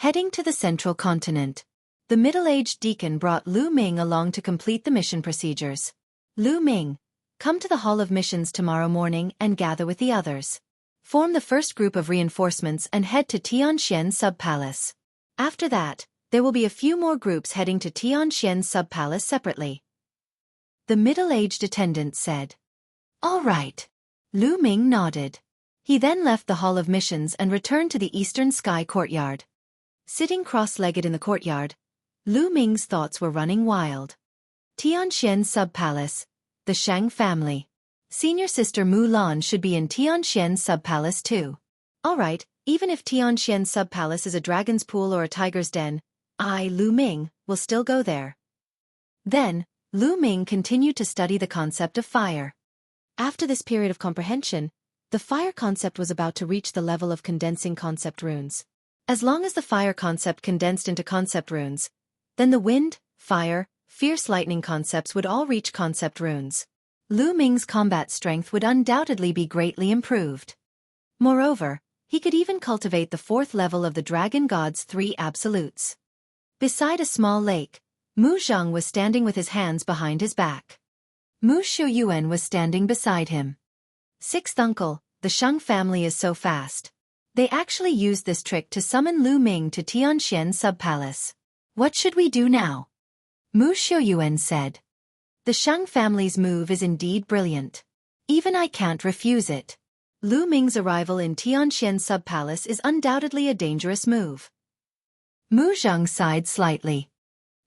Heading to the central continent. The middle-aged deacon brought Lu Ming along to complete the mission procedures. Lu Ming, come to the Hall of Missions tomorrow morning and gather with the others. Form the first group of reinforcements and head to Tianxian Sub-Palace. After that, there will be a few more groups heading to Tianxian Sub-Palace separately. The middle-aged attendant said. All right. Lu Ming nodded. He then left the Hall of Missions and returned to the Eastern Sky courtyard. Sitting cross-legged in the courtyard, Lu Ming's thoughts were running wild. Tianxian Sub-Palace, the Shang family. Senior sister Mulan should be in Tianxian Sub-Palace too. Alright, even if Tianxian Sub-Palace is a dragon's pool or a tiger's den, I, Lu Ming, will still go there. Then, Lu Ming continued to study the concept of fire. After this period of comprehension, the fire concept was about to reach the level of condensing concept runes. As long as the fire concept condensed into concept runes, then the wind, fire, fierce lightning concepts would all reach concept runes. Lu Ming's combat strength would undoubtedly be greatly improved. Moreover, he could even cultivate the fourth level of the Dragon God's three absolutes. Beside a small lake, Mu Zheng was standing with his hands behind his back. Mu Shuyuan was standing beside him. Sixth uncle, the Shang family is so fast. They actually used this trick to summon Lu Ming to Tianxian Sub-Palace. What should we do now? Mu Shuyuan said. The Shang family's move is indeed brilliant. Even I can't refuse it. Lu Ming's arrival in Tianxian Sub-Palace is undoubtedly a dangerous move. Mu Zheng sighed slightly.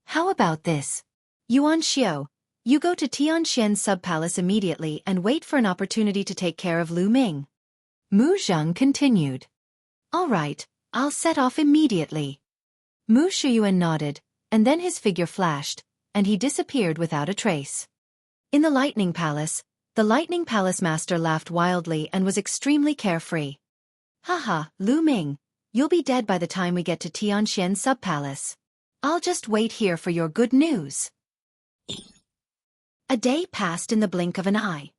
How about this? Yuan Xiao, you go to Tianxian Sub-Palace immediately and wait for an opportunity to take care of Lu Ming. Mu Zheng continued. All right, I'll set off immediately. Mu Shuyuan nodded, and then his figure flashed, and he disappeared without a trace. In the Lightning Palace, the Lightning Palace master laughed wildly and was extremely carefree. Haha, Lu Ming, you'll be dead by the time we get to Tianxian Sub-Palace. I'll just wait here for your good news. A day passed in the blink of an eye.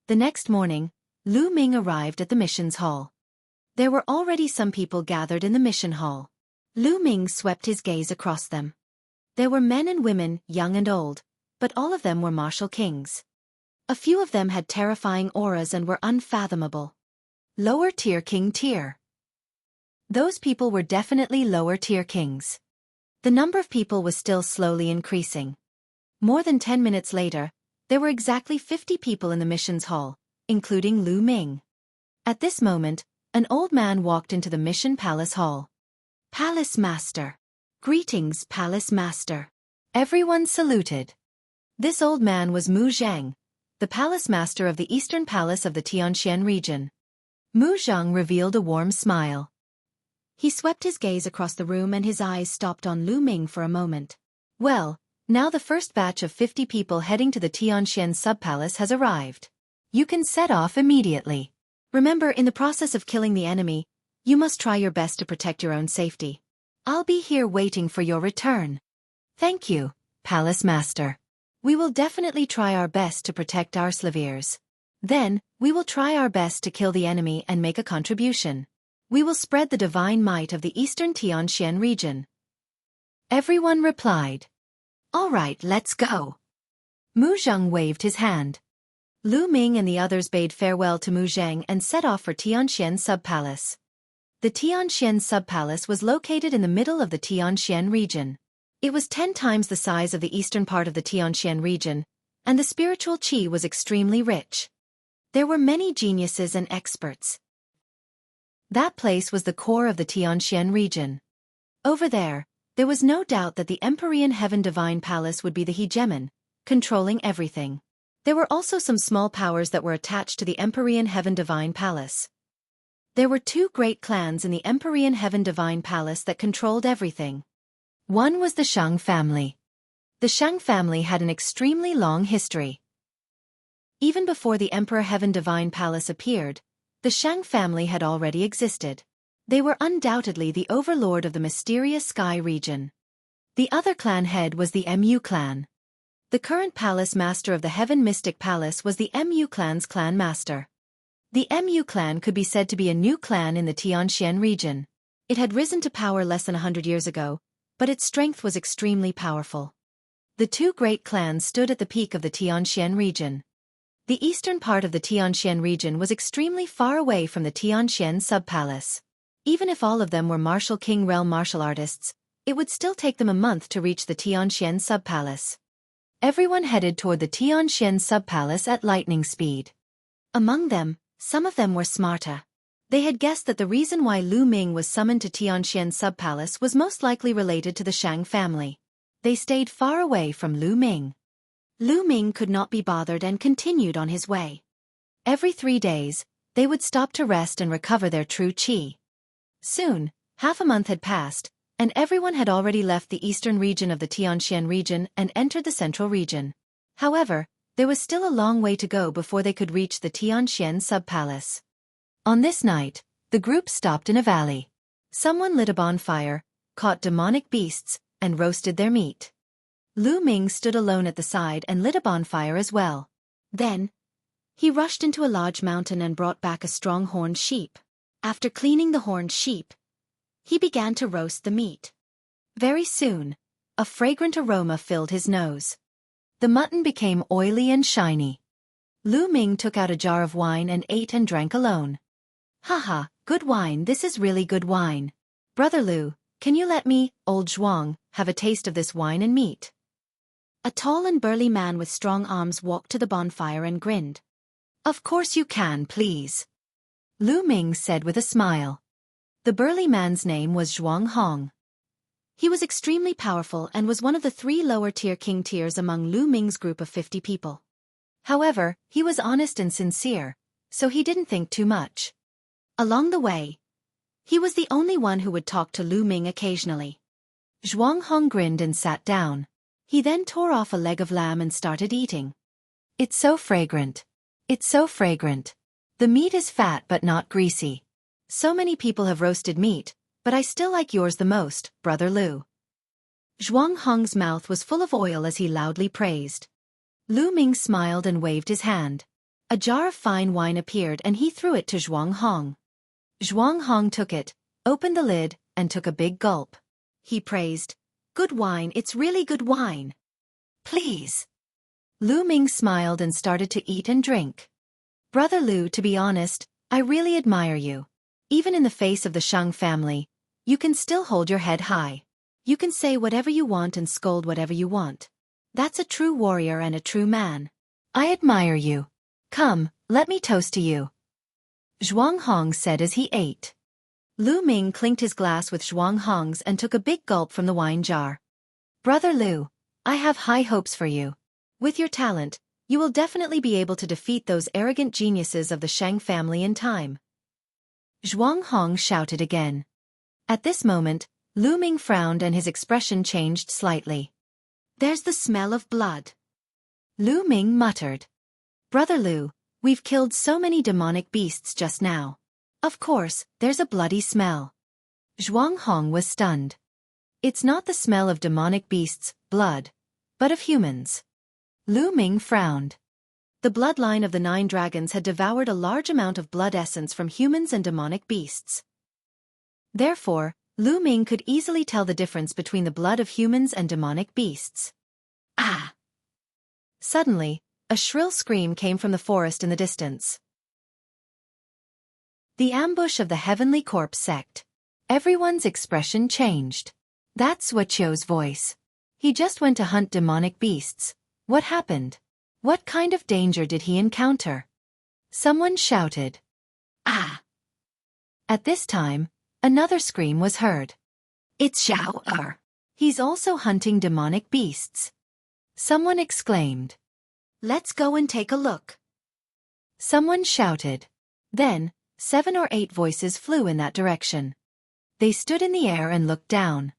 The next morning, Lu Ming arrived at the missions hall. There were already some people gathered in the mission hall. Lu Ming swept his gaze across them. There were men and women, young and old, but all of them were martial kings. A few of them had terrifying auras and were unfathomable. Lower tier king tier. Those people were definitely lower tier kings. The number of people was still slowly increasing. More than 10 minutes later, there were exactly 50 people in the missions hall, including Lu Ming. At this moment, an old man walked into the mission palace hall. Palace Master. Greetings, Palace Master. Everyone saluted. This old man was Mu Zheng, the Palace Master of the Eastern Palace of the Tianxian region. Mu Zheng revealed a warm smile. He swept his gaze across the room and his eyes stopped on Lu Ming for a moment. Well, now the first batch of 50 people heading to the Tianxian Sub-Palace has arrived. You can set off immediately. Remember, in the process of killing the enemy, you must try your best to protect your own safety. I'll be here waiting for your return. Thank you, Palace Master. We will definitely try our best to protect our slaviers. Then, we will try our best to kill the enemy and make a contribution. We will spread the divine might of the Eastern Tianxian region. Everyone replied. All right, let's go. Mu Zheng waved his hand. Lu Ming and the others bade farewell to Mu Zheng and set off for Tianxian Sub-Palace. The Tianxian Sub-Palace was located in the middle of the Tianxian region. It was 10 times the size of the eastern part of the Tianxian region, and the spiritual qi was extremely rich. There were many geniuses and experts. That place was the core of the Tianxian region. Over there was no doubt that the Empyrean Heaven Divine Palace would be the hegemon, controlling everything. There were also some small powers that were attached to the Empyrean Heaven Divine Palace. There were 2 great clans in the Empyrean Heaven Divine Palace that controlled everything. One was the Shang family. The Shang family had an extremely long history. Even before the Emperor Heaven Divine Palace appeared, the Shang family had already existed. They were undoubtedly the overlord of the mysterious sky region. The other clan head was the Mu clan. The current palace master of the Heaven Mystic Palace was the Mu clan's clan master. The Mu clan could be said to be a new clan in the Tianxian region. It had risen to power less than 100 years ago, but its strength was extremely powerful. The two great clans stood at the peak of the Tianxian region. The eastern part of the Tianxian region was extremely far away from the Tianxian sub-palace. Even if all of them were martial king realm martial artists, it would still take them a month to reach the Tianxian sub-palace. Everyone headed toward the Tianxian sub-palace at lightning speed. Among them, some of them were smarter. They had guessed that the reason why Lu Ming was summoned to Tianxian sub-palace was most likely related to the Shang family. They stayed far away from Lu Ming. Lu Ming could not be bothered and continued on his way. Every 3 days, they would stop to rest and recover their true qi. Soon, half a month had passed, and everyone had already left the eastern region of the Tianxian region and entered the central region. However, there was still a long way to go before they could reach the Tianxian sub-palace. On this night, the group stopped in a valley. Someone lit a bonfire, caught demonic beasts, and roasted their meat. Lu Ming stood alone at the side and lit a bonfire as well. Then, he rushed into a large mountain and brought back a strong horned sheep. After cleaning the horned sheep, he began to roast the meat. Very soon, a fragrant aroma filled his nose. The mutton became oily and shiny. Lu Ming took out a jar of wine and ate and drank alone. Haha, good wine, this is really good wine. Brother Lu, can you let me, old Zhuang, have a taste of this wine and meat? A tall and burly man with strong arms walked to the bonfire and grinned. Of course you can, please. Lu Ming said with a smile. The burly man's name was Zhuang Hong. He was extremely powerful and was one of the 3 lower-tier king tiers among Lu Ming's group of 50 people. However, he was honest and sincere, so he didn't think too much. Along the way, he was the only one who would talk to Lu Ming occasionally. Zhuang Hong grinned and sat down. He then tore off a leg of lamb and started eating. It's so fragrant. It's so fragrant. The meat is fat but not greasy. So many people have roasted meat, but I still like yours the most, Brother Lu. Zhuang Hong's mouth was full of oil as he loudly praised. Lu Ming smiled and waved his hand. A jar of fine wine appeared and he threw it to Zhuang Hong. Zhuang Hong took it, opened the lid, and took a big gulp. He praised, "Good wine, it's really good wine. Please." Lu Ming smiled and started to eat and drink. Brother Lu, to be honest, I really admire you. Even in the face of the Shang family, you can still hold your head high. You can say whatever you want and scold whatever you want. That's a true warrior and a true man. I admire you. Come, let me toast to you. Zhuang Hong said as he ate. Lu Ming clinked his glass with Zhuang Hong's and took a big gulp from the wine jar. Brother Lu, I have high hopes for you. With your talent, you will definitely be able to defeat those arrogant geniuses of the Shang family in time. Zhuang Hong shouted again. At this moment, Lu Ming frowned and his expression changed slightly. There's the smell of blood. Lu Ming muttered. Brother Lu, we've killed so many demonic beasts just now. Of course, there's a bloody smell. Zhuang Hong was stunned. It's not the smell of demonic beasts, blood, but of humans. Lu Ming frowned. The bloodline of the 9 dragons had devoured a large amount of blood essence from humans and demonic beasts. Therefore, Lu Ming could easily tell the difference between the blood of humans and demonic beasts. Ah! Suddenly, a shrill scream came from the forest in the distance. The ambush of the Heavenly Corpse sect. Everyone's expression changed. That's Wuxia's voice. He just went to hunt demonic beasts. What happened? What kind of danger did he encounter? Someone shouted. Ah! At this time, another scream was heard. It's Xiaofan. He's also hunting demonic beasts. Someone exclaimed. Let's go and take a look. Someone shouted. Then, 7 or 8 voices flew in that direction. They stood in the air and looked down.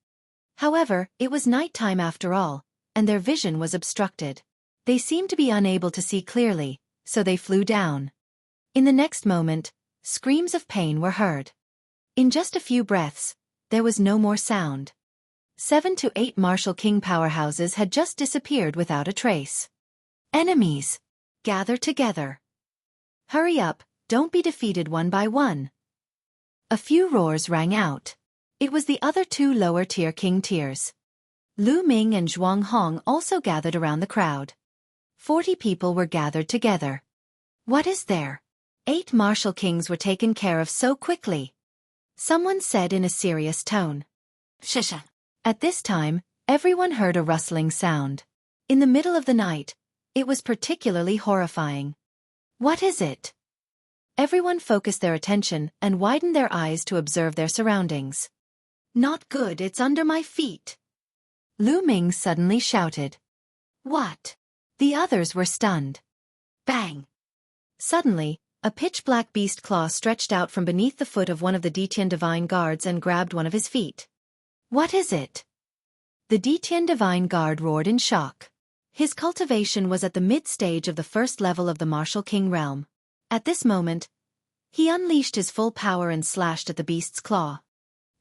However, it was nighttime after all, and their vision was obstructed. They seemed to be unable to see clearly, so they flew down. In the next moment, screams of pain were heard. In just a few breaths, there was no more sound. 7 to 8 martial king powerhouses had just disappeared without a trace. Enemies! Gather together. Hurry up, don't be defeated one by one. A few roars rang out. It was the other two lower-tier king tiers. Lu Ming and Zhuang Hong also gathered around the crowd. 40 people were gathered together. What is there? 8 martial kings were taken care of so quickly. Someone said in a serious tone. Shisha. At this time, everyone heard a rustling sound. In the middle of the night, it was particularly horrifying. What is it? Everyone focused their attention and widened their eyes to observe their surroundings. Not good, it's under my feet. Lu Ming suddenly shouted. What? The others were stunned. Bang! Suddenly, a pitch-black beast claw stretched out from beneath the foot of one of the Detian Divine Guards and grabbed one of his feet. What is it? The Detian Divine Guard roared in shock. His cultivation was at the mid-stage of the first level of the Martial King realm. At this moment, he unleashed his full power and slashed at the beast's claw.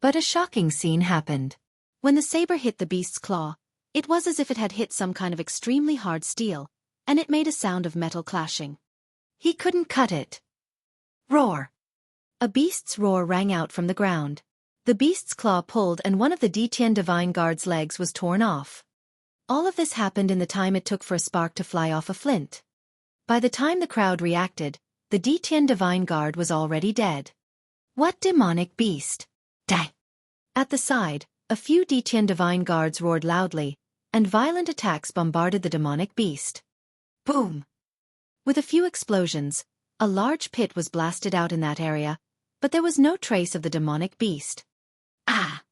But a shocking scene happened. When the saber hit the beast's claw, it was as if it had hit some kind of extremely hard steel, and it made a sound of metal clashing. He couldn't cut it. Roar! A beast's roar rang out from the ground. The beast's claw pulled and one of the Detian Divine Guard's legs was torn off. All of this happened in the time it took for a spark to fly off a flint. By the time the crowd reacted, the Detian Divine Guard was already dead. What demonic beast? Die! At the side, a few Detian Divine Guards roared loudly, and violent attacks bombarded the demonic beast. Boom! With a few explosions, a large pit was blasted out in that area, but there was no trace of the demonic beast. Ah!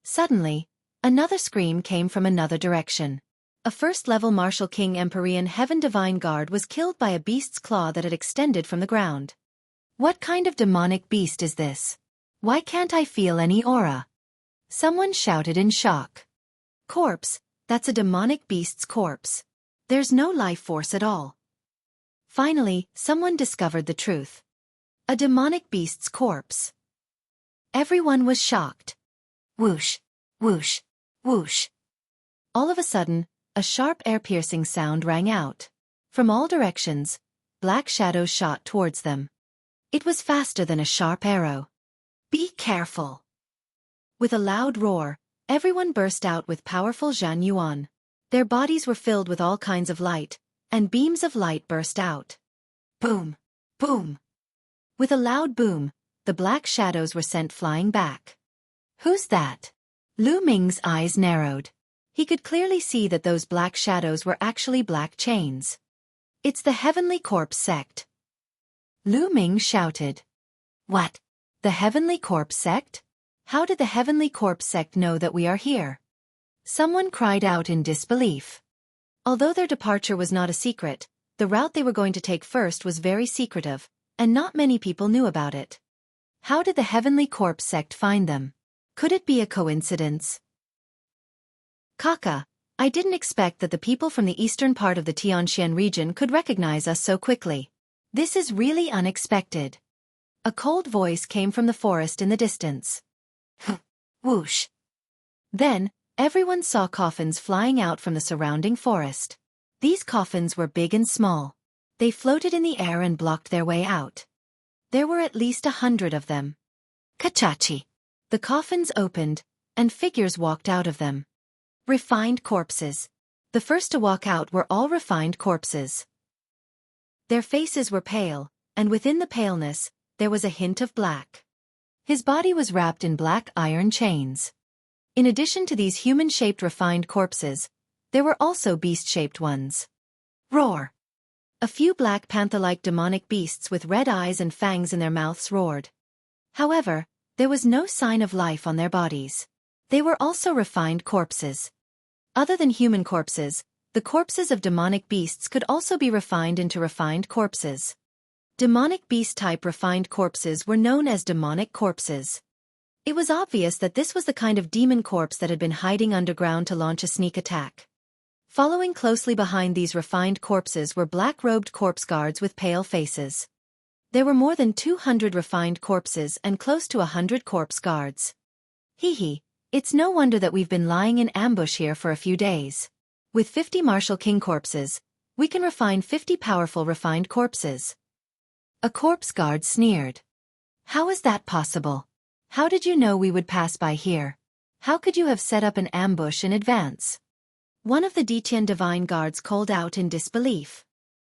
Suddenly, another scream came from another direction. A first-level Martial King Empyrean Heaven Divine Guard was killed by a beast's claw that had extended from the ground. What kind of demonic beast is this? Why can't I feel any aura? Someone shouted in shock. Corpse, that's a demonic beast's corpse. There's no life force at all. Finally, someone discovered the truth. A demonic beast's corpse. Everyone was shocked. Whoosh, whoosh, whoosh. All of a sudden, a sharp air-piercing sound rang out. From all directions, black shadows shot towards them. It was faster than a sharp arrow. Be careful! With a loud roar, everyone burst out with powerful Zhan Yuan. Their bodies were filled with all kinds of light, and beams of light burst out. Boom! Boom! With a loud boom, the black shadows were sent flying back. Who's that? Lu Ming's eyes narrowed. He could clearly see that those black shadows were actually black chains. It's the Heavenly Corpse sect. Lu Ming shouted. What? The Heavenly Corpse sect? How did the Heavenly Corpse sect know that we are here? Someone cried out in disbelief. Although their departure was not a secret, the route they were going to take first was very secretive, and not many people knew about it. How did the Heavenly Corpse sect find them? Could it be a coincidence? Kaka, I didn't expect that the people from the eastern part of the Tianxian region could recognize us so quickly. This is really unexpected. A cold voice came from the forest in the distance. Whoosh. Then, everyone saw coffins flying out from the surrounding forest. These coffins were big and small. They floated in the air and blocked their way out. There were at least 100 of them. Kachachi. The coffins opened, and figures walked out of them. Refined corpses. The first to walk out were all refined corpses. Their faces were pale, and within the paleness, there was a hint of black. His body was wrapped in black iron chains. In addition to these human-shaped refined corpses, there were also beast-shaped ones. Roar! A few black panther-like demonic beasts with red eyes and fangs in their mouths roared. However, there was no sign of life on their bodies. They were also refined corpses. Other than human corpses, the corpses of demonic beasts could also be refined into refined corpses. Demonic beast-type refined corpses were known as demonic corpses. It was obvious that this was the kind of demon corpse that had been hiding underground to launch a sneak attack. Following closely behind these refined corpses were black-robed corpse guards with pale faces. There were more than 200 refined corpses and close to 100 corpse guards. Hee, it's no wonder that we've been lying in ambush here for a few days. With 50 Martial King corpses, we can refine 50 powerful refined corpses. A corpse guard sneered. How is that possible? How did you know we would pass by here? How could you have set up an ambush in advance? One of the Detian divine guards called out in disbelief.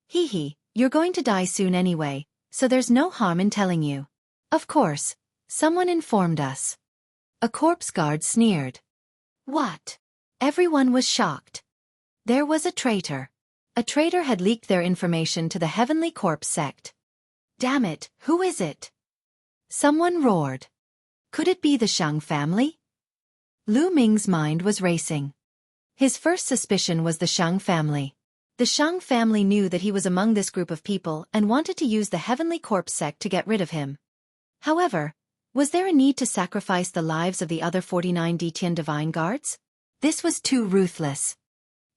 Hee, you're going to die soon anyway, so there's no harm in telling you. Of course, someone informed us. A corpse guard sneered. What? Everyone was shocked. There was a traitor. A traitor had leaked their information to the Heavenly Corpse sect. Damn it, who is it? Someone roared. Could it be the Shang family? Lu Ming's mind was racing. His first suspicion was the Shang family. The Shang family knew that he was among this group of people and wanted to use the Heavenly Corpse sect to get rid of him. However, was there a need to sacrifice the lives of the other 49 Detian divine guards? This was too ruthless.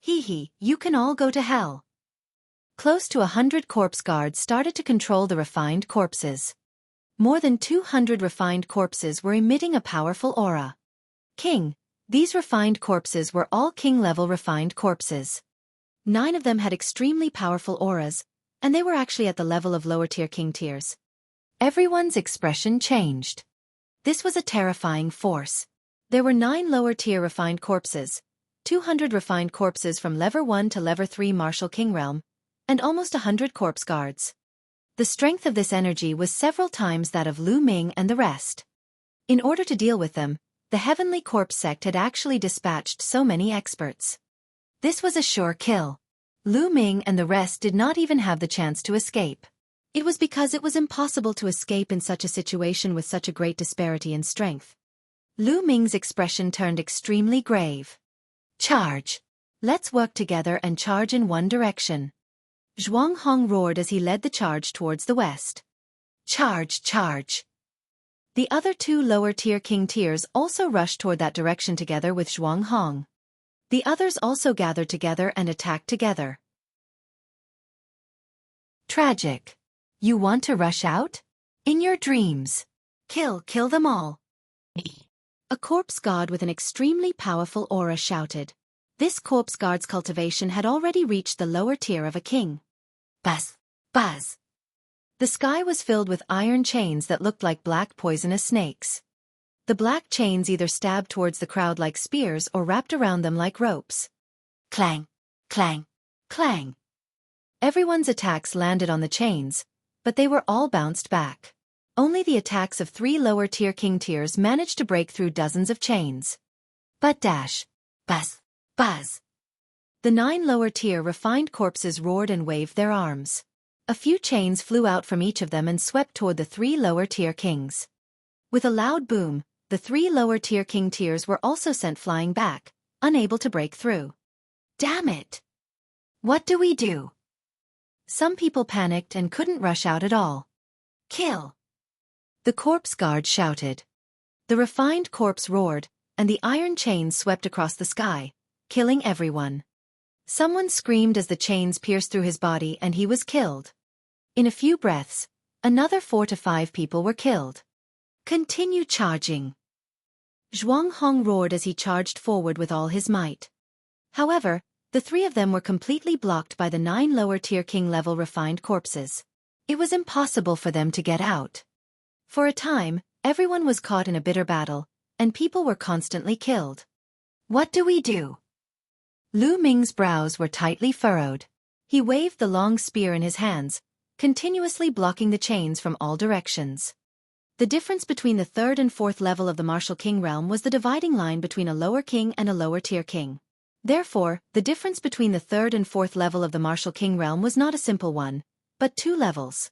Hee, you can all go to hell. Close to 100 corpse guards started to control the refined corpses. More than 200 refined corpses were emitting a powerful aura. King, these refined corpses were all king-level refined corpses. 9 of them had extremely powerful auras, and they were actually at the level of lower-tier king tiers. Everyone's expression changed. This was a terrifying force. There were 9 lower-tier refined corpses, 200 refined corpses from level 1 to level 3 martial king realm, and almost 100 corpse guards. The strength of this energy was several times that of Lu Ming and the rest. In order to deal with them, the Heavenly Corpse sect had actually dispatched so many experts. This was a sure kill. Lu Ming and the rest did not even have the chance to escape. It was because it was impossible to escape in such a situation with such a great disparity in strength. Lu Ming's expression turned extremely grave. Charge! Let's work together and charge in one direction. Zhuang Hong roared as he led the charge towards the west. Charge, charge! The other 2 lower-tier king tiers also rushed toward that direction together with Zhuang Hong. The others also gathered together and attacked together. Tragic. You want to rush out? In your dreams. Kill them all. A corpse god with an extremely powerful aura shouted. This corpse guard's cultivation had already reached the lower tier of a king. Buzz! Buzz! The sky was filled with iron chains that looked like black poisonous snakes. The black chains either stabbed towards the crowd like spears or wrapped around them like ropes. Clang! Clang! Clang! Everyone's attacks landed on the chains, but they were all bounced back. Only the attacks of 3 lower-tier king tiers managed to break through dozens of chains. But dash! Buzz! Buzz! The 9 lower-tier refined corpses roared and waved their arms. A few chains flew out from each of them and swept toward the 3 lower-tier kings. With a loud boom, the 3 lower-tier king tiers were also sent flying back, unable to break through. Damn it! What do we do? Some people panicked and couldn't rush out at all. Kill! The corpse guard shouted. The refined corpse roared, and the iron chains swept across the sky, killing everyone. Someone screamed as the chains pierced through his body and he was killed. In a few breaths, another 4 to 5 people were killed. Continue charging. Zhuang Hong roared as he charged forward with all his might. However, the 3 of them were completely blocked by the 9 lower-tier king-level refined corpses. It was impossible for them to get out. For a time, everyone was caught in a bitter battle, and people were constantly killed. What do we do? Lu Ming's brows were tightly furrowed. He waved the long spear in his hands, continuously blocking the chains from all directions. The difference between the 3rd and 4th level of the martial king realm was the dividing line between a lower king and a lower-tier king. Therefore, the difference between the 3rd and 4th level of the martial king realm was not a simple one, but 2 levels.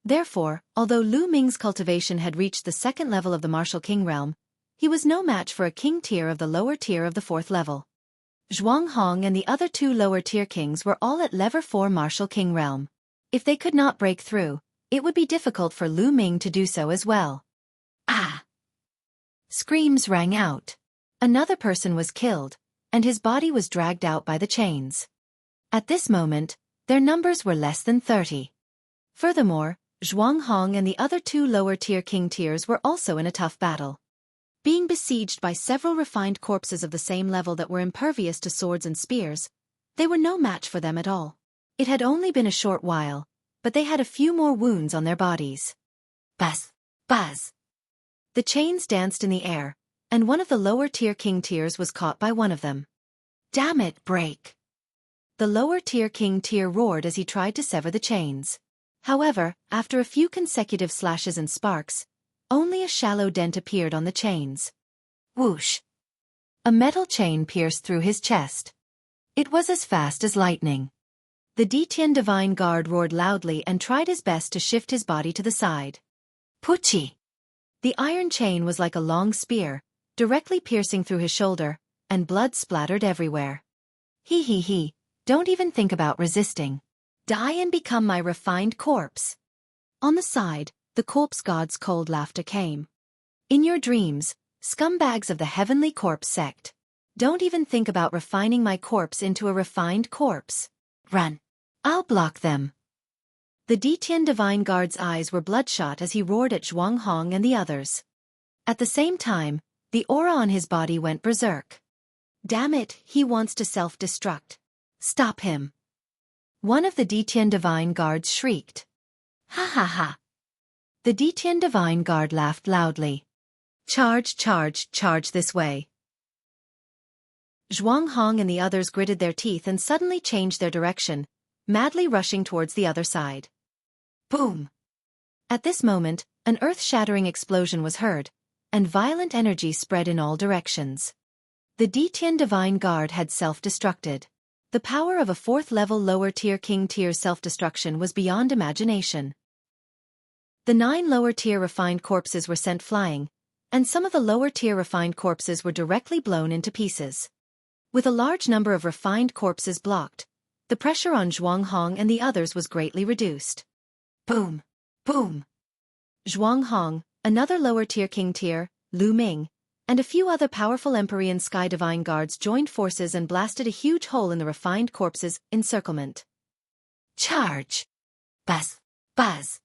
Therefore, although Lu Ming's cultivation had reached the 2nd level of the martial king realm, he was no match for a king tier of the lower tier of the 4th level. Zhuang Hong and the other 2 lower-tier kings were all at level 4 martial king realm. If they could not break through, it would be difficult for Lu Ming to do so as well. Ah! Screams rang out. Another person was killed, and his body was dragged out by the chains. At this moment, their numbers were less than 30. Furthermore, Zhuang Hong and the other 2 lower-tier king tiers were also in a tough battle. Being besieged by several refined corpses of the same level that were impervious to swords and spears, they were no match for them at all. It had only been a short while, but they had a few more wounds on their bodies. Buzz! Buzz! The chains danced in the air, and one of the lower-tier king tiers was caught by one of them. Damn it, break! The lower-tier king tier roared as he tried to sever the chains. However, after a few consecutive slashes and sparks, only a shallow dent appeared on the chains. Whoosh! A metal chain pierced through his chest. It was as fast as lightning. The Detian Divine Guard roared loudly and tried his best to shift his body to the side. Pucci! The iron chain was like a long spear, directly piercing through his shoulder, and blood splattered everywhere. He, don't even think about resisting. Die and become my refined corpse. On the side, the corpse god's cold laughter came. In your dreams, scumbags of the heavenly corpse sect. Don't even think about refining my corpse into a refined corpse. Run. I'll block them. The Detian Divine Guard's eyes were bloodshot as he roared at Zhuang Hong and the others. At the same time, the aura on his body went berserk. Damn it, he wants to self-destruct. Stop him. One of the Detian Divine Guards shrieked. Ha ha ha. The Detian Divine Guard laughed loudly. Charge this way. Zhuang Hong and the others gritted their teeth and suddenly changed their direction, madly rushing towards the other side. Boom! At this moment, an earth-shattering explosion was heard, and violent energy spread in all directions. The Detian Divine Guard had self-destructed. The power of a fourth-level lower-tier king tier self-destruction was beyond imagination. The 9 lower-tier refined corpses were sent flying, and some of the lower-tier refined corpses were directly blown into pieces. With a large number of refined corpses blocked, the pressure on Zhuang Hong and the others was greatly reduced. Boom! Boom! Zhuang Hong, another lower-tier king tier, Lu Ming, and a few other powerful Empyrean Sky Divine Guards joined forces and blasted a huge hole in the refined corpses' encirclement. Charge! Buzz! Buzz!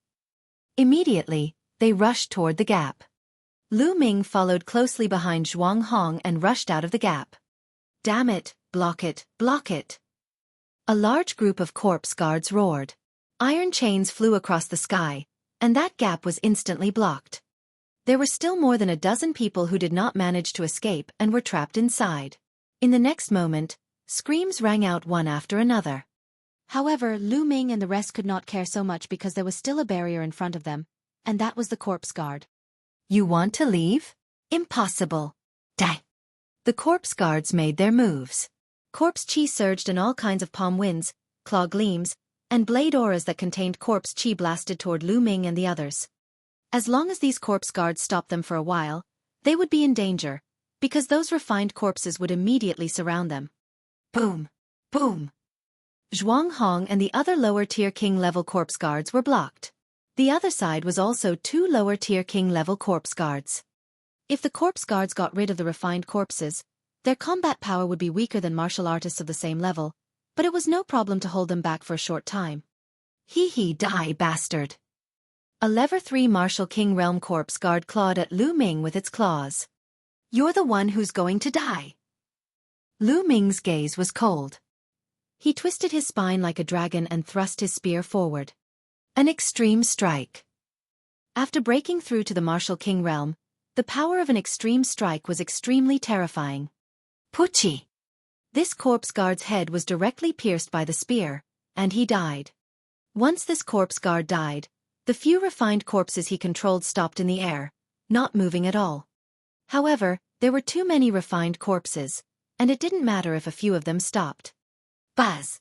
Immediately, they rushed toward the gap. Lu Ming followed closely behind Zhuang Hong and rushed out of the gap. Damn it, block it, block it! A large group of corpse guards roared. Iron chains flew across the sky, and that gap was instantly blocked. There were still more than a dozen people who did not manage to escape and were trapped inside. In the next moment, screams rang out one after another. However, Lu Ming and the rest could not care so much because there was still a barrier in front of them, and that was the corpse guard. You want to leave? Impossible. Die. The corpse guards made their moves. Corpse chi surged and all kinds of palm winds, claw gleams, and blade auras that contained corpse chi blasted toward Lu Ming and the others. As long as these corpse guards stopped them for a while, they would be in danger, because those refined corpses would immediately surround them. Boom! Boom! Zhuang Hong and the other lower-tier king-level corpse guards were blocked. The other side was also 2 lower-tier king-level corpse guards. If the corpse guards got rid of the refined corpses, their combat power would be weaker than martial artists of the same level, but it was no problem to hold them back for a short time. Die, bastard! A Lever 3 Martial King Realm corpse guard clawed at Lu Ming with its claws. You're the one who's going to die. Lu Ming's gaze was cold. He twisted his spine like a dragon and thrust his spear forward. An extreme strike. After breaking through to the Martial King Realm, the power of an extreme strike was extremely terrifying. Pucci! This corpse guard's head was directly pierced by the spear, and he died. Once this corpse guard died, the few refined corpses he controlled stopped in the air, not moving at all. However, there were too many refined corpses, and it didn't matter if a few of them stopped. Buzz!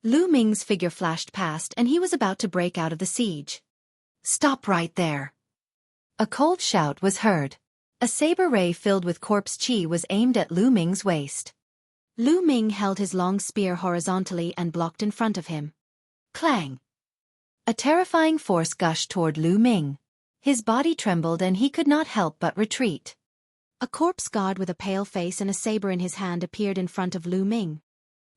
Lu Ming's figure flashed past and he was about to break out of the siege. Stop right there! A cold shout was heard. A saber ray filled with corpse chi was aimed at Lu Ming's waist. Lu Ming held his long spear horizontally and blocked in front of him. Clang! A terrifying force gushed toward Lu Ming. His body trembled and he could not help but retreat. A corpse guard with a pale face and a saber in his hand appeared in front of Lu Ming.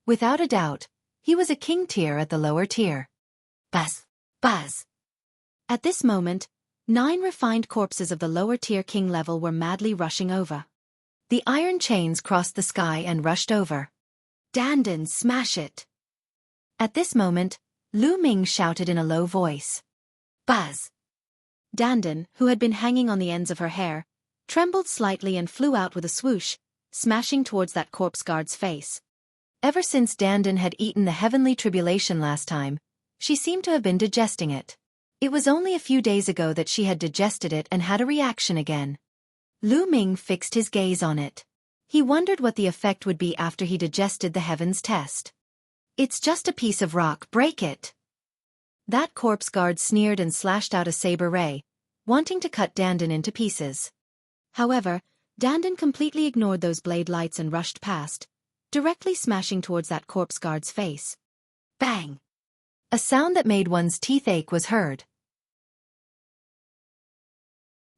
Without a doubt, he was a king tier at the lower tier. Buzz! Buzz! At this moment, 9 refined corpses of the lower tier king level were madly rushing over. The iron chains crossed the sky and rushed over. Dandan, smash it! At this moment, Lu Ming shouted in a low voice. Buzz! Dandan, who had been hanging on the ends of her hair, trembled slightly and flew out with a swoosh, smashing towards that corpse guard's face. Ever since Dandan had eaten the heavenly tribulation last time, she seemed to have been digesting it. It was only a few days ago that she had digested it and had a reaction again. Lu Ming fixed his gaze on it. He wondered what the effect would be after he digested the heavens test. It's just a piece of rock, break it. That corpse guard sneered and slashed out a saber ray, wanting to cut Dandan into pieces. However, Dandan completely ignored those blade lights and rushed past, directly smashing towards that corpse guard's face. Bang! A sound that made one's teeth ache was heard.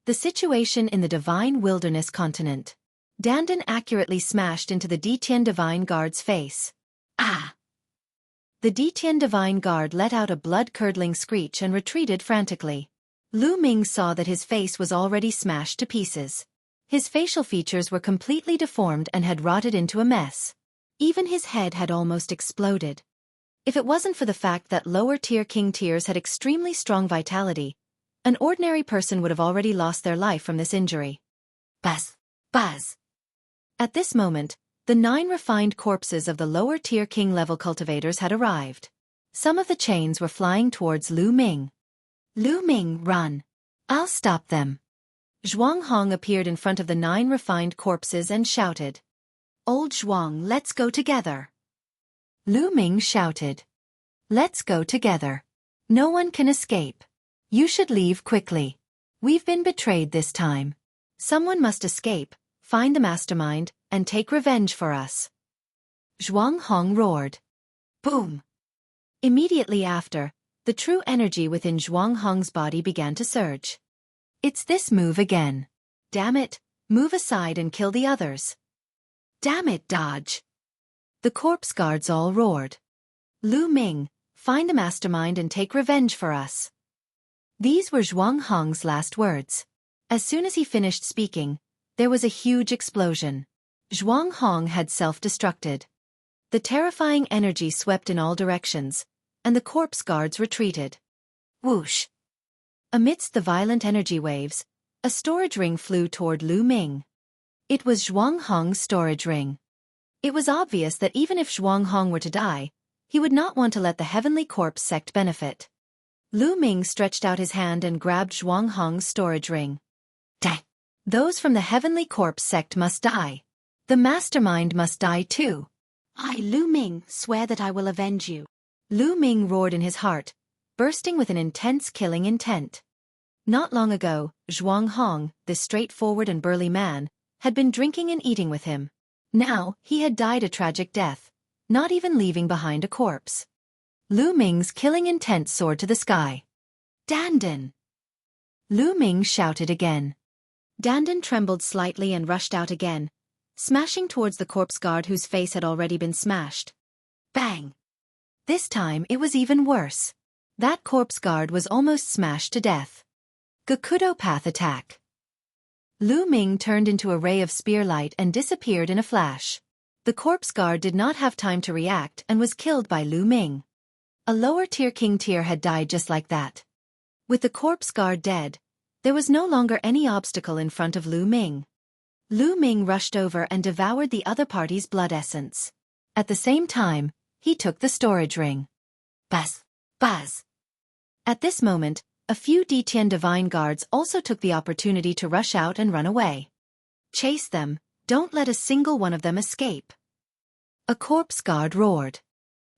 The situation in the Divine Wilderness continent. Dandan accurately smashed into the Detian Divine Guard's face. Ah! The Detian Divine Guard let out a blood-curdling screech and retreated frantically. Lu Ming saw that his face was already smashed to pieces. His facial features were completely deformed and had rotted into a mess. Even his head had almost exploded. If it wasn't for the fact that lower-tier king tiers had extremely strong vitality, an ordinary person would have already lost their life from this injury. Buzz! Buzz! At this moment, the 9 refined corpses of the lower-tier king-level cultivators had arrived. Some of the chains were flying towards Lu Ming. Lu Ming, run! I'll stop them. Zhuang Hong appeared in front of the 9 refined corpses and shouted. Old Zhuang, let's go together. Lu Ming shouted. Let's go together. No one can escape. You should leave quickly. We've been betrayed this time. Someone must escape, find the mastermind, and take revenge for us. Zhuang Hong roared. Boom! Immediately after, the true energy within Zhuang Hong's body began to surge. It's this move again. Damn it, move aside and kill the others. Damn it, dodge. The corpse guards all roared. Lu Ming, find the mastermind and take revenge for us. These were Zhuang Hong's last words. As soon as he finished speaking, there was a huge explosion. Zhuang Hong had self-destructed. The terrifying energy swept in all directions, and the corpse guards retreated. Whoosh! Amidst the violent energy waves, a storage ring flew toward Lu Ming. It was Zhuang Hong's storage ring. It was obvious that even if Zhuang Hong were to die, he would not want to let the Heavenly Corpse sect benefit. Lu Ming stretched out his hand and grabbed Zhuang Hong's storage ring. Dang! Those from the Heavenly Corpse sect must die. The mastermind must die too. I, Lu Ming, swear that I will avenge you. Lu Ming roared in his heart, bursting with an intense killing intent. Not long ago, Zhuang Hong, this straightforward and burly man, had been drinking and eating with him. Now, he had died a tragic death, not even leaving behind a corpse. Lu Ming's killing intent soared to the sky. Dandan! Lu Ming shouted again. Dandan trembled slightly and rushed out again, smashing towards the corpse guard whose face had already been smashed. Bang! This time it was even worse. That corpse guard was almost smashed to death. Gakudo Path attack. Lu Ming turned into a ray of spear light and disappeared in a flash. The corpse guard did not have time to react and was killed by Lu Ming. A lower-tier king tier had died just like that. With the corpse guard dead, there was no longer any obstacle in front of Lu Ming. Lu Ming rushed over and devoured the other party's blood essence. At the same time, he took the storage ring. Buzz! Buzz! At this moment, a few Detian Divine Guards also took the opportunity to rush out and run away. Chase them, don't let a single one of them escape. A corpse guard roared.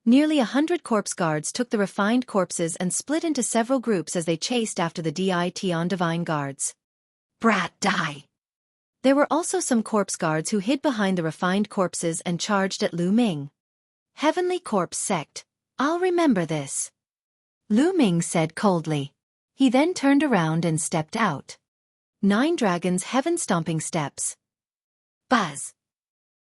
Nearly 100 corpse guards took the refined corpses and split into several groups as they chased after the Detian Divine Guards. Brat, die! There were also some corpse guards who hid behind the refined corpses and charged at Lu Ming. Heavenly Corpse Sect, I'll remember this. Lu Ming said coldly. He then turned around and stepped out. 9 Dragons Heaven Stomping Steps. Buzz!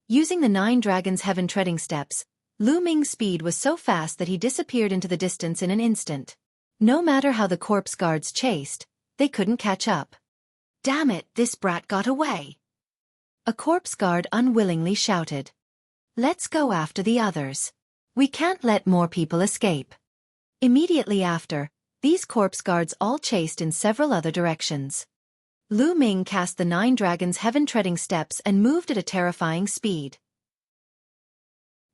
Using the 9 Dragons Heaven Treading Steps, Lu Ming's speed was so fast that he disappeared into the distance in an instant. No matter how the corpse guards chased, they couldn't catch up. Damn it, this brat got away! A corpse guard unwillingly shouted. Let's go after the others. We can't let more people escape. Immediately after, these corpse guards all chased in several other directions. Lu Ming cast the 9 dragons' heaven-treading steps and moved at a terrifying speed.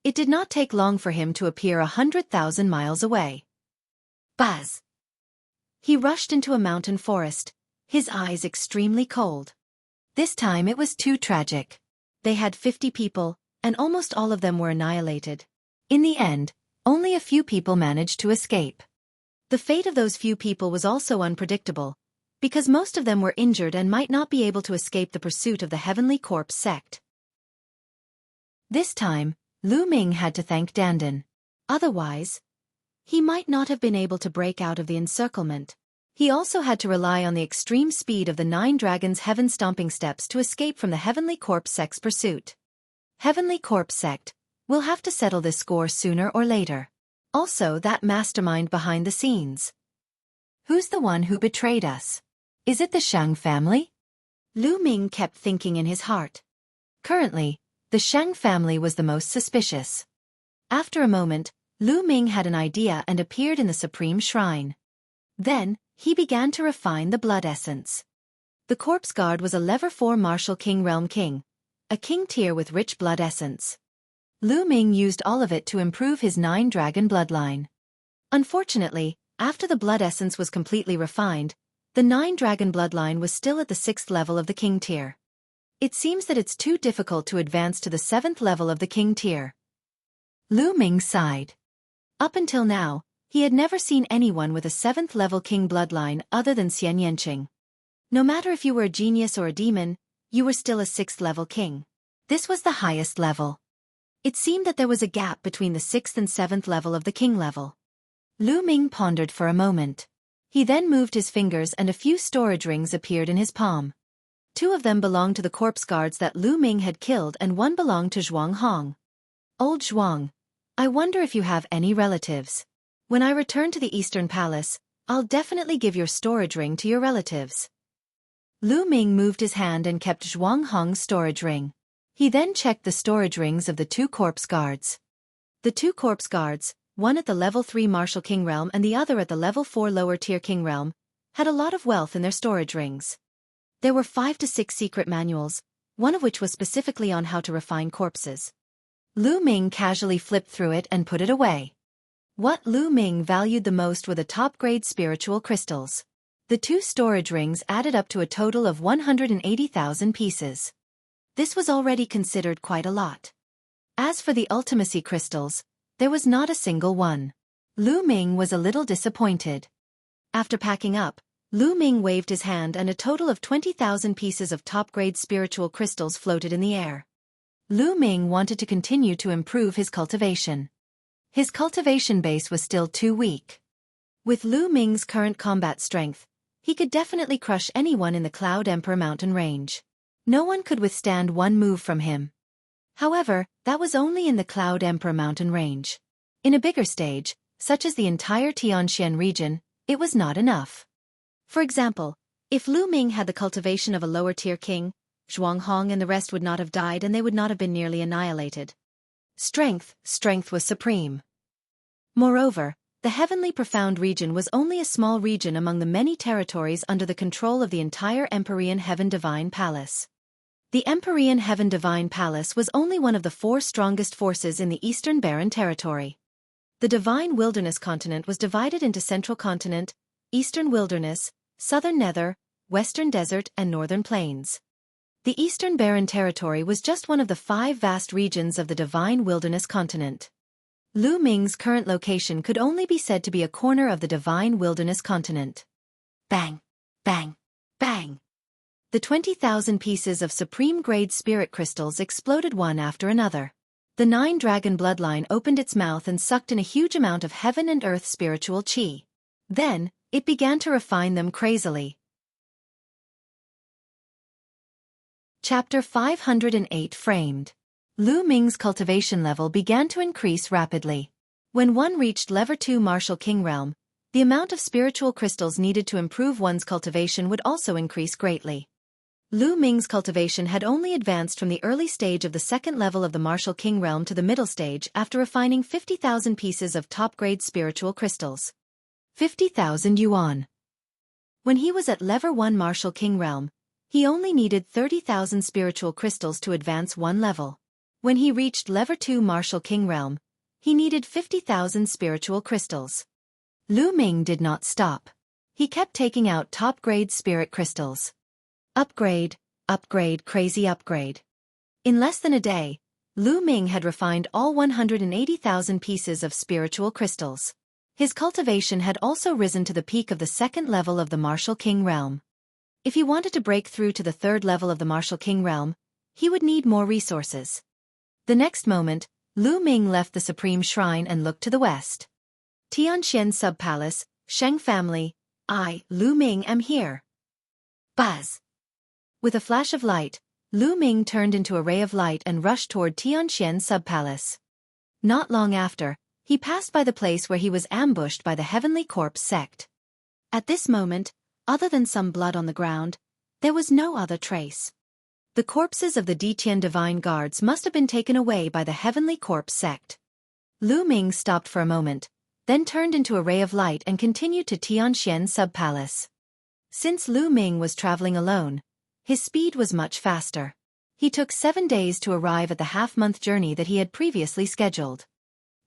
It did not take long for him to appear 100,000 miles away. Buzz! He rushed into a mountain forest, his eyes extremely cold. This time it was too tragic. They had 50 people, and almost all of them were annihilated. In the end, only a few people managed to escape. The fate of those few people was also unpredictable, because most of them were injured and might not be able to escape the pursuit of the Heavenly Corpse sect. This time, Lu Ming had to thank Dandan. Otherwise, he might not have been able to break out of the encirclement. He also had to rely on the extreme speed of the 9 dragons' heaven-stomping steps to escape from the Heavenly Corpse sect's pursuit. Heavenly Corpse sect, we'll have to settle this score sooner or later. Also, that mastermind behind the scenes. Who's the one who betrayed us? Is it the Shang family? Lu Ming kept thinking in his heart. Currently, the Shang family was the most suspicious. After a moment, Lu Ming had an idea and appeared in the Supreme Shrine. Then, he began to refine the blood essence. The corpse guard was a level 4 martial king realm king, a king tier with rich blood essence. Lu Ming used all of it to improve his 9 dragon bloodline. Unfortunately, after the blood essence was completely refined, the 9 dragon bloodline was still at the 6th level of the king tier. It seems that it's too difficult to advance to the 7th level of the king tier. Lu Ming sighed. Up until now, he had never seen anyone with a 7th level king bloodline other than Xian Yanqing. No matter if you were a genius or a demon, you were still a 6th level king. This was the highest level. It seemed that there was a gap between the 6th and 7th level of the king level. Lu Ming pondered for a moment. He then moved his fingers and a few storage rings appeared in his palm. 2 of them belonged to the corpse guards that Lu Ming had killed and 1 belonged to Zhuang Hong. Old Zhuang, I wonder if you have any relatives. When I return to the Eastern Palace, I'll definitely give your storage ring to your relatives. Lu Ming moved his hand and kept Zhuang Hong's storage ring. He then checked the storage rings of the 2 corpse guards. The 2 corpse guards, one at the level 3 martial king realm and the other at the level 4 lower tier king realm, had a lot of wealth in their storage rings. There were 5 to 6 secret manuals, one of which was specifically on how to refine corpses. Lu Ming casually flipped through it and put it away. What Lu Ming valued the most were the top-grade spiritual crystals. The 2 storage rings added up to a total of 180,000 pieces. This was already considered quite a lot. As for the ultimacy crystals, there was not a single one. Lu Ming was a little disappointed. After packing up, Lu Ming waved his hand and a total of 20,000 pieces of top-grade spiritual crystals floated in the air. Lu Ming wanted to continue to improve his cultivation. His cultivation base was still too weak. With Lu Ming's current combat strength, he could definitely crush anyone in the Cloud Emperor mountain range. No one could withstand one move from him. However, that was only in the Cloud Emperor mountain range. In a bigger stage, such as the entire Tianxian region, it was not enough. For example, if Lu Ming had the cultivation of a lower-tier king, Zhuang Hong and the rest would not have died and they would not have been nearly annihilated. Strength was supreme. Moreover, the Heavenly Profound region was only a small region among the many territories under the control of the entire Empyrean Heaven Divine Palace. The Empyrean Heaven Divine Palace was only one of the 4 strongest forces in the Eastern Barren Territory. The Divine Wilderness continent was divided into Central Continent, Eastern Wilderness, Southern Nether, Western Desert and Northern Plains. The Eastern Barren Territory was just one of the 5 vast regions of the Divine Wilderness continent. Lu Ming's current location could only be said to be a corner of the Divine Wilderness continent. Bang! Bang! Bang! The 20,000 pieces of supreme-grade spirit crystals exploded one after another. The 9-dragon bloodline opened its mouth and sucked in a huge amount of heaven and earth spiritual qi. Then, it began to refine them crazily. Chapter 508 Framed. Lu Ming's cultivation level began to increase rapidly. When one reached level 2 martial king realm, the amount of spiritual crystals needed to improve one's cultivation would also increase greatly. Lu Ming's cultivation had only advanced from the early stage of the 2nd level of the martial king realm to the middle stage after refining 50,000 pieces of top-grade spiritual crystals. 50,000 yuan. When he was at level 1 Martial King realm, he only needed 30,000 spiritual crystals to advance one level. When he reached level 2 Martial King realm, he needed 50,000 spiritual crystals. Lu Ming did not stop. He kept taking out top-grade spirit crystals. Upgrade, upgrade, crazy upgrade. In less than a day, Lu Ming had refined all 180,000 pieces of spiritual crystals. His cultivation had also risen to the peak of the second level of the Martial King realm. If he wanted to break through to the third level of the Martial King realm, he would need more resources. The next moment, Lu Ming left the Supreme Shrine and looked to the west. Tianxian Sub-Palace, Sheng family, I, Lu Ming, am here. Buzz! With a flash of light, Lu Ming turned into a ray of light and rushed toward Tianxian Sub-Palace. Not long after, he passed by the place where he was ambushed by the Heavenly Corpse sect. At this moment, other than some blood on the ground, there was no other trace. The corpses of the Detian Divine Guards must have been taken away by the Heavenly Corpse sect. Lu Ming stopped for a moment, then turned into a ray of light and continued to Tianxian Sub-Palace. Since Lu Ming was traveling alone, his speed was much faster. He took 7 days to arrive at the half-month journey that he had previously scheduled.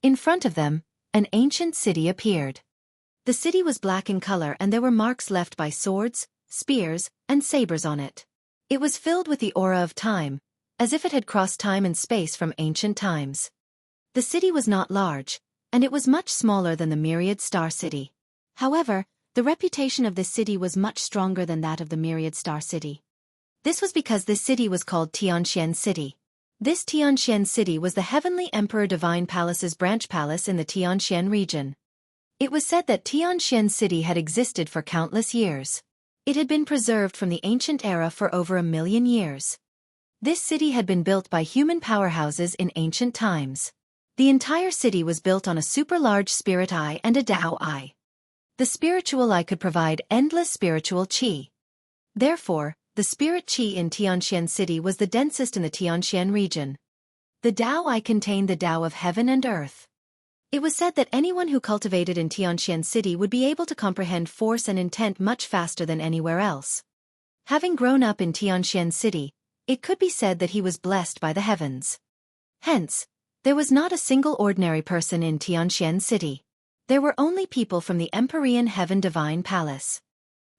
In front of them, an ancient city appeared. The city was black in color and there were marks left by swords, spears, and sabers on it. It was filled with the aura of time, as if it had crossed time and space from ancient times. The city was not large, and it was much smaller than the Myriad Star City. However, the reputation of this city was much stronger than that of the Myriad Star City. This was because this city was called Tianxian City. This Tianxian City was the Heavenly Emperor Divine Palace's branch palace in the Tianxian region. It was said that Tianxian City had existed for countless years. It had been preserved from the ancient era for over 1,000,000 years. This city had been built by human powerhouses in ancient times. The entire city was built on a super-large spirit eye and a Dao eye. The spiritual eye could provide endless spiritual qi. Therefore, the spirit qi in Tianxian City was the densest in the Tianxian region. The Dao eye contained the Dao of heaven and earth. It was said that anyone who cultivated in Tianxian City would be able to comprehend force and intent much faster than anywhere else. Having grown up in Tianxian City, it could be said that he was blessed by the heavens. Hence, there was not a single ordinary person in Tianxian City. There were only people from the Empyrean Heaven Divine Palace.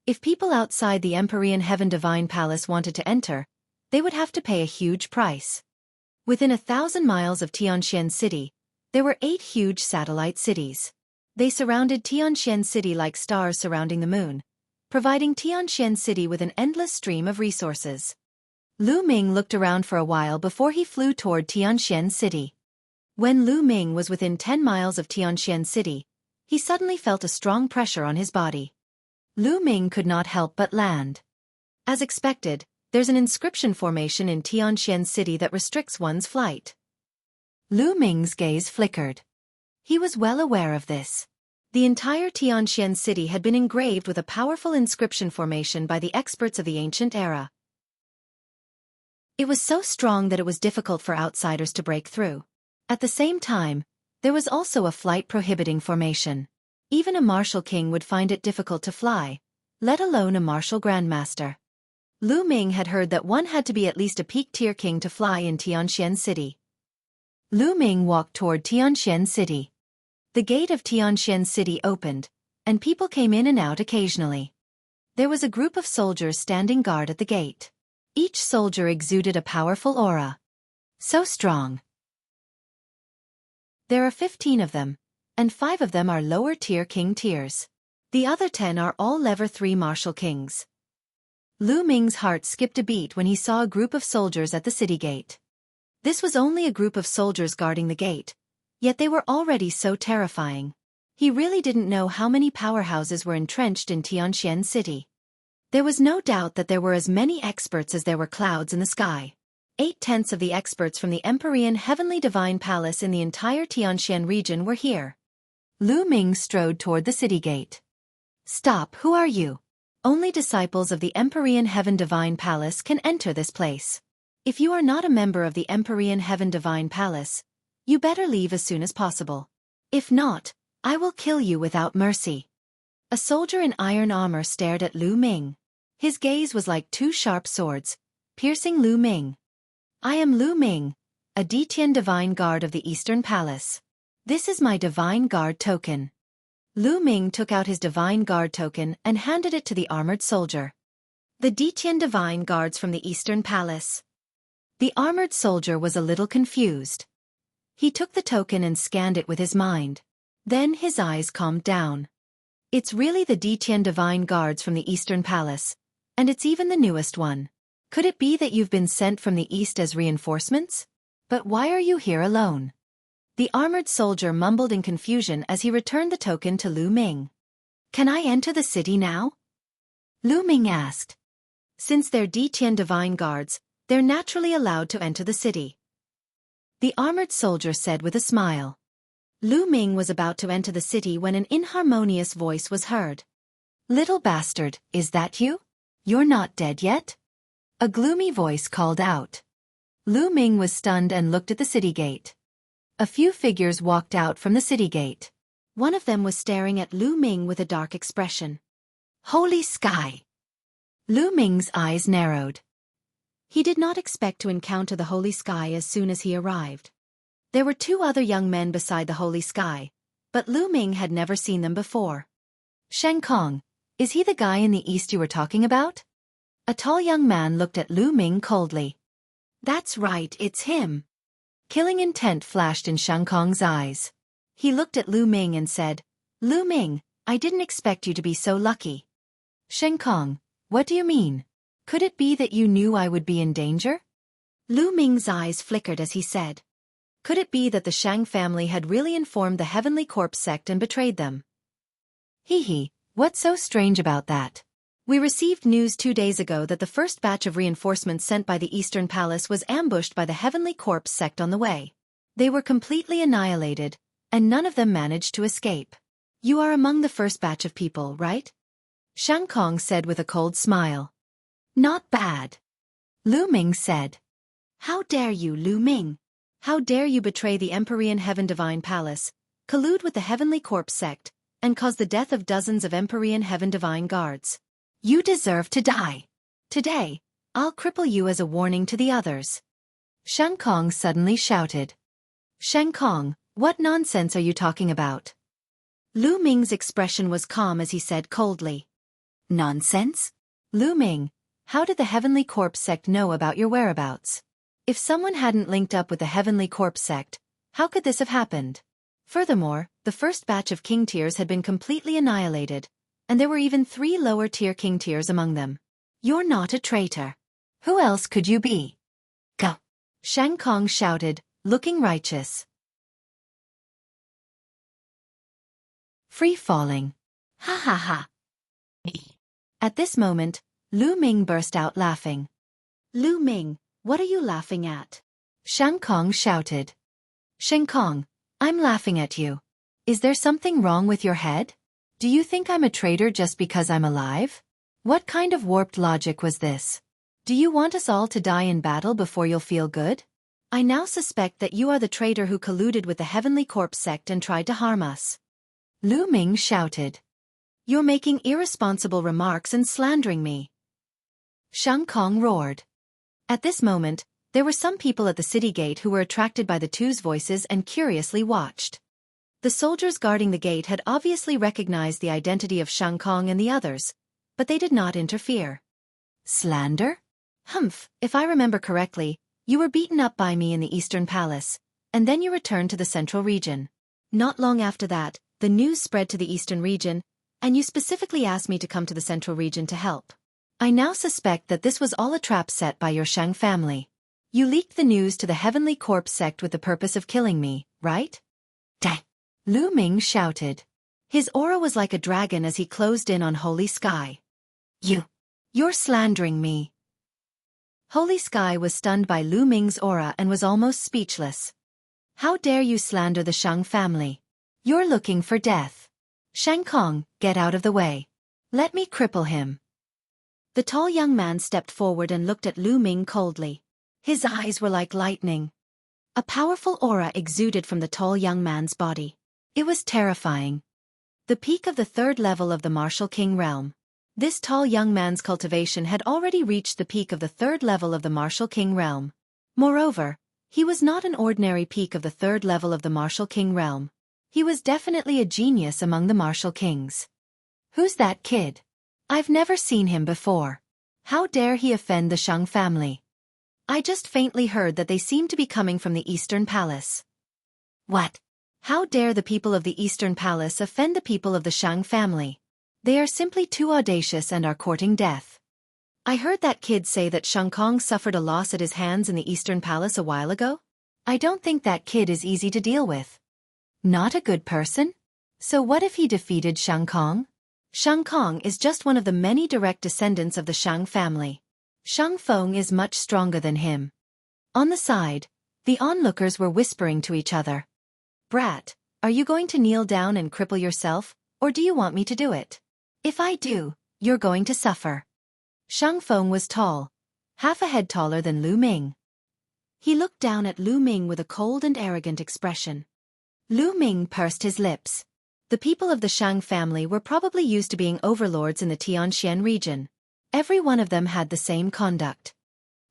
If people outside the Empyrean Heaven Divine Palace wanted to enter, they would have to pay a huge price. Within 1,000 miles of Tianxian City, there were 8 huge satellite cities. They surrounded Tianxian City like stars surrounding the moon, providing Tianxian City with an endless stream of resources. Lu Ming looked around for a while before he flew toward Tianxian City. When Lu Ming was within 10 miles of Tianxian City, he suddenly felt a strong pressure on his body. Lu Ming could not help but land. As expected, there's an inscription formation in Tianxian City that restricts one's flight. Lu Ming's gaze flickered. He was well aware of this. The entire Tianxian City had been engraved with a powerful inscription formation by the experts of the ancient era. It was so strong that it was difficult for outsiders to break through. At the same time, there was also a flight-prohibiting formation. Even a martial king would find it difficult to fly, let alone a martial grandmaster. Lu Ming had heard that one had to be at least a peak-tier king to fly in Tianxian City. Lu Ming walked toward Tianxian City. The gate of Tianxian City opened, and people came in and out occasionally. There was a group of soldiers standing guard at the gate. Each soldier exuded a powerful aura. So strong. There are 15 of them, and 5 of them are lower-tier king tiers. The other 10 are all level 3 martial kings. Lu Ming's heart skipped a beat when he saw a group of soldiers at the city gate. This was only a group of soldiers guarding the gate, yet they were already so terrifying. He really didn't know how many powerhouses were entrenched in Tianxian City. There was no doubt that there were as many experts as there were clouds in the sky. 8/10 of the experts from the Empyrean Heavenly Divine Palace in the entire Tianxian region were here. Lu Ming strode toward the city gate. Stop, who are you? Only disciples of the Empyrean Heaven Divine Palace can enter this place. If you are not a member of the Empyrean Heaven Divine Palace, you better leave as soon as possible. If not, I will kill you without mercy. A soldier in iron armor stared at Lu Ming. His gaze was like two sharp swords, piercing Lu Ming. I am Lu Ming, a Detian Divine Guard of the Eastern Palace. This is my Divine Guard token. Lu Ming took out his Divine Guard token and handed it to the armored soldier. The Detian Divine Guards from the Eastern Palace. The armored soldier was a little confused. He took the token and scanned it with his mind. Then his eyes calmed down. It's really the Detian Divine Guards from the Eastern Palace, and it's even the newest one. Could it be that you've been sent from the East as reinforcements? But why are you here alone? The armored soldier mumbled in confusion as he returned the token to Lu Ming. Can I enter the city now? Lu Ming asked. Since they're Detian Divine Guards, they're naturally allowed to enter the city. The armored soldier said with a smile. Lu Ming was about to enter the city when an inharmonious voice was heard. Little bastard, is that you? You're not dead yet? A gloomy voice called out. Lu Ming was stunned and looked at the city gate. A few figures walked out from the city gate. One of them was staring at Lu Ming with a dark expression. Holy sky! Lu Ming's eyes narrowed. He did not expect to encounter the holy sky as soon as he arrived. There were two other young men beside the holy sky, but Lu Ming had never seen them before. Sheng Kong, is he the guy in the east you were talking about? A tall young man looked at Lu Ming coldly. That's right, it's him. Killing intent flashed in Sheng Kong's eyes. He looked at Lu Ming and said, Lu Ming, I didn't expect you to be so lucky. Sheng Kong, what do you mean? Could it be that you knew I would be in danger? Lu Ming's eyes flickered as he said. Could it be that the Shang family had really informed the Heavenly Corpse sect and betrayed them? Hee, what's so strange about that? We received news 2 days ago that the first batch of reinforcements sent by the Eastern Palace was ambushed by the Heavenly Corpse sect on the way. They were completely annihilated, and none of them managed to escape. You are among the first batch of people, right? Shang Kong said with a cold smile. Not bad. Lu Ming said. How dare you, Lu Ming? How dare you betray the Empyrean Heaven Divine Palace, collude with the Heavenly Corpse sect, and cause the death of dozens of Empyrean Heaven Divine Guards? You deserve to die. Today, I'll cripple you as a warning to the others. Shang Kong suddenly shouted. Shang Kong, what nonsense are you talking about? Lu Ming's expression was calm as he said coldly. Nonsense? Lu Ming, how did the Heavenly Corpse sect know about your whereabouts? If someone hadn't linked up with the Heavenly Corpse sect, how could this have happened? Furthermore, the first batch of King Tiers had been completely annihilated, and there were even 3 lower-tier King Tiers among them. You're not a traitor. Who else could you be? Go! Shang Kong shouted, looking righteous. Free-falling. Ha ha ha. At this moment, Lu Ming burst out laughing. Lu Ming, what are you laughing at? Shang Kong shouted. Sheng Kong, I'm laughing at you. Is there something wrong with your head? Do you think I'm a traitor just because I'm alive? What kind of warped logic was this? Do you want us all to die in battle before you'll feel good? I now suspect that you are the traitor who colluded with the Heavenly Corpse sect and tried to harm us. Lu Ming shouted. You're making irresponsible remarks and slandering me. Shang Kong roared. At this moment, there were some people at the city gate who were attracted by the two's voices and curiously watched. The soldiers guarding the gate had obviously recognized the identity of Shang Kong and the others, but they did not interfere. Slander? Humph, if I remember correctly, you were beaten up by me in the Eastern Palace, and then you returned to the Central Region. Not long after that, the news spread to the Eastern Region, and you specifically asked me to come to the Central Region to help. I now suspect that this was all a trap set by your Shang family. You leaked the news to the Heavenly Corpse sect with the purpose of killing me, right? Dang! Lu Ming shouted. His aura was like a dragon as he closed in on Holy Sky. You're slandering me. Holy Sky was stunned by Lu Ming's aura and was almost speechless. How dare you slander the Shang family? You're looking for death. Shang Kong, get out of the way. Let me cripple him. The tall young man stepped forward and looked at Lu Ming coldly. His eyes were like lightning. A powerful aura exuded from the tall young man's body. It was terrifying. The peak of the third level of the martial king realm. This tall young man's cultivation had already reached the peak of the third level of the martial king realm. Moreover, he was not an ordinary peak of the third level of the martial king realm. He was definitely a genius among the martial kings. Who's that kid? I've never seen him before. How dare he offend the Shang family? I just faintly heard that they seem to be coming from the Eastern Palace. What? How dare the people of the Eastern Palace offend the people of the Shang family? They are simply too audacious and are courting death. I heard that kid say that Shang Kong suffered a loss at his hands in the Eastern Palace a while ago. I don't think that kid is easy to deal with. Not a good person? So what if he defeated Shang Kong? Shang Kong is just one of the many direct descendants of the Shang family. Shang Feng is much stronger than him. On the side, the onlookers were whispering to each other. Brat, are you going to kneel down and cripple yourself, or do you want me to do it? If I do, you're going to suffer. Shang Feng was tall, half a head taller than Lu Ming. He looked down at Lu Ming with a cold and arrogant expression. Lu Ming pursed his lips. The people of the Shang family were probably used to being overlords in the Tianxian region. Every one of them had the same conduct.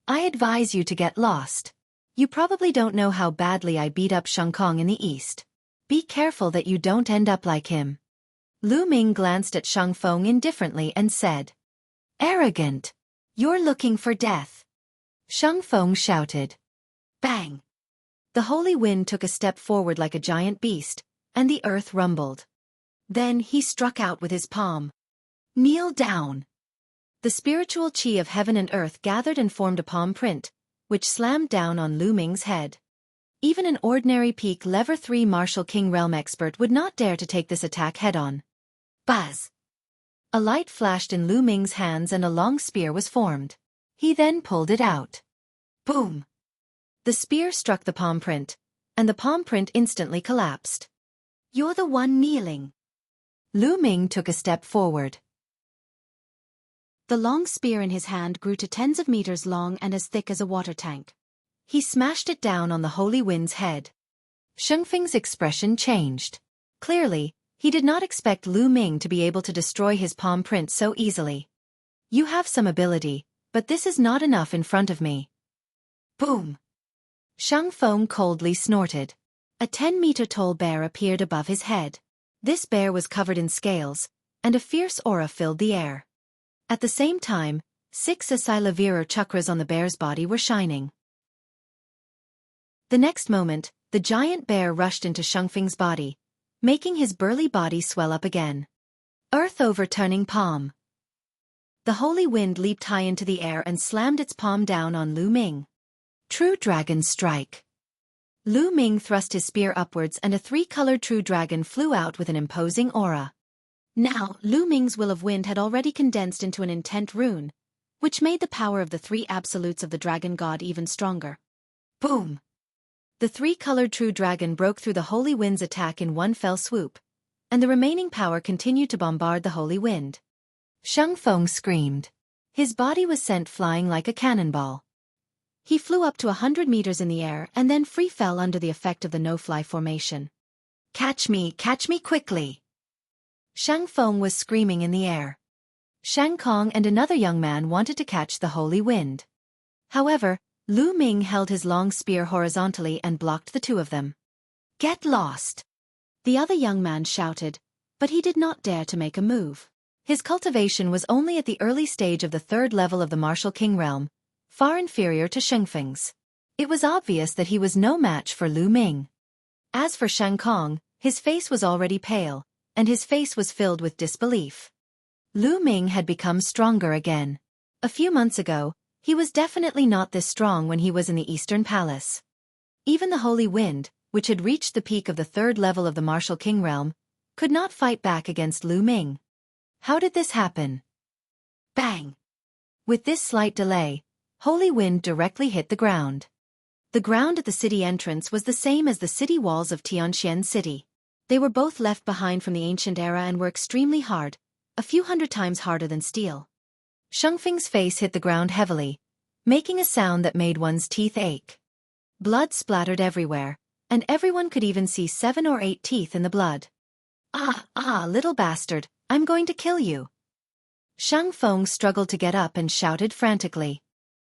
I advise you to get lost. You probably don't know how badly I beat up Shang Kong in the East. Be careful that you don't end up like him. Lu Ming glanced at Shang Feng indifferently and said, Arrogant! You're looking for death. Shang Feng shouted. Bang! The holy wind took a step forward like a giant beast, and the earth rumbled. Then he struck out with his palm. Kneel down! The spiritual chi of heaven and earth gathered and formed a palm print, which slammed down on Lu Ming's head. Even an ordinary peak level 3 martial king realm expert would not dare to take this attack head-on. Buzz! A light flashed in Lu Ming's hands and a long spear was formed. He then pulled it out. Boom! The spear struck the palm print, and the palm print instantly collapsed. You're the one kneeling. Lu Ming took a step forward. The long spear in his hand grew to tens of meters long and as thick as a water tank. He smashed it down on the holy wind's head. Shengfeng's expression changed. Clearly, he did not expect Lu Ming to be able to destroy his palm print so easily. You have some ability, but this is not enough in front of me. Boom! Shang Feng coldly snorted. A 10-meter-tall bear appeared above his head. This bear was covered in scales, and a fierce aura filled the air. At the same time, 6 Asilavirar chakras on the bear's body were shining. The next moment, the giant bear rushed into Shengfeng's body, making his burly body swell up again. Earth overturning palm. The holy wind leaped high into the air and slammed its palm down on Lu Ming. True Dragon Strike. Lu Ming thrust his spear upwards and a 3-colored true dragon flew out with an imposing aura. Now, Lu Ming's will of wind had already condensed into an intent rune, which made the power of the 3 absolutes of the dragon god even stronger. Boom! The 3-colored true dragon broke through the holy wind's attack in one fell swoop, and the remaining power continued to bombard the holy wind. Shang Feng screamed. His body was sent flying like a cannonball. He flew up to 100 meters in the air and then free fell under the effect of the no-fly formation. Catch me quickly! Shang Feng was screaming in the air. Shang Kong and another young man wanted to catch the holy wind. However, Lu Ming held his long spear horizontally and blocked the two of them. Get lost! The other young man shouted, but he did not dare to make a move. His cultivation was only at the early stage of the third level of the martial king realm, far inferior to Shengfeng's. It was obvious that he was no match for Lu Ming. As for Shang Kong, his face was already pale, and his face was filled with disbelief. Lu Ming had become stronger again. A few months ago, he was definitely not this strong when he was in the Eastern Palace. Even the holy wind, which had reached the peak of the third level of the martial king realm, could not fight back against Lu Ming. How did this happen? Bang! With this slight delay, holy wind directly hit the ground. The ground at the city entrance was the same as the city walls of Tianxian City. They were both left behind from the ancient era and were extremely hard, a few hundred times harder than steel. Shengfeng's face hit the ground heavily, making a sound that made one's teeth ache. Blood splattered everywhere, and everyone could even see 7 or 8 teeth in the blood. Little bastard, I'm going to kill you. Xiaofan struggled to get up and shouted frantically.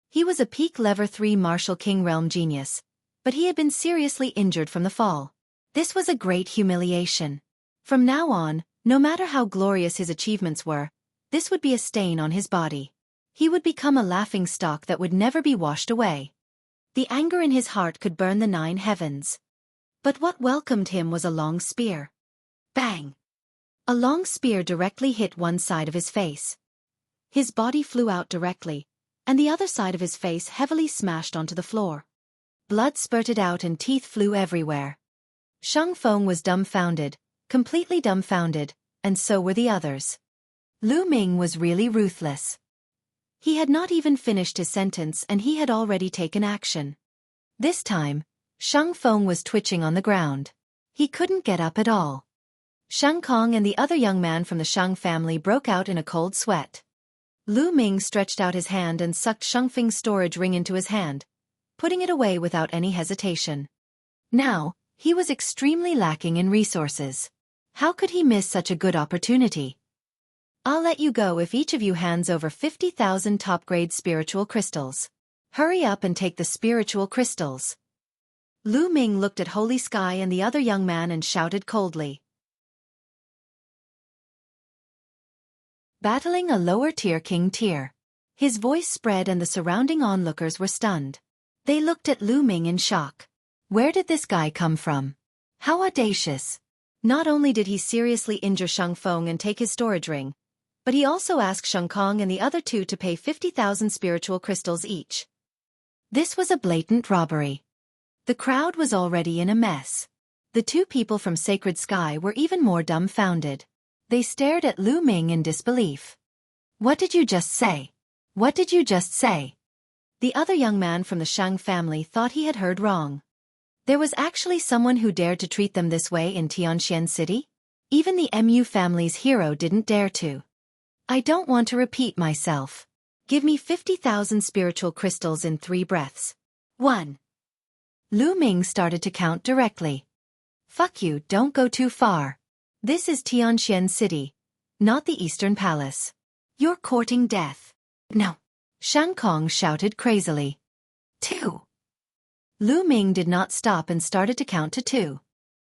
He was a peak level 3 martial king realm genius, but he had been seriously injured from the fall. This was a great humiliation. From now on, no matter how glorious his achievements were, this would be a stain on his body. He would become a laughingstock that would never be washed away. The anger in his heart could burn the 9 heavens. But what welcomed him was a long spear. Bang! A long spear directly hit one side of his face. His body flew out directly, and the other side of his face heavily smashed onto the floor. Blood spurted out and teeth flew everywhere. Xiaofan was dumbfounded, completely dumbfounded, and so were the others. Lu Ming was really ruthless. He had not even finished his sentence and he had already taken action. This time, Xiaofan was twitching on the ground. He couldn't get up at all. Shang Kong and the other young man from the Shang family broke out in a cold sweat. Lu Ming stretched out his hand and sucked Shangfeng's storage ring into his hand, putting it away without any hesitation. Now, he was extremely lacking in resources. How could he miss such a good opportunity? I'll let you go if each of you hands over 50,000 top-grade spiritual crystals. Hurry up and take the spiritual crystals. Lu Ming looked at Holy Sky and the other young man and shouted coldly. Battling a lower-tier king tier. His voice spread and the surrounding onlookers were stunned. They looked at Lu Ming in shock. Where did this guy come from? How audacious! Not only did he seriously injure Xiaofan and take his storage ring, but he also asked Shang Kong and the other two to pay 50,000 spiritual crystals each. This was a blatant robbery. The crowd was already in a mess. The two people from Sacred Sky were even more dumbfounded. They stared at Lu Ming in disbelief. What did you just say? What did you just say? The other young man from the Shang family thought he had heard wrong. There was actually someone who dared to treat them this way in Tianxian City? Even the Mu family's hero didn't dare to. I don't want to repeat myself. Give me 50,000 spiritual crystals in 3 breaths. 1. Lu Ming started to count directly. Fuck you, don't go too far. This is Tianxian City, not the Eastern Palace. You're courting death. No. Shang Kong shouted crazily. 2. Lu Ming did not stop and started to count to 2.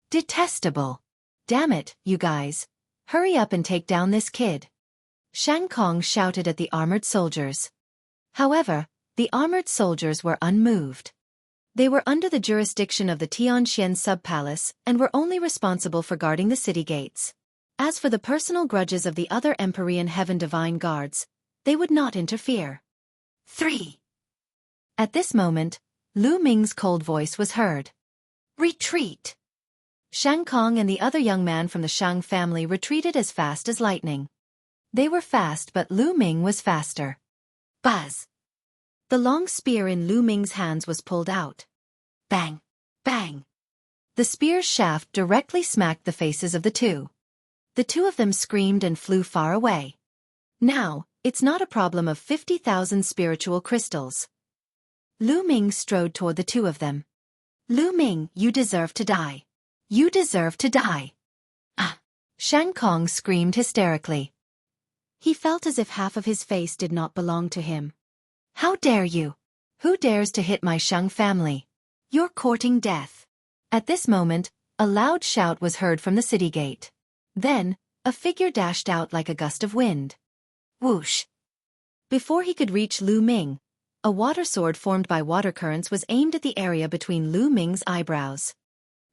Detestable. Damn it, you guys. Hurry up and take down this kid. Shang Kong shouted at the armored soldiers. However, the armored soldiers were unmoved. They were under the jurisdiction of the Tianxian sub-palace and were only responsible for guarding the city gates. As for the personal grudges of the other Empyrean Heaven Divine Guards, they would not interfere. 3. At this moment, Lu Ming's cold voice was heard. Retreat! Shang Kong and the other young man from the Shang family retreated as fast as lightning. They were fast, but Lu Ming was faster. Buzz! The long spear in Lu Ming's hands was pulled out. Bang! Bang! The spear's shaft directly smacked the faces of the two. The two of them screamed and flew far away. Now, it's not a problem of 50,000 spiritual crystals. Lu Ming strode toward the two of them. Lu Ming, you deserve to die. You deserve to die. Ah! Shang Kong screamed hysterically. He felt as if half of his face did not belong to him. How dare you? Who dares to hit my Shang family? You're courting death. At this moment, a loud shout was heard from the city gate. Then, a figure dashed out like a gust of wind. Whoosh! Before he could reach Lu Ming, a water sword formed by water currents was aimed at the area between Lu Ming's eyebrows.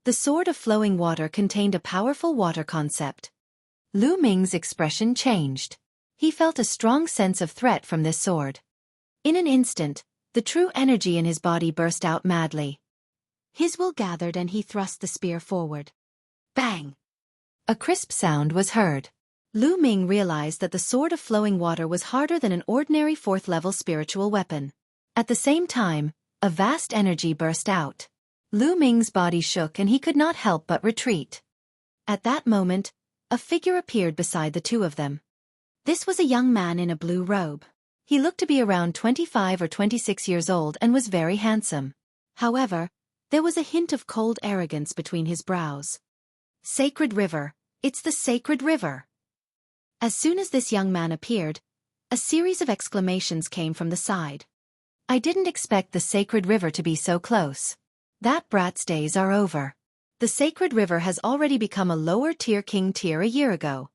The sword of flowing water contained a powerful water concept. Lu Ming's expression changed. He felt a strong sense of threat from this sword. In an instant, the true energy in his body burst out madly. His will gathered and he thrust the spear forward. Bang! A crisp sound was heard. Lu Ming realized that the sword of flowing water was harder than an ordinary 4th-level spiritual weapon. At the same time, a vast energy burst out. Lu Ming's body shook and he could not help but retreat. At that moment, a figure appeared beside the two of them. This was a young man in a blue robe. He looked to be around 25 or 26 years old and was very handsome. However, there was a hint of cold arrogance between his brows. Sacred River, It's the sacred river. As soon as this young man appeared, a series of exclamations came from the side. I didn't expect the sacred river to be so close. That brat's days are over. The sacred river has already become a lower-tier king tier a year ago.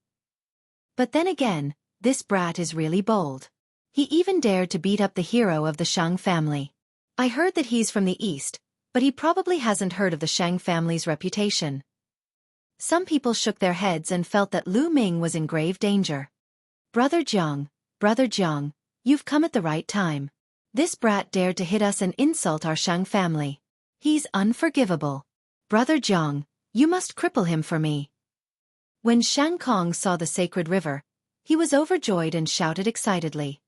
But then again, this brat is really bold. He even dared to beat up the hero of the Shang family. I heard that he's from the east, but he probably hasn't heard of the Shang family's reputation. Some people shook their heads and felt that Lu Ming was in grave danger. Brother Jiang, you've come at the right time. This brat dared to hit us and insult our Shang family. He's unforgivable. Brother Jiang, you must cripple him for me. When Shang Kong saw the sacred river, he was overjoyed and shouted excitedly.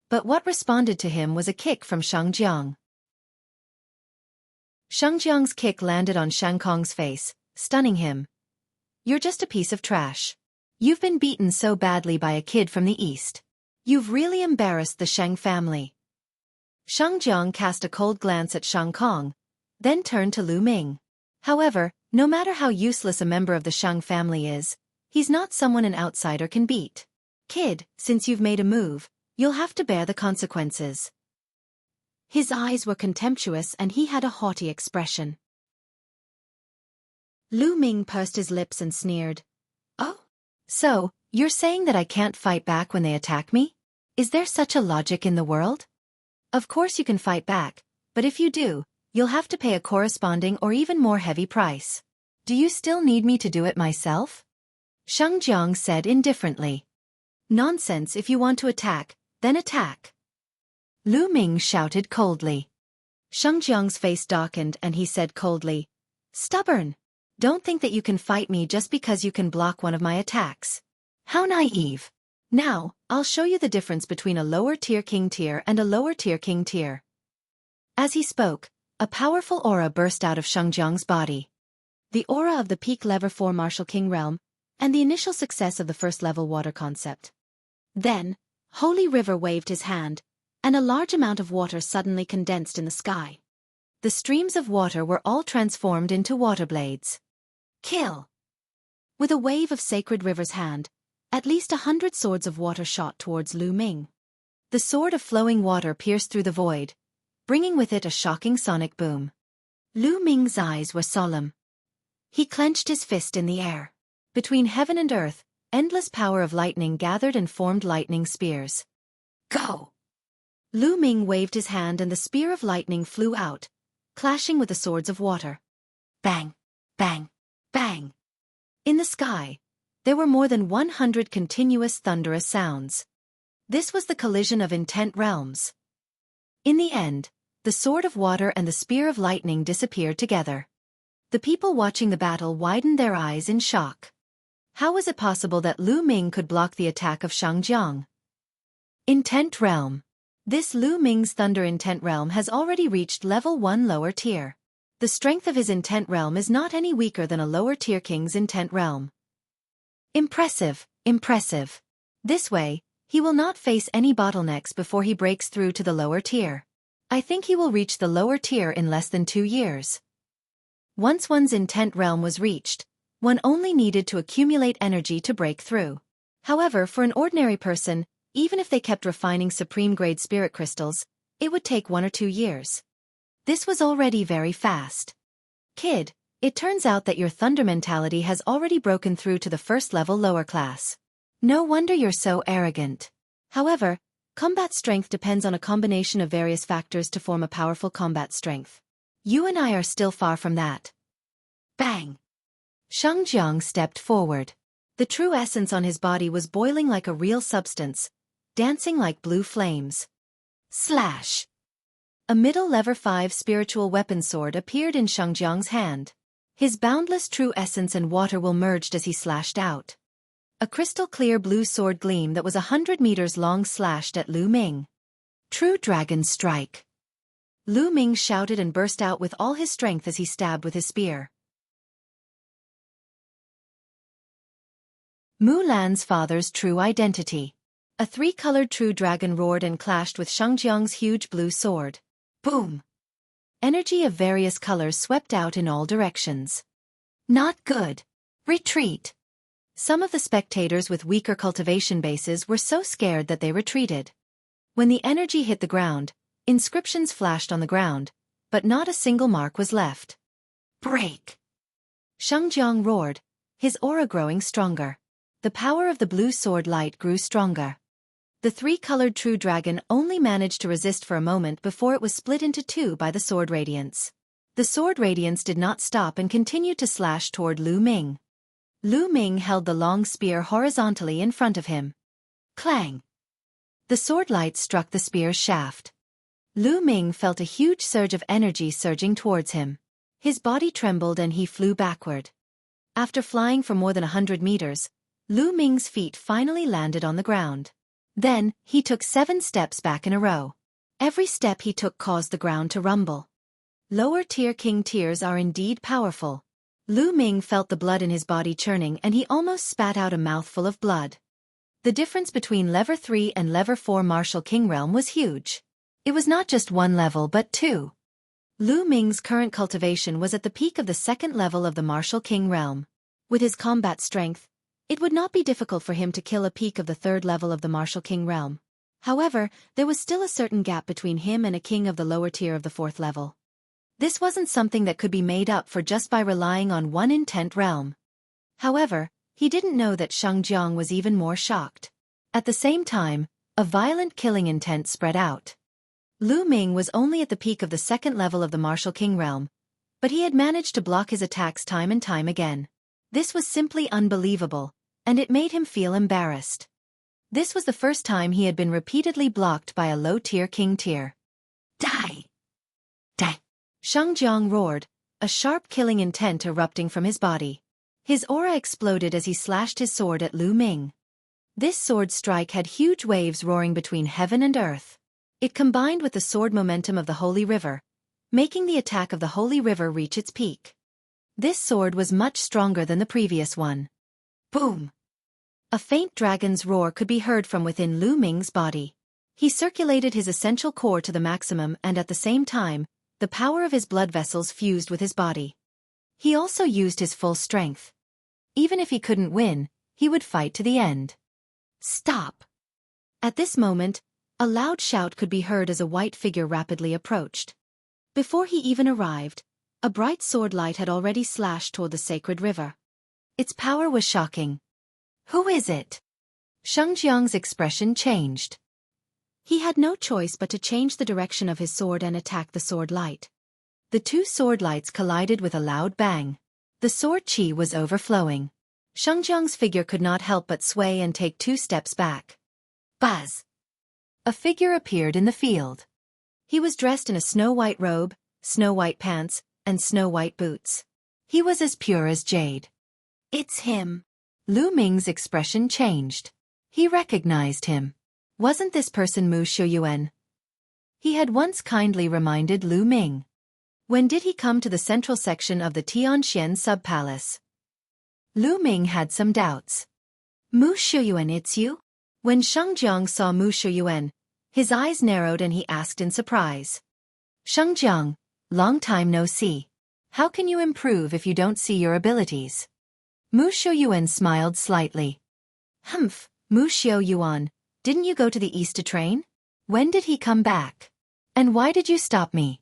But what responded to him was a kick from Shang Jiang. Shang Jiang's kick landed on Shang Kong's face, stunning him. You're just a piece of trash. You've been beaten so badly by a kid from the east. You've really embarrassed the Shang family. Shang Jiang cast a cold glance at Shang Kong, then turned to Lu Ming. However, no matter how useless a member of the Shang family is, he's not someone an outsider can beat. Kid, since you've made a move, you'll have to bear the consequences. His eyes were contemptuous and he had a haughty expression. Lu Ming pursed his lips and sneered. Oh? So, you're saying that I can't fight back when they attack me? Is there such a logic in the world? Of course you can fight back, but if you do, you'll have to pay a corresponding or even more heavy price. Do you still need me to do it myself? Shang Jiang said indifferently. Nonsense, if you want to attack, then attack. Lu Ming shouted coldly. Shang Jiang's face darkened and he said coldly, Stubborn! Don't think that you can fight me just because you can block one of my attacks. How naive. Now, I'll show you the difference between a lower-tier king tier and a lower-tier king tier. As he spoke, a powerful aura burst out of Shang Jiang's body. The aura of the peak level 4 martial king realm, and the initial success of the first-level water concept. Then, Holy River waved his hand, and a large amount of water suddenly condensed in the sky. The streams of water were all transformed into water blades. Kill! With a wave of Sacred River's hand, at least 100 swords of water shot towards Lu Ming. The sword of flowing water pierced through the void, bringing with it a shocking sonic boom. Lu Ming's eyes were solemn. He clenched his fist in the air. Between heaven and earth, endless power of lightning gathered and formed lightning spears. Go! Lu Ming waved his hand and the spear of lightning flew out, clashing with the swords of water. Bang! Bang! Bang! In the sky, there were more than 100 continuous thunderous sounds. This was the collision of intent realms. In the end, the sword of water and the spear of lightning disappeared together. The people watching the battle widened their eyes in shock. How was it possible that Lu Ming could block the attack of Shang Jiang? Intent Realm. This Lu Ming's Thunder Intent Realm has already reached level 1 lower tier. The strength of his Intent Realm is not any weaker than a lower tier king's Intent Realm. Impressive, impressive. This way, he will not face any bottlenecks before he breaks through to the lower tier. I think he will reach the lower tier in less than 2 years. Once one's Intent Realm was reached, one only needed to accumulate energy to break through. However, for an ordinary person, even if they kept refining supreme-grade spirit crystals, it would take 1 or 2 years. This was already very fast. Kid, it turns out that your thunder mentality has already broken through to the first level lower class. No wonder you're so arrogant. However, combat strength depends on a combination of various factors to form a powerful combat strength. You and I are still far from that. Bang! Shang Jiang stepped forward. The true essence on his body was boiling like a real substance, dancing like blue flames. Slash! A middle level 5 spiritual weapon sword appeared in Shang Jiang's hand. His boundless true essence and water will merged as he slashed out. A crystal-clear blue sword gleam that was 100 meters long slashed at Lu Ming. True Dragon Strike! Lu Ming shouted and burst out with all his strength as he stabbed with his spear. Mulan's father's true identity. A 3-colored true dragon roared and clashed with Shang Jiang's huge blue sword. Boom! Energy of various colors swept out in all directions. Not good. Retreat! Some of the spectators with weaker cultivation bases were so scared that they retreated. When the energy hit the ground, inscriptions flashed on the ground, but not a single mark was left. Break! Shengjiang roared, his aura growing stronger. The power of the blue sword light grew stronger. The three-colored true dragon only managed to resist for a moment before it was split into two by the sword radiance. The sword radiance did not stop and continued to slash toward Lu Ming. Lu Ming held the long spear horizontally in front of him. Clang! The sword light struck the spear's shaft. Lu Ming felt a huge surge of energy surging towards him. His body trembled and he flew backward. After flying for more than 100 meters, Lu Ming's feet finally landed on the ground. Then, he took 7 steps back in a row. Every step he took caused the ground to rumble. Lower-tier king tears are indeed powerful. Lu Ming felt the blood in his body churning and he almost spat out a mouthful of blood. The difference between Level 3 and Level 4 Martial King Realm was huge. It was not just one level but two. Lu Ming's current cultivation was at the peak of the second level of the Martial King Realm. With his combat strength, it would not be difficult for him to kill a peak of the third level of the Martial King Realm. However, there was still a certain gap between him and a king of the lower tier of the fourth level. This wasn't something that could be made up for just by relying on one intent realm. However, he didn't know that Shengjiang was even more shocked. At the same time, a violent killing intent spread out. Lu Ming was only at the peak of the second level of the Martial King Realm, but he had managed to block his attacks time and time again. This was simply unbelievable, and it made him feel embarrassed. This was the first time he had been repeatedly blocked by a low-tier king tier. Die! Die! Shengjiang roared, a sharp killing intent erupting from his body. His aura exploded as he slashed his sword at Lu Ming. This sword strike had huge waves roaring between heaven and earth. It combined with the sword momentum of the Holy River, making the attack of the Holy River reach its peak. This sword was much stronger than the previous one. Boom! A faint dragon's roar could be heard from within Lu Ming's body. He circulated his essential core to the maximum and at the same time, the power of his blood vessels fused with his body. He also used his full strength. Even if he couldn't win, he would fight to the end. Stop! At this moment, a loud shout could be heard as a white figure rapidly approached. Before he even arrived, a bright sword light had already slashed toward the sacred river. Its power was shocking. Who is it? Shengjiang's expression changed. He had no choice but to change the direction of his sword and attack the sword light. The two sword lights collided with a loud bang. The sword chi was overflowing. Shengjiang's figure could not help but sway and take 2 steps back. Buzz! A figure appeared in the field. He was dressed in a snow-white robe, snow-white pants, and snow-white boots. He was as pure as jade. It's him. Lu Ming's expression changed. He recognized him. Wasn't this person Mu Xiuyuan? He had once kindly reminded Lu Ming. When did he come to the central section of the Tianxian sub-palace? Lu Ming had some doubts. Mu Xiuyuan, it's you? When Shengjiang saw Mu Xiuyuan, his eyes narrowed and he asked in surprise. Shengjiang, long time no see. How can you improve if you don't see your abilities? Mu Xiuyuan smiled slightly. Humph, Mu Xiuyuan, didn't you go to the east to train? When did he come back? And why did you stop me?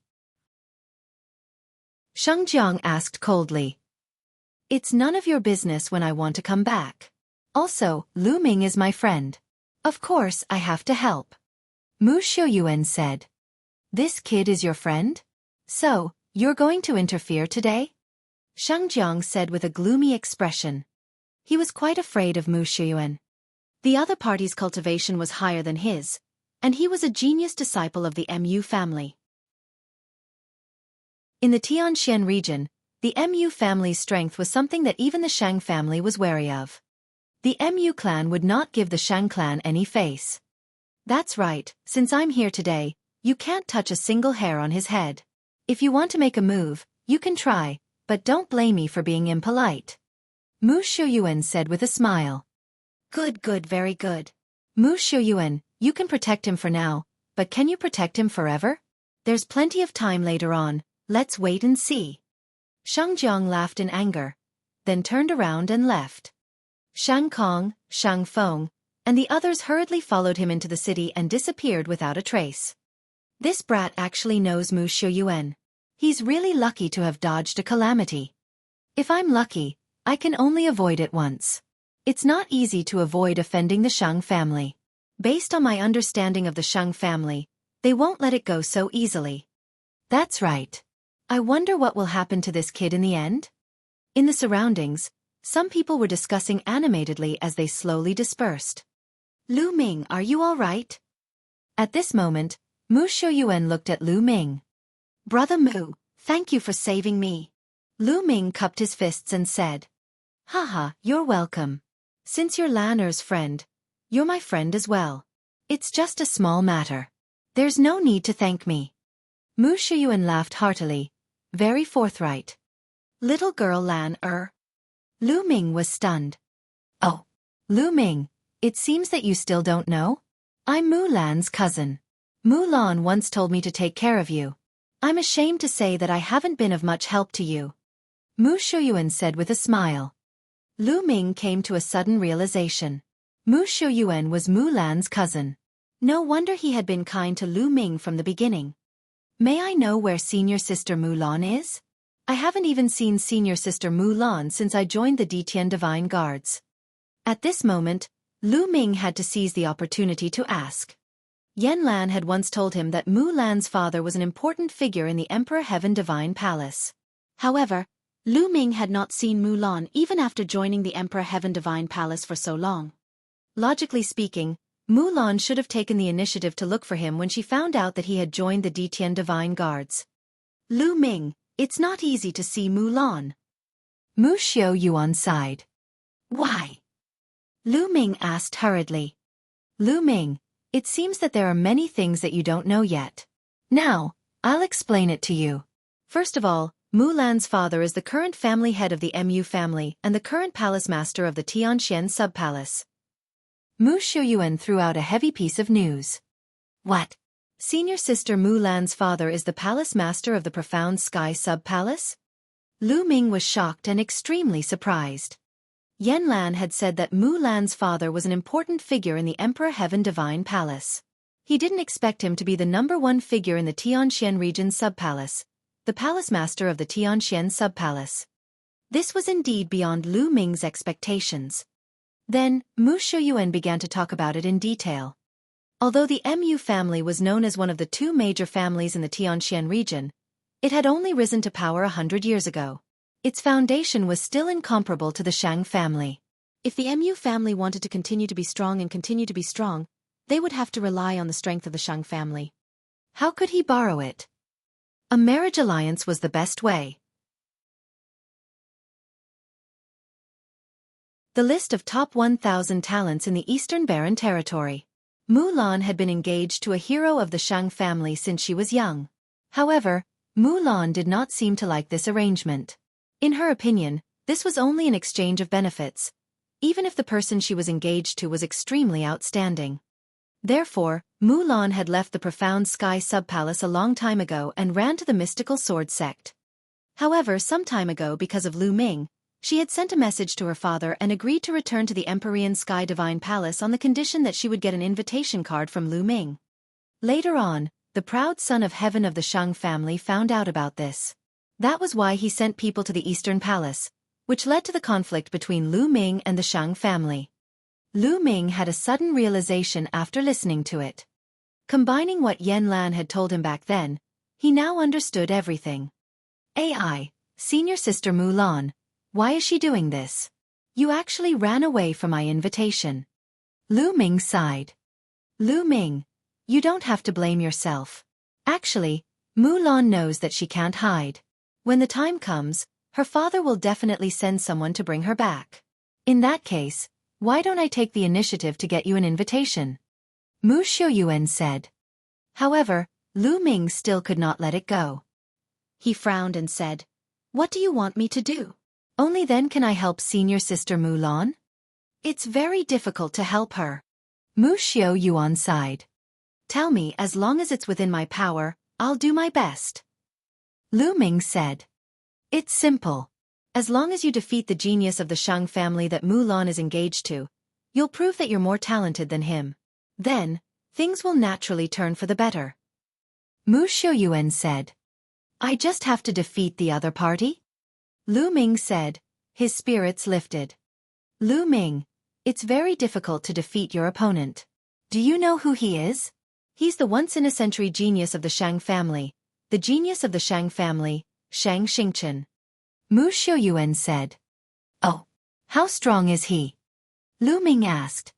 Shengjiang asked coldly. It's none of your business when I want to come back. Also, Lu Ming is my friend. Of course I have to help. Mu Xiuyuan said. This kid is your friend? So, you're going to interfere today? Shengjiang said with a gloomy expression. He was quite afraid of Mu Xiuyuan. The other party's cultivation was higher than his, and he was a genius disciple of the Mu family. In the Tianxian region, the Mu family's strength was something that even the Shang family was wary of. The Mu clan would not give the Shang clan any face. That's right, since I'm here today, you can't touch a single hair on his head. If you want to make a move, you can try, but don't blame me for being impolite. Mu Xiuyuan said with a smile. Good, very good. Mu Xiuyuan, you can protect him for now, but can you protect him forever? There's plenty of time later on, let's wait and see. Shengjiang laughed in anger, then turned around and left. Shang Kong, Shang Feng, and the others hurriedly followed him into the city and disappeared without a trace. This brat actually knows Mu Xiuyuan. He's really lucky to have dodged a calamity. If I'm lucky, I can only avoid it once. It's not easy to avoid offending the Shang family. Based on my understanding of the Shang family, they won't let it go so easily. That's right. I wonder what will happen to this kid in the end? In the surroundings, some people were discussing animatedly as they slowly dispersed. Lu Ming, are you all right? At this moment, Mu Xiuyuan looked at Lu Ming. Brother Mu, thank you for saving me. Lu Ming cupped his fists and said. Haha, you're welcome. Since you're Lan Er's friend, you're my friend as well. It's just a small matter. There's no need to thank me. Mu Xiuyuan laughed heartily, very forthright. Little girl Lan Er. Lu Ming was stunned. Oh, Lu Ming, it seems that you still don't know? I'm Mu Lan's cousin. Mu Lan once told me to take care of you. I'm ashamed to say that I haven't been of much help to you. Mu Xiuyuan said with a smile. Lu Ming came to a sudden realization. Mu Xiuyuan was Mu Lan's cousin. No wonder he had been kind to Lu Ming from the beginning. May I know where senior sister Mu Lan is? I haven't even seen senior sister Mu Lan since I joined the Detian Divine Guards. At this moment, Lu Ming had to seize the opportunity to ask. Yan Lan had once told him that Mu Lan's father was an important figure in the Emperor Heaven Divine Palace. However, Lu Ming had not seen Mu Lan even after joining the Emperor Heaven Divine Palace for so long. Logically speaking, Mu Lan should have taken the initiative to look for him when she found out that he had joined the Detian Divine Guards. Lu Ming, it's not easy to see Mu Lan. Mu Xiuyuan sighed. Why? Lu Ming asked hurriedly. Lu Ming, it seems that there are many things that you don't know yet. Now, I'll explain it to you. First of all, Mu Lan's father is the current family head of the Mu family and the current palace master of the Tianxian sub-palace. Mu Xiuyuan threw out a heavy piece of news. What? Senior sister Mu Lan's father is the palace master of the Profound Sky sub-palace? Lu Ming was shocked and extremely surprised. Yan Lan had said that Mu Lan's father was an important figure in the Emperor Heaven Divine Palace. He didn't expect him to be the #1 figure in the Tianxian region sub-palace, the palace master of the Tianxian sub-palace. This was indeed beyond Lu Ming's expectations. Then, Mu Xiuyuan began to talk about it in detail. Although the Mu family was known as one of the 2 major families in the Tianxian region, it had only risen to power 100 years ago. Its foundation was still incomparable to the Shang family. If the Mu family wanted to continue to be strong, they would have to rely on the strength of the Shang family. How could he borrow it? A marriage alliance was the best way. The list of top 1,000 talents in the Eastern Barren Territory. Mu Lan had been engaged to a hero of the Shang family since she was young. However, Mu Lan did not seem to like this arrangement. In her opinion, this was only an exchange of benefits, even if the person she was engaged to was extremely outstanding. Therefore, Mu Lan had left the Profound Sky sub-palace a long time ago and ran to the mystical sword sect. However, some time ago, because of Lu Ming, she had sent a message to her father and agreed to return to the Empyrean Sky Divine Palace on the condition that she would get an invitation card from Lu Ming. Later on, the proud son of heaven of the Shang family found out about this. That was why he sent people to the Eastern Palace, which led to the conflict between Lu Ming and the Shang family. Lu Ming had a sudden realization after listening to it. Combining what Yan Lan had told him back then, he now understood everything. AI, senior sister Mu Lan, why is she doing this? You actually ran away from my invitation. Lu Ming sighed. Lu Ming, you don't have to blame yourself. Actually, Mu Lan knows that she can't hide. When the time comes, her father will definitely send someone to bring her back. In that case, why don't I take the initiative to get you an invitation? Mu Xiuyuan said. However, Lu Ming still could not let it go. He frowned and said, What do you want me to do? Only then can I help senior sister Mu Lan? It's very difficult to help her. Mu Xiuyuan sighed. Tell me, as long as it's within my power, I'll do my best. Lu Ming said. It's simple. As long as you defeat the genius of the Shang family that Mulan is engaged to, you'll prove that you're more talented than him. Then, things will naturally turn for the better. Mu Xiuyuan said. I just have to defeat the other party? Lu Ming said, his spirits lifted. Lu Ming, it's very difficult to defeat your opponent. Do you know who he is? He's the once-in-a-century genius of the Shang family, the genius of the Shang family, Shang Xingchen. Mu Xiuyuan said. Oh, how strong is he? Lu Ming asked.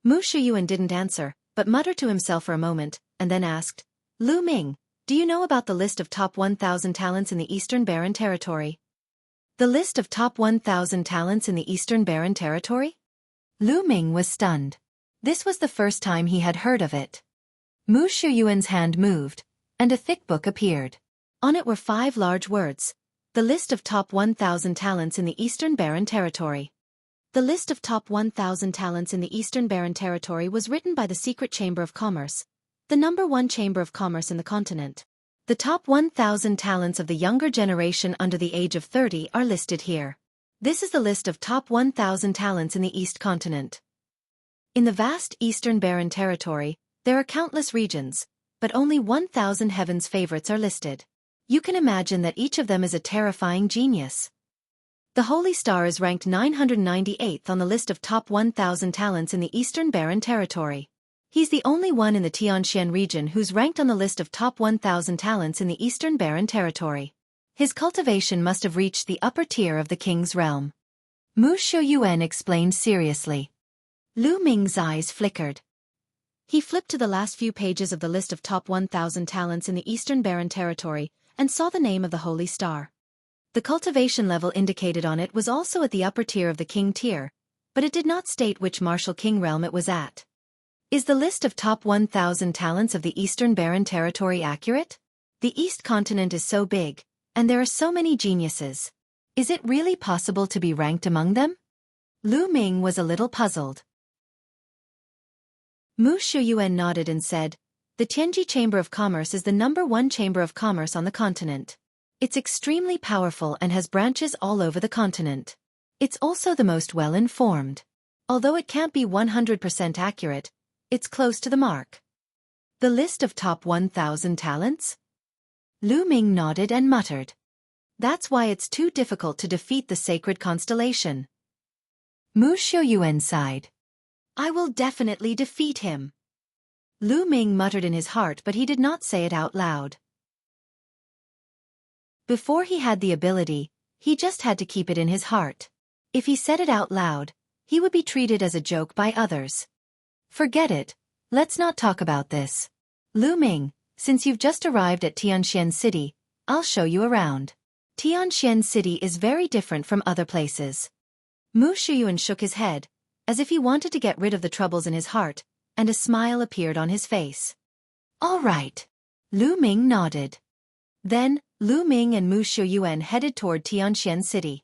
Mu Xiuyuan didn't answer, but muttered to himself for a moment, and then asked, Lu Ming, do you know about the list of top 1,000 talents in the Eastern Barren Territory? The list of top 1,000 talents in the Eastern Barren Territory? Lu Ming was stunned. This was the first time he had heard of it. Mu Xiuyuan's hand moved, and a thick book appeared. On it were 5 large words. The list of top 1,000 talents in the Eastern Barren Territory. The list of top 1,000 talents in the Eastern Barren Territory was written by the Secret Chamber of Commerce, the #1 chamber of commerce in the continent. The top 1,000 talents of the younger generation under the age of 30 are listed here. This is the list of top 1,000 talents in the East continent. In the vast Eastern Barren Territory, there are countless regions, but only 1,000 heavens favorites are listed. You can imagine that each of them is a terrifying genius. The Holy Star is ranked 998th on the list of top 1,000 talents in the Eastern Barren Territory. He's the only one in the Tianxian region who's ranked on the list of top 1,000 talents in the Eastern Barren Territory. His cultivation must have reached the upper tier of the king's realm. Mu Xiuyuan explained seriously. Lu Ming's eyes flickered. He flipped to the last few pages of the list of top 1,000 talents in the Eastern Barren Territory and saw the name of the Holy Star. The cultivation level indicated on it was also at the upper tier of the king tier, but it did not state which martial king realm it was at. Is the list of top 1,000 talents of the Eastern Barren Territory accurate? The East continent is so big, and there are so many geniuses. Is it really possible to be ranked among them? Lu Ming was a little puzzled. Mu Xiuyuan nodded and said, the Tianji Chamber of Commerce is the #1 chamber of commerce on the continent. It's extremely powerful and has branches all over the continent. It's also the most well-informed. Although it can't be 100% accurate, it's close to the mark. The list of top 1,000 talents? Lu Ming nodded and muttered. That's why it's too difficult to defeat the sacred constellation. Mu Xiuyuan sighed. I will definitely defeat him. Lu Ming muttered in his heart, but he did not say it out loud. Before he had the ability, he just had to keep it in his heart. If he said it out loud, he would be treated as a joke by others. Forget it, let's not talk about this. Lu Ming, since you've just arrived at Tianxian City, I'll show you around. Tianxian City is very different from other places. Mu Xiuyuan shook his head, as if he wanted to get rid of the troubles in his heart, and a smile appeared on his face. All right. Lu Ming nodded. Then, Lu Ming and Mu Xiuyuan headed toward Tianxian City.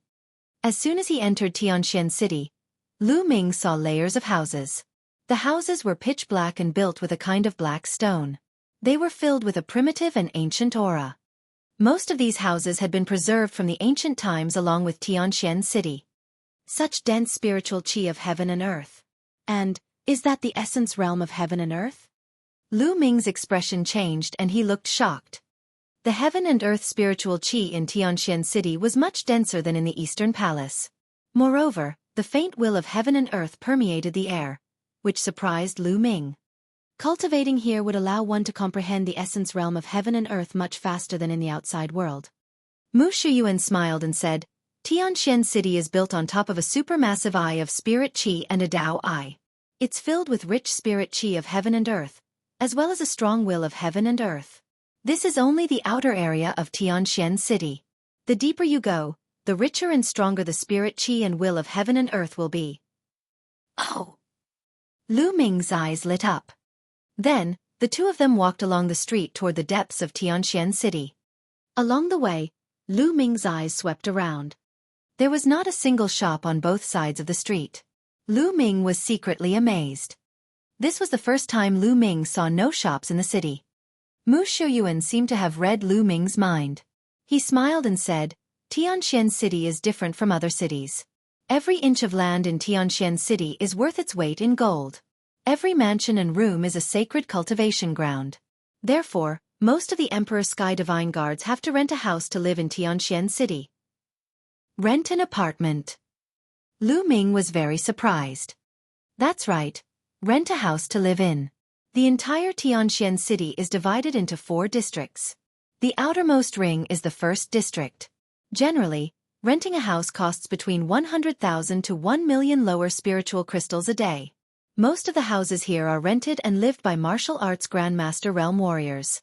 As soon as he entered Tianxian City, Lu Ming saw layers of houses. The houses were pitch black and built with a kind of black stone. They were filled with a primitive and ancient aura. Most of these houses had been preserved from the ancient times along with Tianxian City. Such dense spiritual qi of heaven and earth. And, is that the essence realm of heaven and earth? Lu Ming's expression changed and he looked shocked. The heaven and earth spiritual qi in Tianxian City was much denser than in the Eastern Palace. Moreover, the faint will of heaven and earth permeated the air, which surprised Lu Ming. Cultivating here would allow one to comprehend the essence realm of heaven and earth much faster than in the outside world. Mu Xiuyuan smiled and said, Tianxian City is built on top of a supermassive eye of spirit qi and a Dao eye. It's filled with rich spirit qi of heaven and earth, as well as a strong will of heaven and earth. This is only the outer area of Tianxian City. The deeper you go, the richer and stronger the spirit qi and will of heaven and earth will be. Oh! Lu Ming's eyes lit up. Then, the two of them walked along the street toward the depths of Tianxian City. Along the way, Lu Ming's eyes swept around. There was not a single shop on both sides of the street. Lu Ming was secretly amazed. This was the first time Lu Ming saw no shops in the city. Mu Xiuyuan seemed to have read Lu Ming's mind. He smiled and said, Tianxian City is different from other cities. Every inch of land in Tianxian City is worth its weight in gold. Every mansion and room is a sacred cultivation ground. Therefore, most of the Emperor's Sky Divine Guards have to rent a house to live in Tianxian City. Rent an apartment. Lu Ming was very surprised. That's right. Rent a house to live in. The entire Tianxian City is divided into 4 districts. The outermost ring is the first district. Generally, renting a house costs between 100,000 to 1 million lower spiritual crystals a day. Most of the houses here are rented and lived by martial arts grandmaster realm warriors.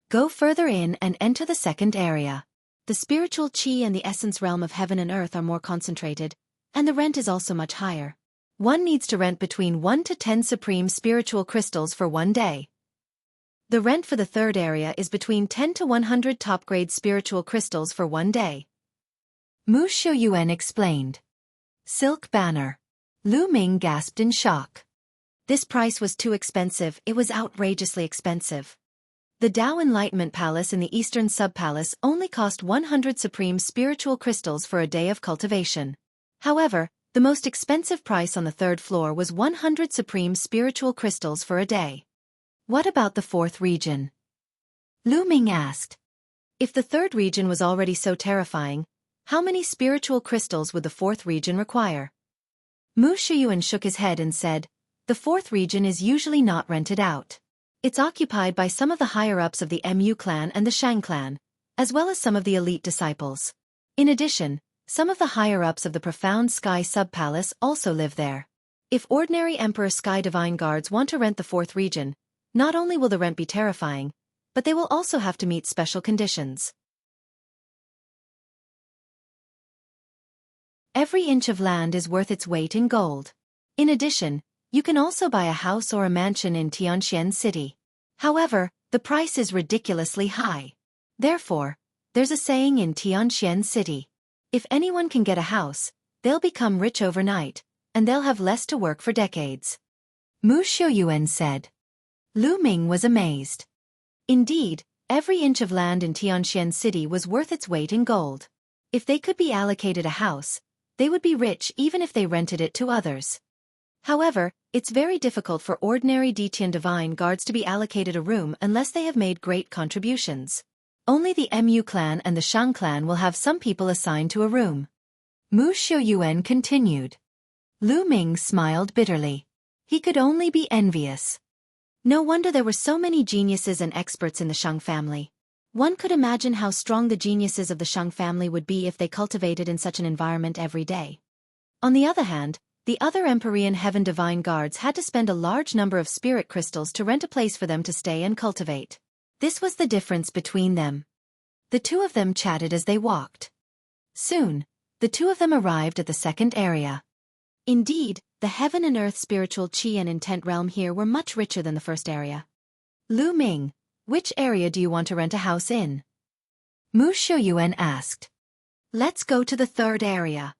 Go further in and enter the second area. The spiritual chi and the essence realm of heaven and earth are more concentrated, and the rent is also much higher. One needs to rent between 1 to 10 supreme spiritual crystals for 1 day. The rent for the third area is between 10 to 100 top-grade spiritual crystals for 1 day. Mu Xiuyuan explained. Silk banner. Lu Ming gasped in shock. This price was too expensive, it was outrageously expensive. The Dao Enlightenment Palace in the Eastern Sub-Palace only cost 100 supreme spiritual crystals for a day of cultivation. However, the most expensive price on the third floor was 100 supreme spiritual crystals for a day. What about the fourth region? Lu Ming asked. If the third region was already so terrifying, how many spiritual crystals would the fourth region require? Mu Xiuyuan shook his head and said, the fourth region is usually not rented out. It's occupied by some of the higher-ups of the Mu clan and the Shang clan, as well as some of the elite disciples. In addition, some of the higher-ups of the Profound Sky Sub-Palace also live there. If ordinary Emperor Sky Divine Guards want to rent the fourth region, not only will the rent be terrifying, but they will also have to meet special conditions. Every inch of land is worth its weight in gold. In addition, you can also buy a house or a mansion in Tianxian City. However, the price is ridiculously high. Therefore, there's a saying in Tianxian City. If anyone can get a house, they'll become rich overnight, and they'll have less to work for decades. Mu Xiuyuan said. Lu Ming was amazed. Indeed, every inch of land in Tianxian City was worth its weight in gold. If they could be allocated a house, they would be rich even if they rented it to others. However, it's very difficult for ordinary Detian Divine Guards to be allocated a room unless they have made great contributions. Only the Mu clan and the Shang clan will have some people assigned to a room. Mu Xiuyuan continued. Lu Ming smiled bitterly. He could only be envious. No wonder there were so many geniuses and experts in the Shang family. One could imagine how strong the geniuses of the Shang family would be if they cultivated in such an environment every day. On the other hand, the other Empyrean Heaven Divine Guards had to spend a large number of spirit crystals to rent a place for them to stay and cultivate. This was the difference between them. The two of them chatted as they walked. Soon, the two of them arrived at the second area. Indeed, the heaven and earth spiritual chi and intent realm here were much richer than the first area. Lu Ming, which area do you want to rent a house in? Mu Xiuyuan asked. Let's go to the third area.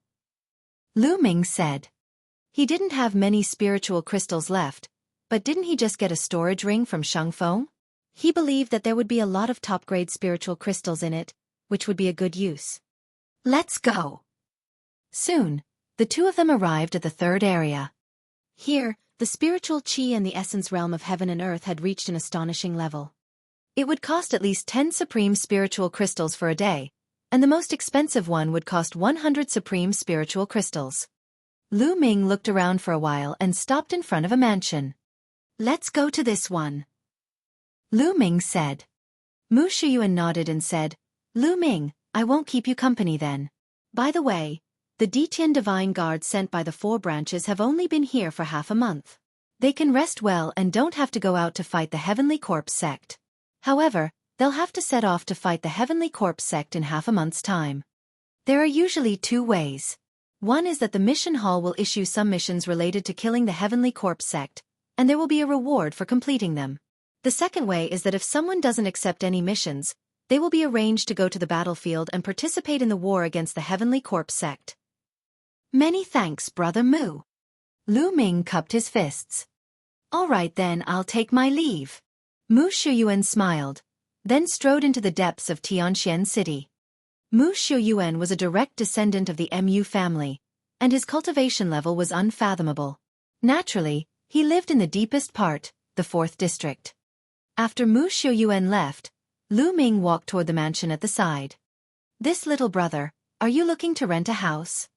Lu Ming said. He didn't have many spiritual crystals left, but didn't he just get a storage ring from Shang Feng? He believed that there would be a lot of top-grade spiritual crystals in it, which would be a good use. Let's go. Soon, the two of them arrived at the third area. Here, the spiritual chi and the essence realm of heaven and earth had reached an astonishing level. It would cost at least 10 supreme spiritual crystals for a day, and the most expensive one would cost 100 supreme spiritual crystals. Lu Ming looked around for a while and stopped in front of a mansion. Let's go to this one. Lu Ming said. Mu Xiuyuan nodded and said, Lu Ming, I won't keep you company then. By the way, the Detian Divine Guards sent by the 4 branches have only been here for half a month. They can rest well and don't have to go out to fight the Heavenly Corpse sect. However, they'll have to set off to fight the Heavenly Corpse sect in half a month's time. There are usually 2 ways. One is that the mission hall will issue some missions related to killing the Heavenly Corpse sect, and there will be a reward for completing them. The second way is that if someone doesn't accept any missions, they will be arranged to go to the battlefield and participate in the war against the Heavenly Corpse sect. Many thanks, Brother Mu. Lu Ming cupped his fists. All right then, I'll take my leave. Mu Xiuyuan smiled, then strode into the depths of Tianxian City. Mu Xiuyuan was a direct descendant of the Mu family, and his cultivation level was unfathomable. Naturally, he lived in the deepest part, the 4th district. After Mu Xiuyuan left, Lu Ming walked toward the mansion at the side. "This little brother, are you looking to rent a house?"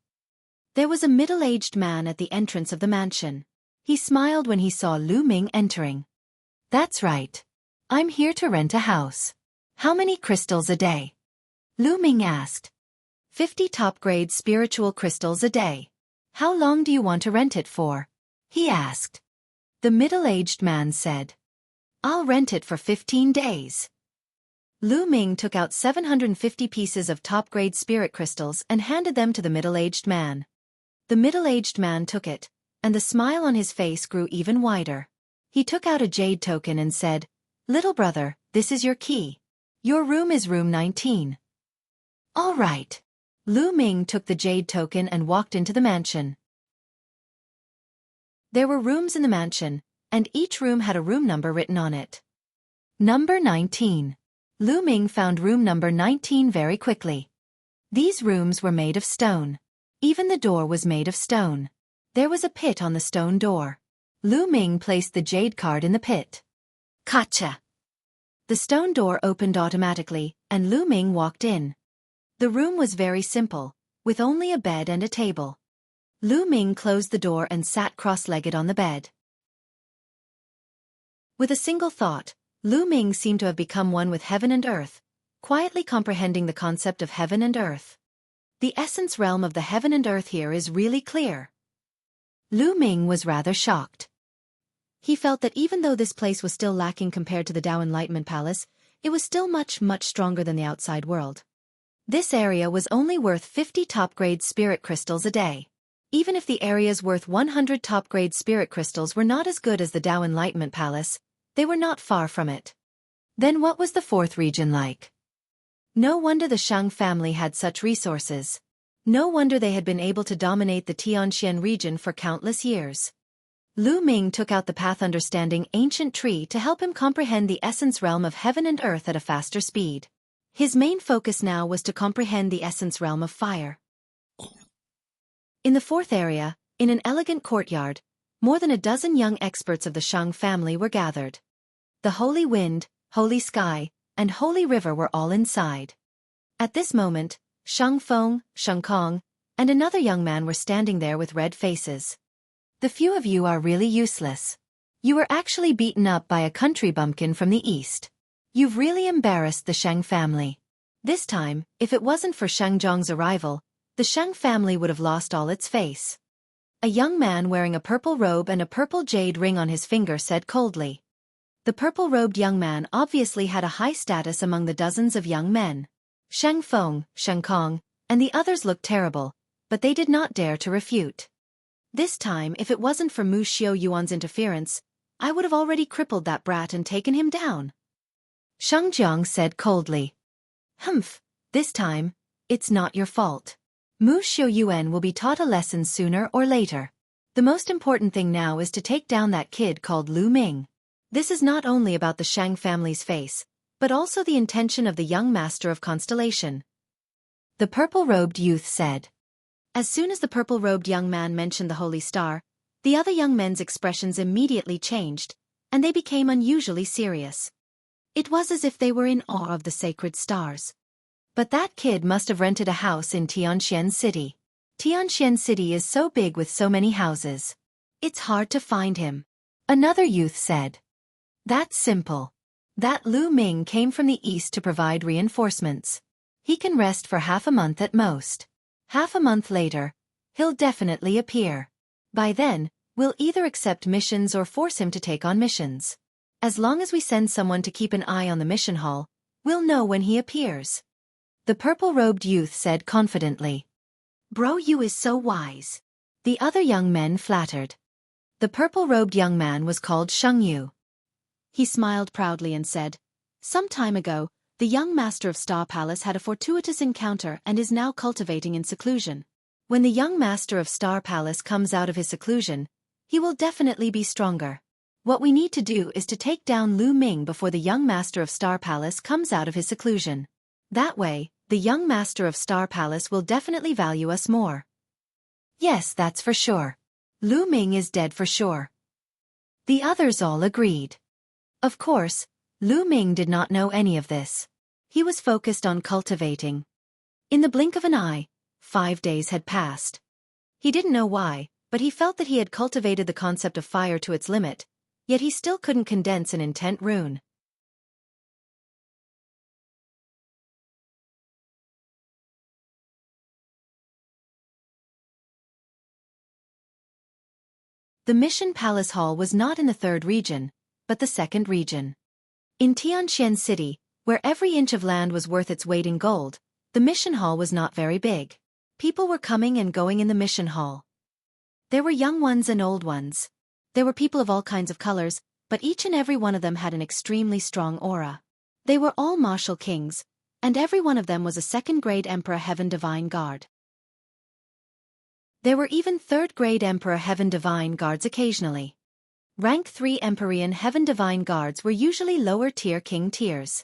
There was a middle-aged man at the entrance of the mansion. He smiled when he saw Lu Ming entering. "That's right. I'm here to rent a house. How many crystals a day?" Lu Ming asked. 50 top-grade spiritual crystals a day. "How long do you want to rent it for?" he asked. The middle-aged man said, "I'll rent it for 15 days. Lu Ming took out 750 pieces of top-grade spirit crystals and handed them to the middle-aged man. The middle-aged man took it, and the smile on his face grew even wider. He took out a jade token and said, "Little brother, this is your key. Your room is room 19. "All right." Lu Ming took the jade token and walked into the mansion. There were rooms in the mansion, and each room had a room number written on it. Number 19. Lu Ming found room number 19 very quickly. These rooms were made of stone. Even the door was made of stone. There was a pit on the stone door. Lu Ming placed the jade card in the pit. Gotcha! The stone door opened automatically, and Lu Ming walked in. The room was very simple, with only a bed and a table. Lu Ming closed the door and sat cross-legged on the bed. With a single thought, Lu Ming seemed to have become one with heaven and earth, quietly comprehending the concept of heaven and earth. The essence realm of the heaven and earth here is really clear. Lu Ming was rather shocked. He felt that even though this place was still lacking compared to the Tao Enlightenment Palace, it was still much stronger than the outside world. This area was only worth 50 top-grade spirit crystals a day. Even if the areas worth 100 top-grade spirit crystals were not as good as the Tao Enlightenment Palace, they were not far from it. Then what was the 4th region like? No wonder the Shang family had such resources. No wonder they had been able to dominate the Tianxian region for countless years. Lu Ming took out the Path Understanding Ancient Tree to help him comprehend the essence realm of heaven and earth at a faster speed. His main focus now was to comprehend the essence realm of fire. In the 4th area, in an elegant courtyard, more than a dozen young experts of the Shang family were gathered. The Holy Wind, Holy Sky, and Holy River were all inside. At this moment, Shang Feng, Shang Kong, and another young man were standing there with red faces. "The few of you are really useless. You were actually beaten up by a country bumpkin from the east. You've really embarrassed the Shang family. This time, if it wasn't for Shang Zhong's arrival, the Shang family would have lost all its face." A young man wearing a purple robe and a purple jade ring on his finger said coldly. The purple-robed young man obviously had a high status among the dozens of young men. Shang Feng, Shang Kong, and the others looked terrible, but they did not dare to refute. "This time, if it wasn't for Mu Xiuyuan's interference, I would have already crippled that brat and taken him down." Shang Jiang said coldly. "Humph, this time, it's not your fault. Mu Xiuyuan will be taught a lesson sooner or later. The most important thing now is to take down that kid called Lu Ming. This is not only about the Shang family's face, but also the intention of the young master of constellation." The purple-robed youth said. As soon as the purple-robed young man mentioned the Holy Star, the other young men's expressions immediately changed, and they became unusually serious. It was as if they were in awe of the sacred stars. But that kid must have rented a house in Tianxian City. Tianxian City is so big with so many houses. It's hard to find him. Another youth said. That's simple. That Lu Ming came from the east to provide reinforcements. He can rest for half a month at most. Half a month later, he'll definitely appear. By then, we'll either accept missions or force him to take on missions. As long as we send someone to keep an eye on the mission hall, we'll know when he appears. The purple-robed youth said confidently. Bro, you is so wise. The other young men flattered. The purple-robed young man was called Sheng Yu. He smiled proudly and said, some time ago, the young master of Star Palace had a fortuitous encounter and is now cultivating in seclusion. When the young master of Star Palace comes out of his seclusion, he will definitely be stronger. What we need to do is to take down Lu Ming before the young master of Star Palace comes out of his seclusion. That way, the young master of Star Palace will definitely value us more. Yes, that's for sure. Lu Ming is dead for sure. The others all agreed. Of course, Lu Ming did not know any of this. He was focused on cultivating. In the blink of an eye, 5 days had passed. He didn't know why, but he felt that he had cultivated the concept of fire to its limit, yet he still couldn't condense an intent rune. The Mission Palace Hall was not in the 3rd region, but the 2nd region. In Tianxian City, where every inch of land was worth its weight in gold, the mission hall was not very big. People were coming and going in the mission hall. There were young ones and old ones. There were people of all kinds of colors, but each and every one of them had an extremely strong aura. They were all martial kings, and every one of them was a 2nd-grade Emperor Heaven Divine Guard. There were even 3rd-grade Emperor Heaven Divine Guards occasionally. Rank 3 Empyrean Heaven Divine Guards were usually lower-tier king tiers.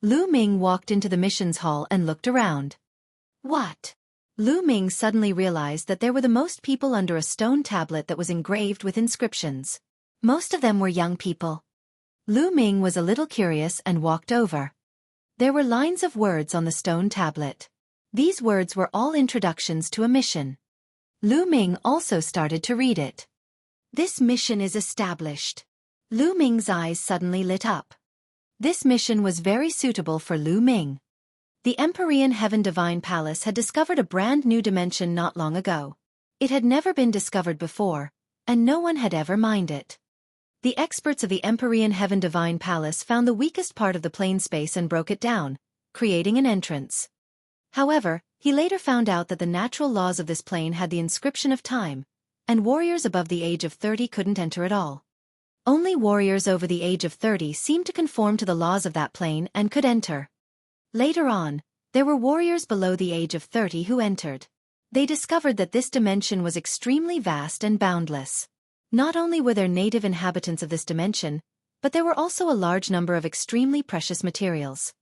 Lu Ming walked into the missions hall and looked around. What? Lu Ming suddenly realized that there were the most people under a stone tablet that was engraved with inscriptions. Most of them were young people. Lu Ming was a little curious and walked over. There were lines of words on the stone tablet. These words were all introductions to a mission. Lu Ming also started to read it. This mission is established. Lu Ming's eyes suddenly lit up. This mission was very suitable for Lu Ming. The Empyrean Heaven Divine Palace had discovered a brand new dimension not long ago. It had never been discovered before, and no one had ever mined it. The experts of the Empyrean Heaven Divine Palace found the weakest part of the plane space and broke it down, creating an entrance. However, he later found out that the natural laws of this plane had the inscription of time, and warriors above the age of 30 couldn't enter at all. Only warriors over the age of 30 seemed to conform to the laws of that plane and could enter. Later on, there were warriors below the age of 30 who entered. They discovered that this dimension was extremely vast and boundless. Not only were there native inhabitants of this dimension, but there were also a large number of extremely precious materials.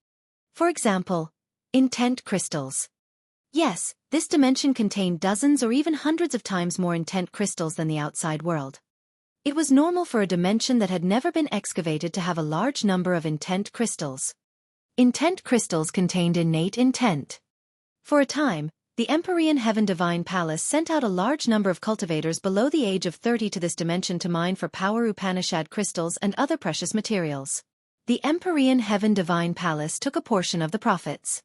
For example, intent crystals. Yes, this dimension contained dozens or even hundreds of times more intent crystals than the outside world. It was normal for a dimension that had never been excavated to have a large number of intent crystals. Intent crystals contained innate intent. For a time, the Empyrean Heaven Divine Palace sent out a large number of cultivators below the age of 30 to this dimension to mine for power Upanishad crystals and other precious materials. The Empyrean Heaven Divine Palace took a portion of the profits.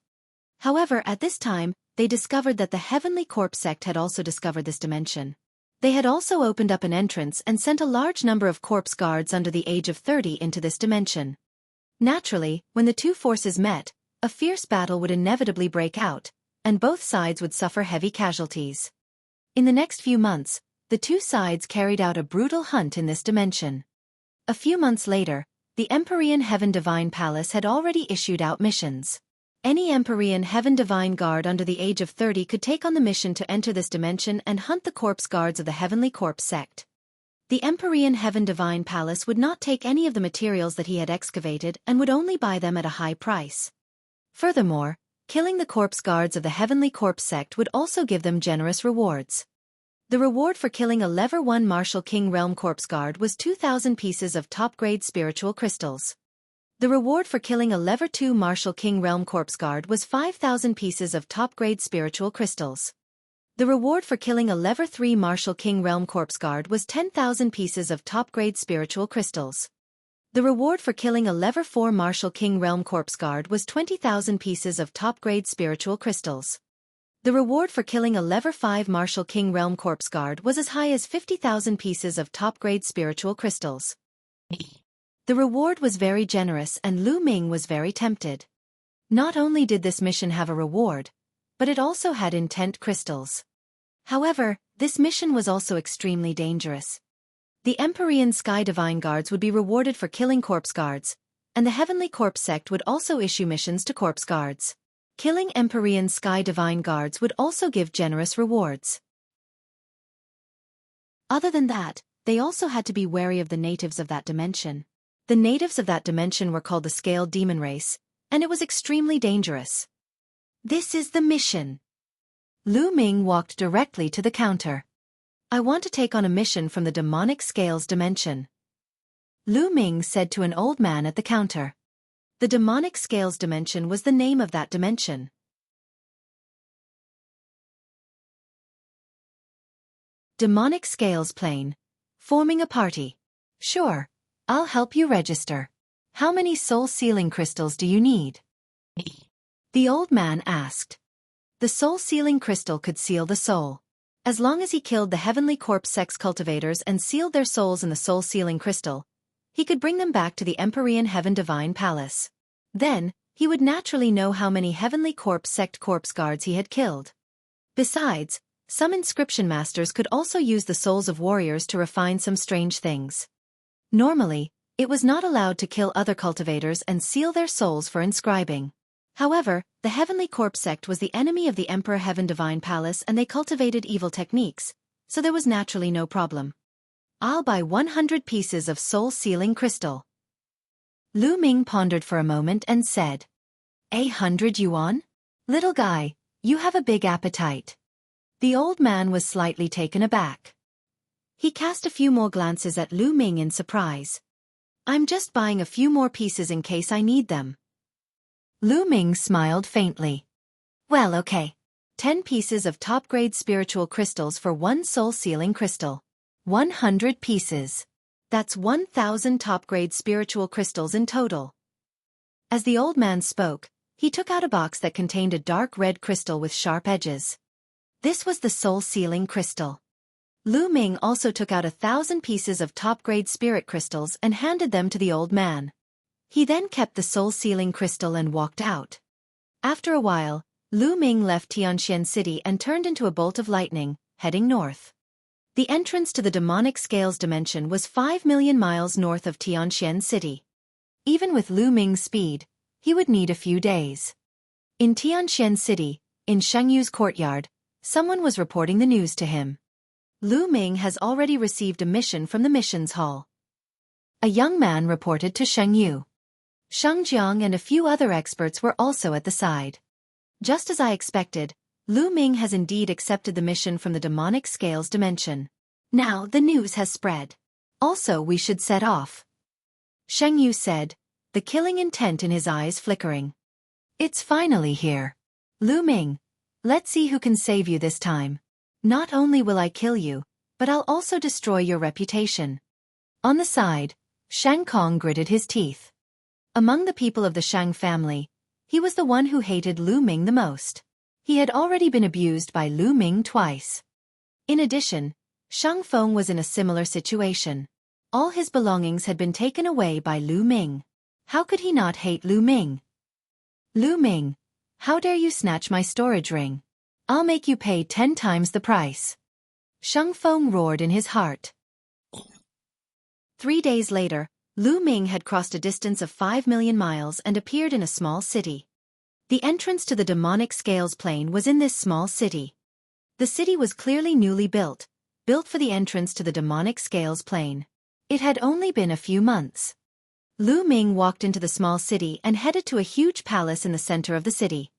However, at this time, they discovered that the Heavenly Corpse sect had also discovered this dimension. They had also opened up an entrance and sent a large number of corpse guards under the age of 30 into this dimension. Naturally, when the two forces met, a fierce battle would inevitably break out, and both sides would suffer heavy casualties. In the next few months, the two sides carried out a brutal hunt in this dimension. A few months later, the Empyrean Heaven Divine Palace had already issued out missions. Any Empyrean Heaven Divine Guard under the age of 30 could take on the mission to enter this dimension and hunt the corpse guards of the Heavenly Corpse sect. The Empyrean Heaven Divine Palace would not take any of the materials that he had excavated and would only buy them at a high price. Furthermore, killing the corpse guards of the Heavenly Corpse sect would also give them generous rewards. The reward for killing a Level 1 Martial King Realm Corpse Guard was 2,000 pieces of top-grade spiritual crystals. The reward for killing a Level 2 Martial King Realm Corpse Guard was 5,000 pieces of top-grade spiritual crystals. The reward for killing a Level 3 Martial King Realm Corpse Guard was 10,000 pieces of top-grade spiritual crystals. The reward for killing a Level 4 Martial King Realm Corpse Guard was 20,000 pieces of top-grade spiritual crystals. The reward for killing a Level 5 Martial King Realm Corpse Guard was as high as 50,000 pieces of top-grade spiritual crystals. The reward was very generous and Lu Ming was very tempted. Not only did this mission have a reward, but it also had intent crystals. However, this mission was also extremely dangerous. The Empyrean Sky Divine Guards would be rewarded for killing corpse guards, and the Heavenly Corpse sect would also issue missions to corpse guards. Killing Empyrean Sky Divine Guards would also give generous rewards. Other than that, they also had to be wary of the natives of that dimension. The natives of that dimension were called the Scaled Demon Race, and it was extremely dangerous. This is the mission. Lu Ming walked directly to the counter. I want to take on a mission from the demonic scales dimension. Lu Ming said to an old man at the counter. The demonic scales dimension was the name of that dimension. Demonic scales plane. Forming a party. Sure, I'll help you register. How many soul sealing crystals do you need? The old man asked. The soul sealing crystal could seal the soul. As long as he killed the heavenly corpse sex cultivators and sealed their souls in the soul sealing crystal, he could bring them back to the Empyrean Heaven Divine Palace. Then, he would naturally know how many heavenly corpse sect corpse guards he had killed. Besides, some inscription masters could also use the souls of warriors to refine some strange things. Normally, it was not allowed to kill other cultivators and seal their souls for inscribing. However, the heavenly corpse sect was the enemy of the Emperor Heaven Divine Palace and they cultivated evil techniques, so there was naturally no problem. I'll buy 100 pieces of soul-sealing crystal. Lu Ming pondered for a moment and said, 100 yuan? Little guy, you have a big appetite. The old man was slightly taken aback. He cast a few more glances at Lu Ming in surprise. I'm just buying a few more pieces in case I need them. Lu Ming smiled faintly. Well, okay. 10 pieces of top-grade spiritual crystals for one soul-sealing crystal. 100 pieces. That's 1,000 top-grade spiritual crystals in total. As the old man spoke, he took out a box that contained a dark red crystal with sharp edges. This was the soul-sealing crystal. Lu Ming also took out 1,000 pieces of top-grade spirit crystals and handed them to the old man. He then kept the soul-sealing crystal and walked out. After a while, Lu Ming left Tianxian City and turned into a bolt of lightning, heading north. The entrance to the demonic scales dimension was 5 million miles north of Tianxian City. Even with Lu Ming's speed, he would need a few days. In Tianxian City, in Shengyu's courtyard, someone was reporting the news to him. Lu Ming has already received a mission from the missions hall. A young man reported to Shengyu. Sheng Jiang and a few other experts were also at the side. Just as I expected, Lu Ming has indeed accepted the mission from the demonic scales dimension. Now the news has spread. Also we should set off. Shengyu said, the killing intent in his eyes flickering. It's finally here. Lu Ming, let's see who can save you this time. Not only will I kill you, but I'll also destroy your reputation. On the side, Shang Kong gritted his teeth. Among the people of the Shang family, he was the one who hated Lu Ming the most. He had already been abused by Lu Ming twice. In addition, Shang Feng was in a similar situation. All his belongings had been taken away by Lu Ming. How could he not hate Lu Ming? Lu Ming, how dare you snatch my storage ring? I'll make you pay 10 times the price. Shang Feng roared in his heart. 3 days later, Lu Ming had crossed a distance of 5 million miles and appeared in a small city. The entrance to the demonic scales plane was in this small city. The city was clearly newly built for the entrance to the demonic scales plane. It had only been a few months. Lu Ming walked into the small city and headed to a huge palace in the center of the city.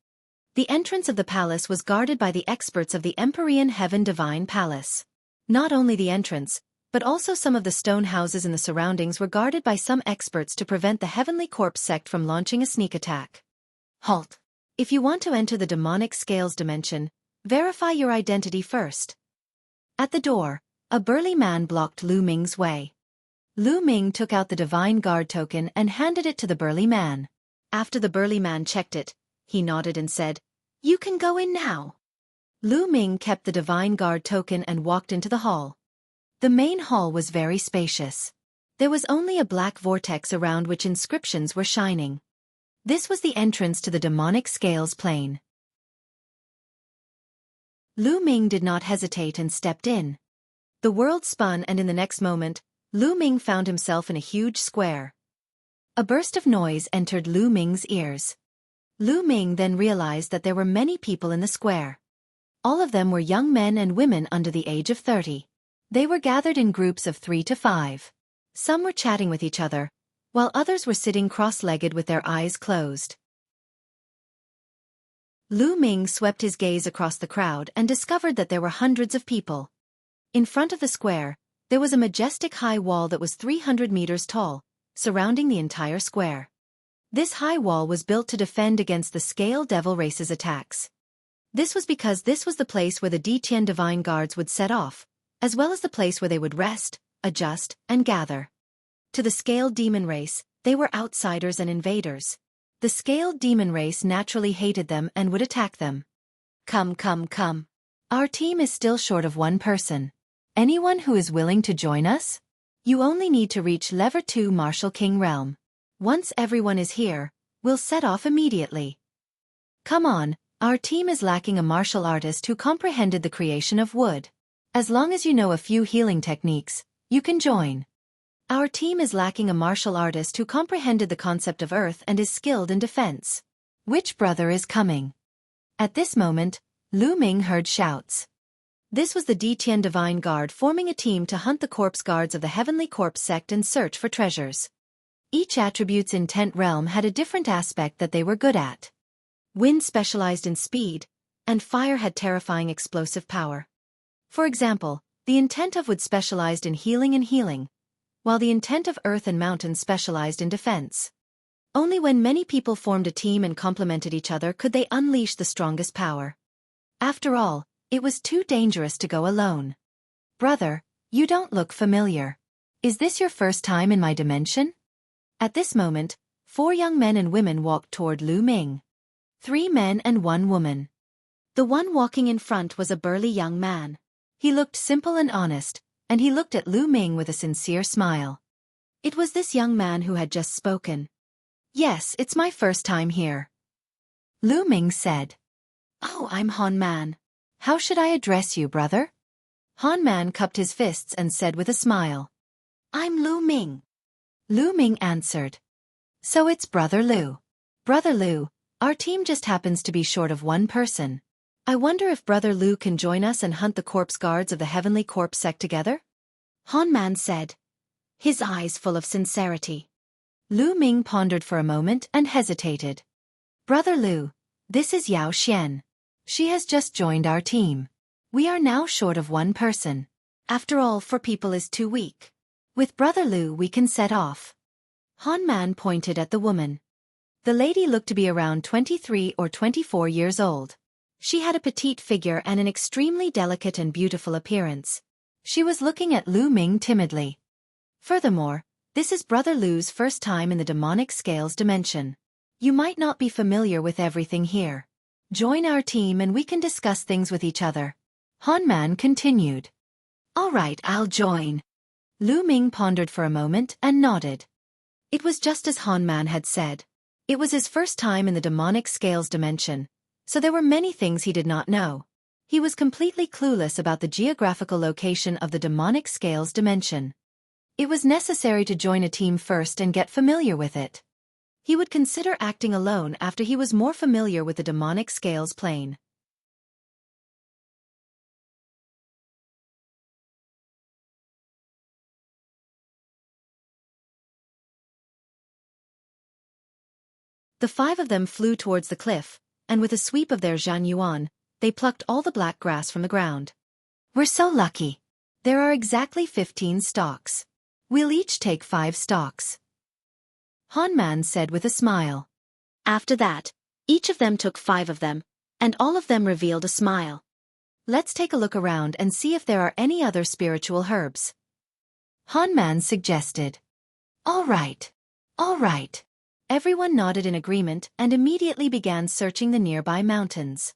The entrance of the palace was guarded by the experts of the Empyrean Heaven Divine Palace. Not only the entrance, but also some of the stone houses in the surroundings were guarded by some experts to prevent the Heavenly Corpse sect from launching a sneak attack. Halt! If you want to enter the demonic scales dimension, verify your identity first. At the door, a burly man blocked Lu Ming's way. Lu Ming took out the Divine Guard token and handed it to the burly man. After the burly man checked it, he nodded and said, "You can go in now." Lu Ming kept the Divine Guard token and walked into the hall. The main hall was very spacious. There was only a black vortex around which inscriptions were shining. This was the entrance to the demonic scales plane. Lu Ming did not hesitate and stepped in. The world spun and in the next moment, Lu Ming found himself in a huge square. A burst of noise entered Lu Ming's ears. Lu Ming then realized that there were many people in the square. All of them were young men and women under the age of 30. They were gathered in groups of 3 to 5. Some were chatting with each other, while others were sitting cross-legged with their eyes closed. Lu Ming swept his gaze across the crowd and discovered that there were hundreds of people. In front of the square, there was a majestic high wall that was 300 meters tall, surrounding the entire square. This high wall was built to defend against the Scale Devil race's attacks. This was because this was the place where the Detian Divine Guards would set off, as well as the place where they would rest, adjust, and gather. To the Scaled Demon race, they were outsiders and invaders. The Scaled Demon race naturally hated them and would attack them. Come. Our team is still short of one person. Anyone who is willing to join us? You only need to reach Level 2 Martial King Realm. Once everyone is here, we'll set off immediately. Come on, our team is lacking a martial artist who comprehended the creation of wood. As long as you know a few healing techniques, you can join. Our team is lacking a martial artist who comprehended the concept of earth and is skilled in defense. Which brother is coming? At this moment, Lu Ming heard shouts. This was the Detian Divine Guard forming a team to hunt the corpse guards of the Heavenly Corpse sect and search for treasures. Each attribute's intent realm had a different aspect that they were good at. Wind specialized in speed, and fire had terrifying explosive power. For example, the intent of wood specialized in healing, while the intent of earth and mountain specialized in defense. Only when many people formed a team and complemented each other could they unleash the strongest power. After all, it was too dangerous to go alone. Brother, you don't look familiar. Is this your first time in my dimension? At this moment, 4 young men and women walked toward Lu Ming. 3 men and 1 woman. The one walking in front was a burly young man. He looked simple and honest, and he looked at Lu Ming with a sincere smile. It was this young man who had just spoken. Yes, it's my first time here. Lu Ming said. Oh, I'm Han Man. How should I address you, brother? Han Man cupped his fists and said with a smile. I'm Lu Ming. Lu Ming answered. So it's Brother Lu. Brother Lu, our team just happens to be short of one person. I wonder if Brother Lu can join us and hunt the corpse guards of the Heavenly Corpse sect together? Han Man said, his eyes full of sincerity. Lu Ming pondered for a moment and hesitated. Brother Lu, this is Yao Xian. She has just joined our team. We are now short of one person. After all, 4 people is too weak. With Brother Lu we can set off. Han Man pointed at the woman. The lady looked to be around 23 or 24 years old. She had a petite figure and an extremely delicate and beautiful appearance. She was looking at Lu Ming timidly. Furthermore, this is Brother Lu's first time in the demonic scales dimension. You might not be familiar with everything here. Join our team and we can discuss things with each other. Han Man continued. All right, I'll join. Lu Ming pondered for a moment and nodded. It was just as Han Man had said. It was his first time in the demonic scales dimension, so there were many things he did not know. He was completely clueless about the geographical location of the demonic scales dimension. It was necessary to join a team first and get familiar with it. He would consider acting alone after he was more familiar with the demonic scales plane. The 5 of them flew towards the cliff, and with a sweep of their Zhan Yuan, they plucked all the black grass from the ground. We're so lucky. There are exactly 15 stalks. We'll each take 5 stalks. Han Man said with a smile. After that, each of them took 5 of them, and all of them revealed a smile. Let's take a look around and see if there are any other spiritual herbs. Han Man suggested. All right. Everyone nodded in agreement and immediately began searching the nearby mountains.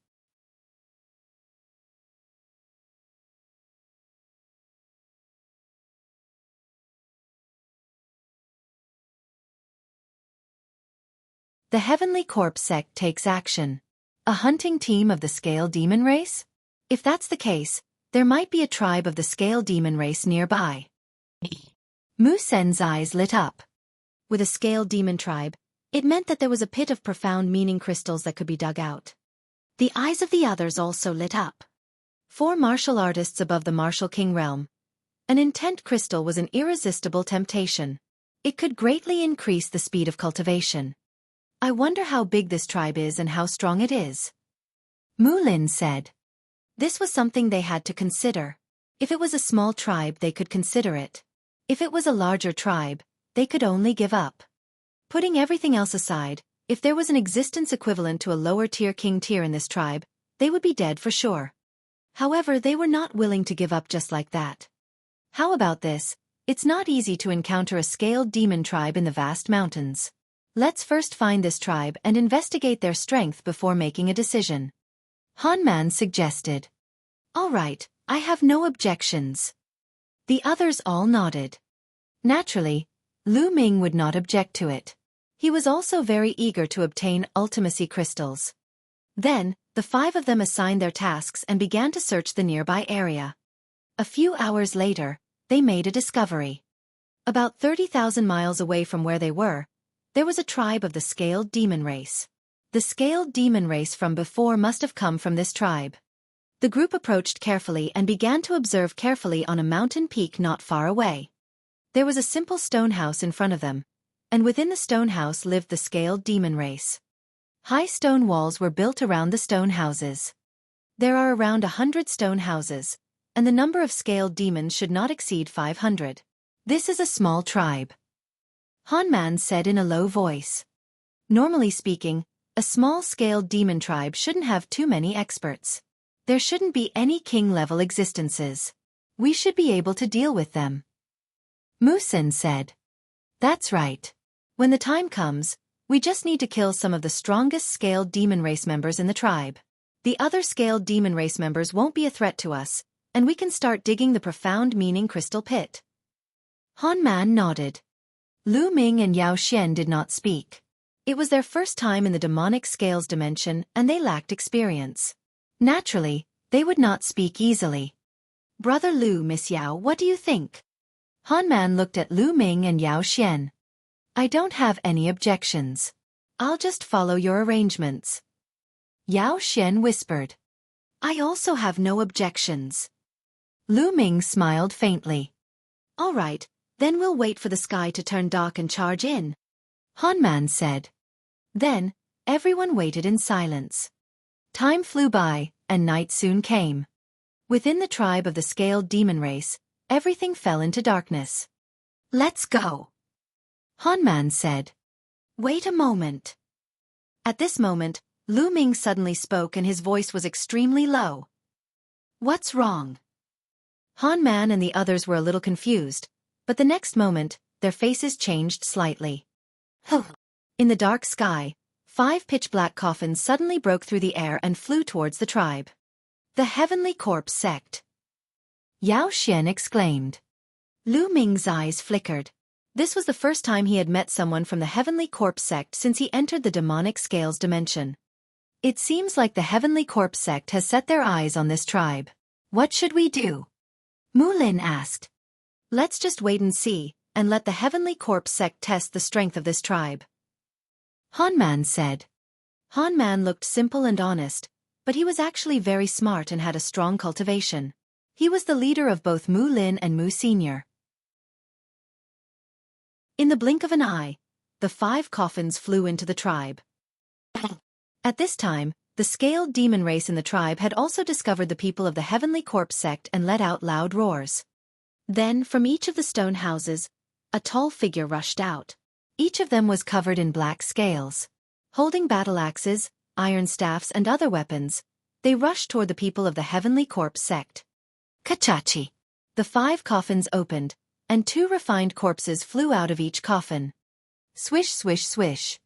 The Heavenly Corpse sect takes action. A hunting team of the Scale Demon race? If that's the case, there might be a tribe of the Scale Demon race nearby. Mu Sen's eyes lit up. With a Scale Demon tribe, it meant that there was a pit of profound meaning crystals that could be dug out. The eyes of the others also lit up. 4 martial artists above the Martial King realm. An intent crystal was an irresistible temptation. It could greatly increase the speed of cultivation. I wonder how big this tribe is and how strong it is. Mu Lin said. This was something they had to consider. If it was a small tribe, they could consider it. If it was a larger tribe, they could only give up. Putting everything else aside, if there was an existence equivalent to a lower-tier king tier in this tribe, they would be dead for sure. However, they were not willing to give up just like that. How about this? It's not easy to encounter a scaled demon tribe in the vast mountains. Let's first find this tribe and investigate their strength before making a decision. Han Man suggested. All right, I have no objections. The others all nodded. Naturally, Lu Ming would not object to it. He was also very eager to obtain ultimacy crystals. Then, the 5 of them assigned their tasks and began to search the nearby area. A few hours later, they made a discovery. About 30,000 miles away from where they were, there was a tribe of the scaled demon race. The scaled demon race from before must have come from this tribe. The group approached carefully and began to observe carefully on a mountain peak not far away. There was a simple stone house in front of them, and within the stone house lived the scaled demon race. High stone walls were built around the stone houses. There are around 100 stone houses, and the number of scaled demons should not exceed 500. This is a small tribe. Han Man said in a low voice. Normally speaking, a small scaled demon tribe shouldn't have too many experts. There shouldn't be any king-level existences. We should be able to deal with them. Mu Sin said. That's right. When the time comes, we just need to kill some of the strongest scaled demon race members in the tribe. The other scaled demon race members won't be a threat to us, and we can start digging the profound meaning crystal pit. Han Man nodded. Lu Ming and Yao Xian did not speak. It was their first time in the demonic scales dimension and they lacked experience. Naturally, they would not speak easily. Brother Lu, Miss Yao, what do you think? Han Man looked at Lu Ming and Yao Xian. I don't have any objections. I'll just follow your arrangements. Yao Xian whispered. I also have no objections. Lu Ming smiled faintly. All right, then we'll wait for the sky to turn dark and charge in. Han Man said. Then, everyone waited in silence. Time flew by, and night soon came. Within the tribe of the scaled demon race, everything fell into darkness. Let's go. Han Man said. Wait a moment. At this moment, Lu Ming suddenly spoke and his voice was extremely low. What's wrong? Han Man and the others were a little confused, but the next moment, their faces changed slightly. In the dark sky, 5 pitch-black coffins suddenly broke through the air and flew towards the tribe. The Heavenly Corpse Sect. Yao Xian exclaimed. Lu Ming's eyes flickered. This was the first time he had met someone from the Heavenly Corpse Sect since he entered the demonic scales dimension. It seems like the Heavenly Corpse Sect has set their eyes on this tribe. What should we do? Mu Lin asked. Let's just wait and see, and let the Heavenly Corpse Sect test the strength of this tribe. Han Man said. Han Man looked simple and honest, but he was actually very smart and had a strong cultivation. He was the leader of both Mu Lin and Mu Senior. In the blink of an eye, the 5 coffins flew into the tribe. At this time, the scaled demon race in the tribe had also discovered the people of the Heavenly Corpse Sect and let out loud roars. Then, from each of the stone houses, a tall figure rushed out. Each of them was covered in black scales. Holding battle axes, iron staffs and other weapons, they rushed toward the people of the Heavenly Corpse Sect. Kachachi! The 5 coffins opened, and 2 refined corpses flew out of each coffin. Swish, swish, swish.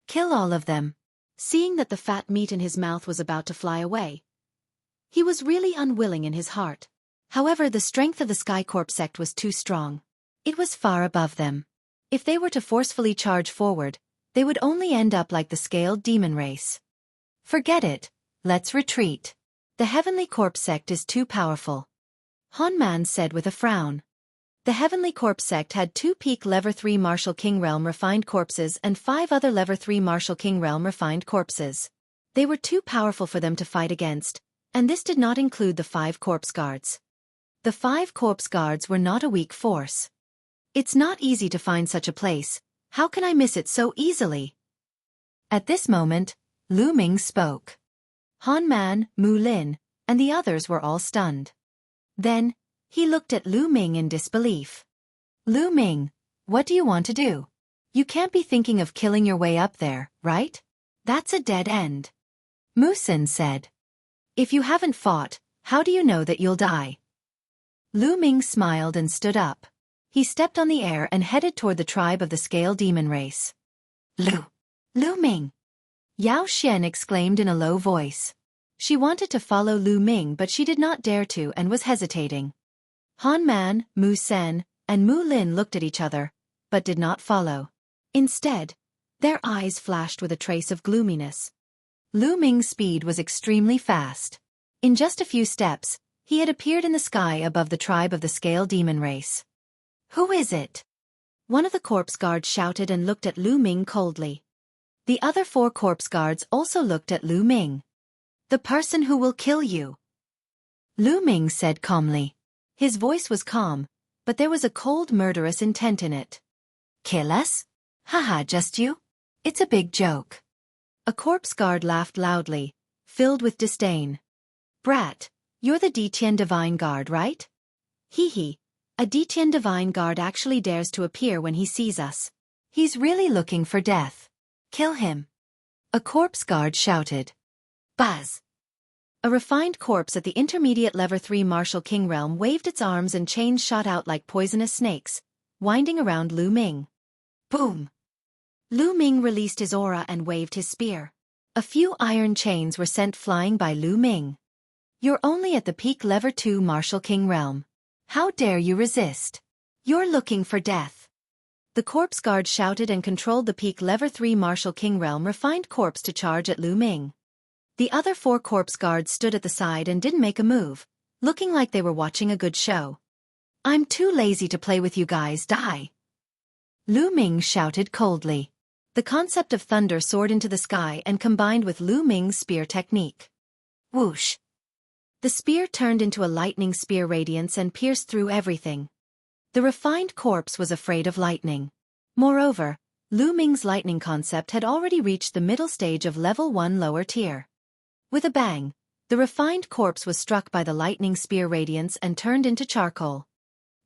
Kill all of them. Seeing that the fat meat in his mouth was about to fly away, he was really unwilling in his heart. However, the strength of the Sky Corp sect was too strong. It was far above them. If they were to forcefully charge forward, they would only end up like the scaled demon race. Forget it. Let's retreat. The Heavenly Corp sect is too powerful. Han Man said with a frown. The Heavenly Corp sect had 2 peak Lever 3 Martial King Realm refined corpses and 5 other Lever 3 Martial King Realm refined corpses. They were too powerful for them to fight against, and this did not include the 5 corpse guards. The 5 corpse guards were not a weak force. It's not easy to find such a place. How can I miss it so easily? At this moment, Lu Ming spoke. Han Man, Mu Lin, and the others were all stunned. Then, he looked at Lu Ming in disbelief. Lu Ming, what do you want to do? You can't be thinking of killing your way up there, right? That's a dead end. Mu Sin said. If you haven't fought, how do you know that you'll die? Lu Ming smiled and stood up. He stepped on the air and headed toward the tribe of the Scale Demon race. Lu Ming! Yao Xian exclaimed in a low voice. She wanted to follow Lu Ming but she did not dare to and was hesitating. Han Man, Mu Sen, and Mu Lin looked at each other, but did not follow. Instead, their eyes flashed with a trace of gloominess. Lu Ming's speed was extremely fast. In just a few steps, he had appeared in the sky above the tribe of the Scale Demon race. Who is it? One of the corpse guards shouted and looked at Lu Ming coldly. The other 4 corpse guards also looked at Lu Ming. The person who will kill you. Lu Ming said calmly. His voice was calm, but there was a cold murderous intent in it. Kill us? Haha, just you? It's a big joke. A corpse guard laughed loudly, filled with disdain. Brat, you're the Detian Divine Guard, right? Hee hee, a Detian Divine Guard actually dares to appear when he sees us. He's really looking for death. Kill him. A corpse guard shouted. Buzz. A refined corpse at the intermediate level 3 Martial King realm waved its arms and chains shot out like poisonous snakes, winding around Lu Ming. Boom! Lu Ming released his aura and waved his spear. A few iron chains were sent flying by Lu Ming. You're only at the peak level 2 Martial King realm. How dare you resist? You're looking for death. The corpse guard shouted and controlled the peak level 3 Martial King realm refined corpse to charge at Lu Ming. The other 4 corpse guards stood at the side and didn't make a move, looking like they were watching a good show. I'm too lazy to play with you guys, die! Lu Ming shouted coldly. The concept of thunder soared into the sky and combined with Lu Ming's spear technique. Whoosh! The spear turned into a lightning spear radiance and pierced through everything. The refined corpse was afraid of lightning. Moreover, Lu Ming's lightning concept had already reached the middle stage of level 1 lower tier. With a bang, the refined corpse was struck by the lightning spear radiance and turned into charcoal.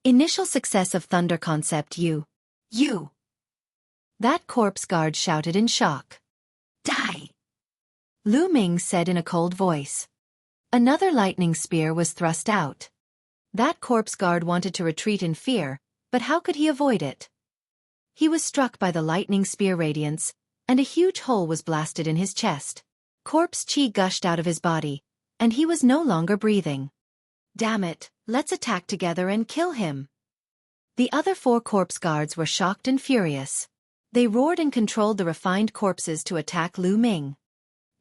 Initial success of thunder concept You! That corpse guard shouted in shock. Die! Lu Ming said in a cold voice. Another lightning spear was thrust out. That corpse guard wanted to retreat in fear, but how could he avoid it? He was struck by the lightning spear radiance, and a huge hole was blasted in his chest. Corpse chi gushed out of his body, and he was no longer breathing. Damn it, let's attack together and kill him. The other 4 corpse guards were shocked and furious. They roared and controlled the refined corpses to attack Lu Ming.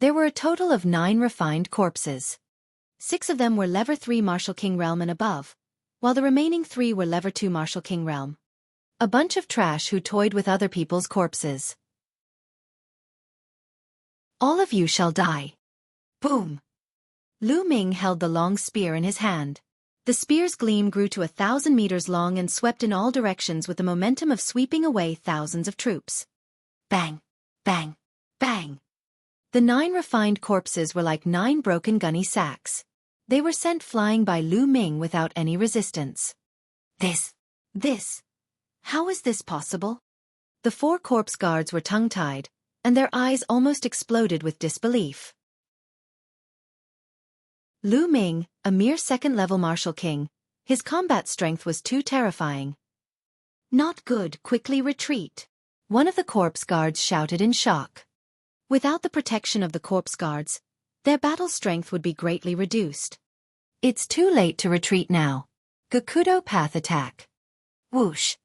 There were a total of 9 refined corpses. 6 of them were level 3 Martial King realm and above, while the remaining 3 were level 2 Martial King realm. A bunch of trash who toyed with other people's corpses. All of you shall die. Boom! Lu Ming held the long spear in his hand. The spear's gleam grew to 1,000 meters long and swept in all directions with the momentum of sweeping away thousands of troops. Bang! Bang! Bang! The 9 refined corpses were like 9 broken gunny sacks. They were sent flying by Lu Ming without any resistance. This. How is this possible? The 4 corpse guards were tongue-tied, and their eyes almost exploded with disbelief. Lu Ming, a mere second-level Martial King, his combat strength was too terrifying. Not good, quickly retreat. One of the corpse guards shouted in shock. Without the protection of the corpse guards, their battle strength would be greatly reduced. It's too late to retreat now. Gakudo Path Attack. Whoosh!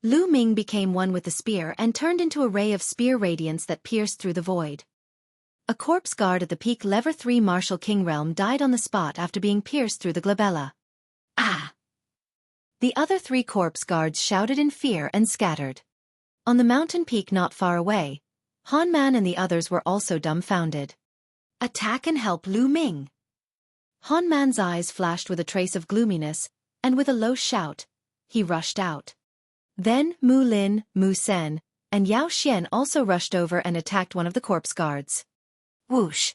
Lu Ming became one with the spear and turned into a ray of spear radiance that pierced through the void. A corpse guard at the peak level 3 Martial King realm died on the spot after being pierced through the glabella. Ah! The other 3 corpse guards shouted in fear and scattered. On the mountain peak not far away, Han Man and the others were also dumbfounded. Attack and help Lu Ming! Han Man's eyes flashed with a trace of gloominess, and with a low shout, he rushed out. Then Mu Lin, Mu Sen, and Yao Xian also rushed over and attacked one of the corpse guards. Whoosh!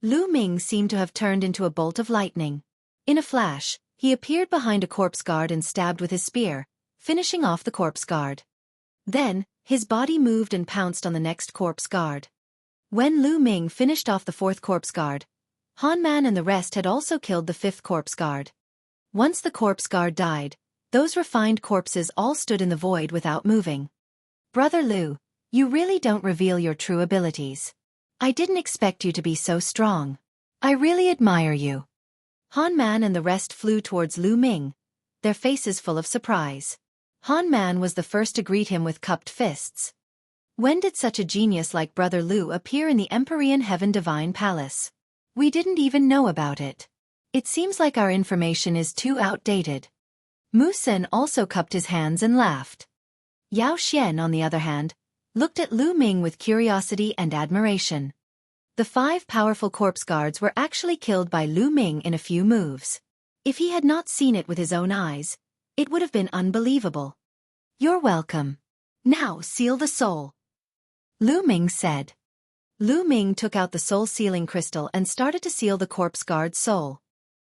Lu Ming seemed to have turned into a bolt of lightning. In a flash, he appeared behind a corpse guard and stabbed with his spear, finishing off the corpse guard. Then, his body moved and pounced on the next corpse guard. When Lu Ming finished off the fourth corpse guard, Han Man and the rest had also killed the fifth corpse guard. Once the corpse guard died, those refined corpses all stood in the void without moving. Brother Lu, you really don't reveal your true abilities. I didn't expect you to be so strong. I really admire you. Han Man and the rest flew towards Lu Ming, their faces full of surprise. Han Man was the first to greet him with cupped fists. When did such a genius like Brother Lu appear in the Empyrean Heaven Divine Palace? We didn't even know about it. It seems like our information is too outdated. Mu Sen also cupped his hands and laughed. Yao Xian, on the other hand, looked at Lu Ming with curiosity and admiration. The 5 powerful corpse guards were actually killed by Lu Ming in a few moves. If he had not seen it with his own eyes, it would have been unbelievable. You're welcome. Now seal the soul, Lu Ming said. Lu Ming took out the soul-sealing crystal and started to seal the corpse guard's soul.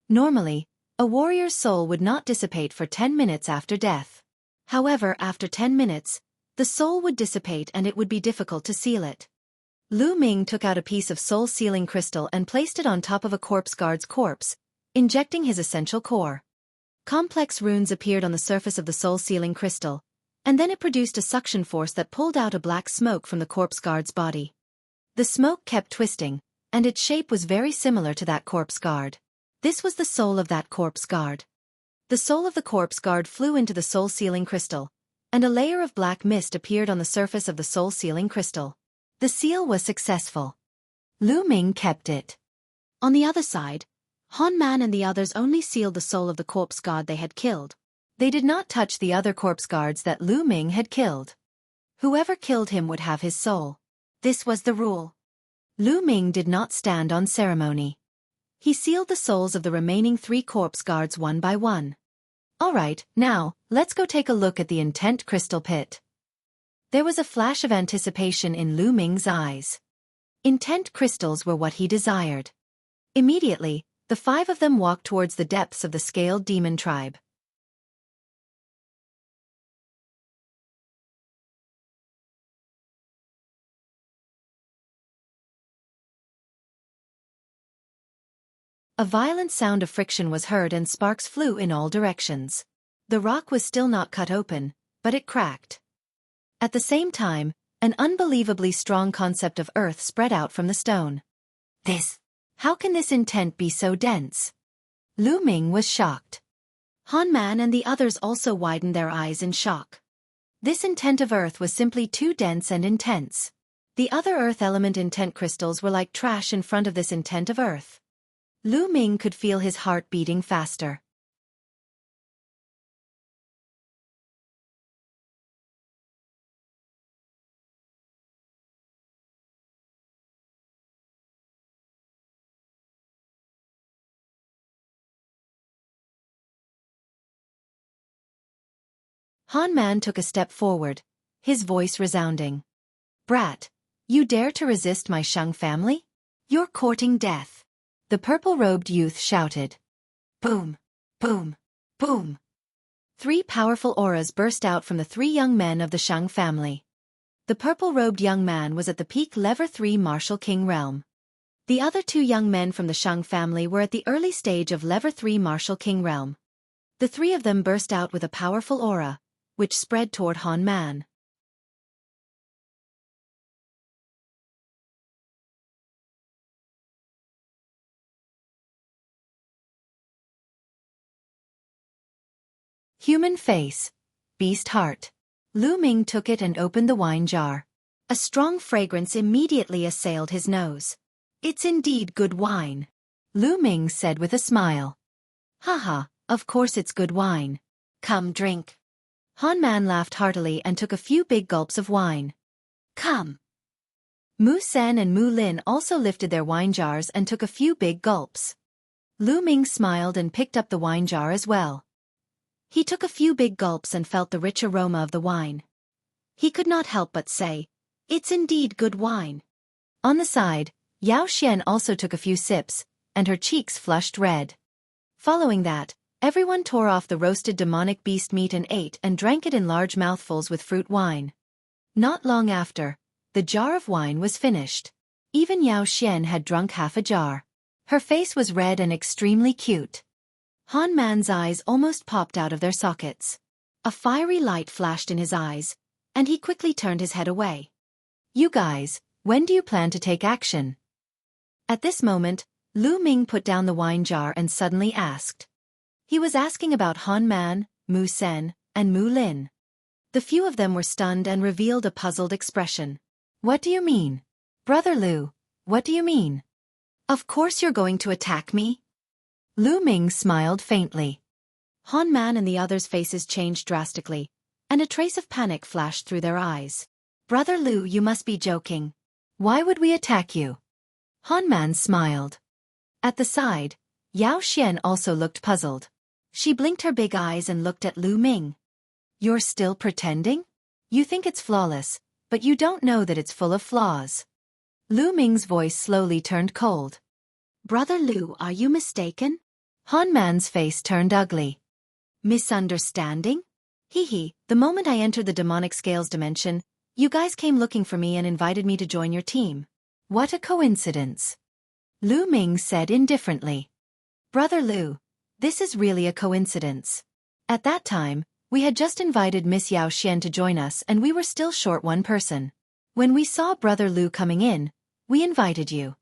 Normally, a warrior's soul would not dissipate for 10 minutes after death. However, after 10 minutes, the soul would dissipate and it would be difficult to seal it. Lu Ming took out a piece of soul-sealing crystal and placed it on top of a corpse guard's corpse, injecting his essential core. Complex runes appeared on the surface of the soul-sealing crystal, and then it produced a suction force that pulled out a black smoke from the corpse guard's body. The smoke kept twisting, and its shape was very similar to that corpse guard. This was the soul of that corpse guard. The soul of the corpse guard flew into the soul-sealing crystal, and a layer of black mist appeared on the surface of the soul-sealing crystal. The seal was successful. Lu Ming kept it. On the other side, Han Man and the others only sealed the soul of the corpse guard they had killed. They did not touch the other corpse guards that Lu Ming had killed. Whoever killed him would have his soul. This was the rule. Lu Ming did not stand on ceremony. He sealed the souls of the remaining 3 corpse guards one by one. Alright, now, let's go take a look at the intent crystal pit. There was a flash of anticipation in Lu Ming's eyes. Intent crystals were what he desired. Immediately, the 5 of them walked towards the depths of the scaled demon tribe. A violent sound of friction was heard and sparks flew in all directions. The rock was still not cut open, but it cracked. At the same time, an unbelievably strong concept of earth spread out from the stone. How can this intent be so dense? Lu Ming was shocked. Han Man and the others also widened their eyes in shock. This intent of earth was simply too dense and intense. The other earth element intent crystals were like trash in front of this intent of earth. Lu Ming could feel his heart beating faster. Han Man took a step forward, his voice resounding. Brat, you dare to resist my Shang family? You're courting death. The purple-robed youth shouted. Boom, boom, boom. 3 powerful auras burst out from the 3 young men of the Shang family. The purple-robed young man was at the peak level 3 Martial King realm. The other 2 young men from the Shang family were at the early stage of level 3 Martial King realm. The 3 of them burst out with a powerful aura, which spread toward Han Man. Human face. Beast heart. Lu Ming took it and opened the wine jar. A strong fragrance immediately assailed his nose. It's indeed good wine, Lu Ming said with a smile. Haha, of course it's good wine. Come drink. Han Man laughed heartily and took a few big gulps of wine. Come. Mu Sen and Mu Lin also lifted their wine jars and took a few big gulps. Lu Ming smiled and picked up the wine jar as well. He took a few big gulps and felt the rich aroma of the wine. He could not help but say, "It's indeed good wine." On the side, Yao Xian also took a few sips, and her cheeks flushed red. Following that, everyone tore off the roasted demonic beast meat and ate and drank it in large mouthfuls with fruit wine. Not long after, the jar of wine was finished. Even Yao Xian had drunk half a jar. Her face was red and extremely cute. Han Man's eyes almost popped out of their sockets. A fiery light flashed in his eyes, and he quickly turned his head away. "You guys, when do you plan to take action?" At this moment, Lu Ming put down the wine jar and suddenly asked. He was asking about Han Man, Mu Sen, and Mu Lin. The few of them were stunned and revealed a puzzled expression. "What do you mean? Brother Lu, what do you mean? Of course you're going to attack me?" Lu Ming smiled faintly. Han Man and the others' faces changed drastically, and a trace of panic flashed through their eyes. "Brother Lu, you must be joking. Why would we attack you?" Han Man smiled. At the side, Yao Xian also looked puzzled. She blinked her big eyes and looked at Lu Ming. "You're still pretending? You think it's flawless, but you don't know that it's full of flaws." Lu Ming's voice slowly turned cold. "Brother Lu, are you mistaken?" Han Man's face turned ugly. "Misunderstanding? Hee, the moment I entered the demonic scales dimension, you guys came looking for me and invited me to join your team. What a coincidence." Lu Ming said indifferently. "Brother Lu, this is really a coincidence. At that time, we had just invited Miss Yao Xian to join us and we were still short one person. When we saw Brother Lu coming in, we invited you."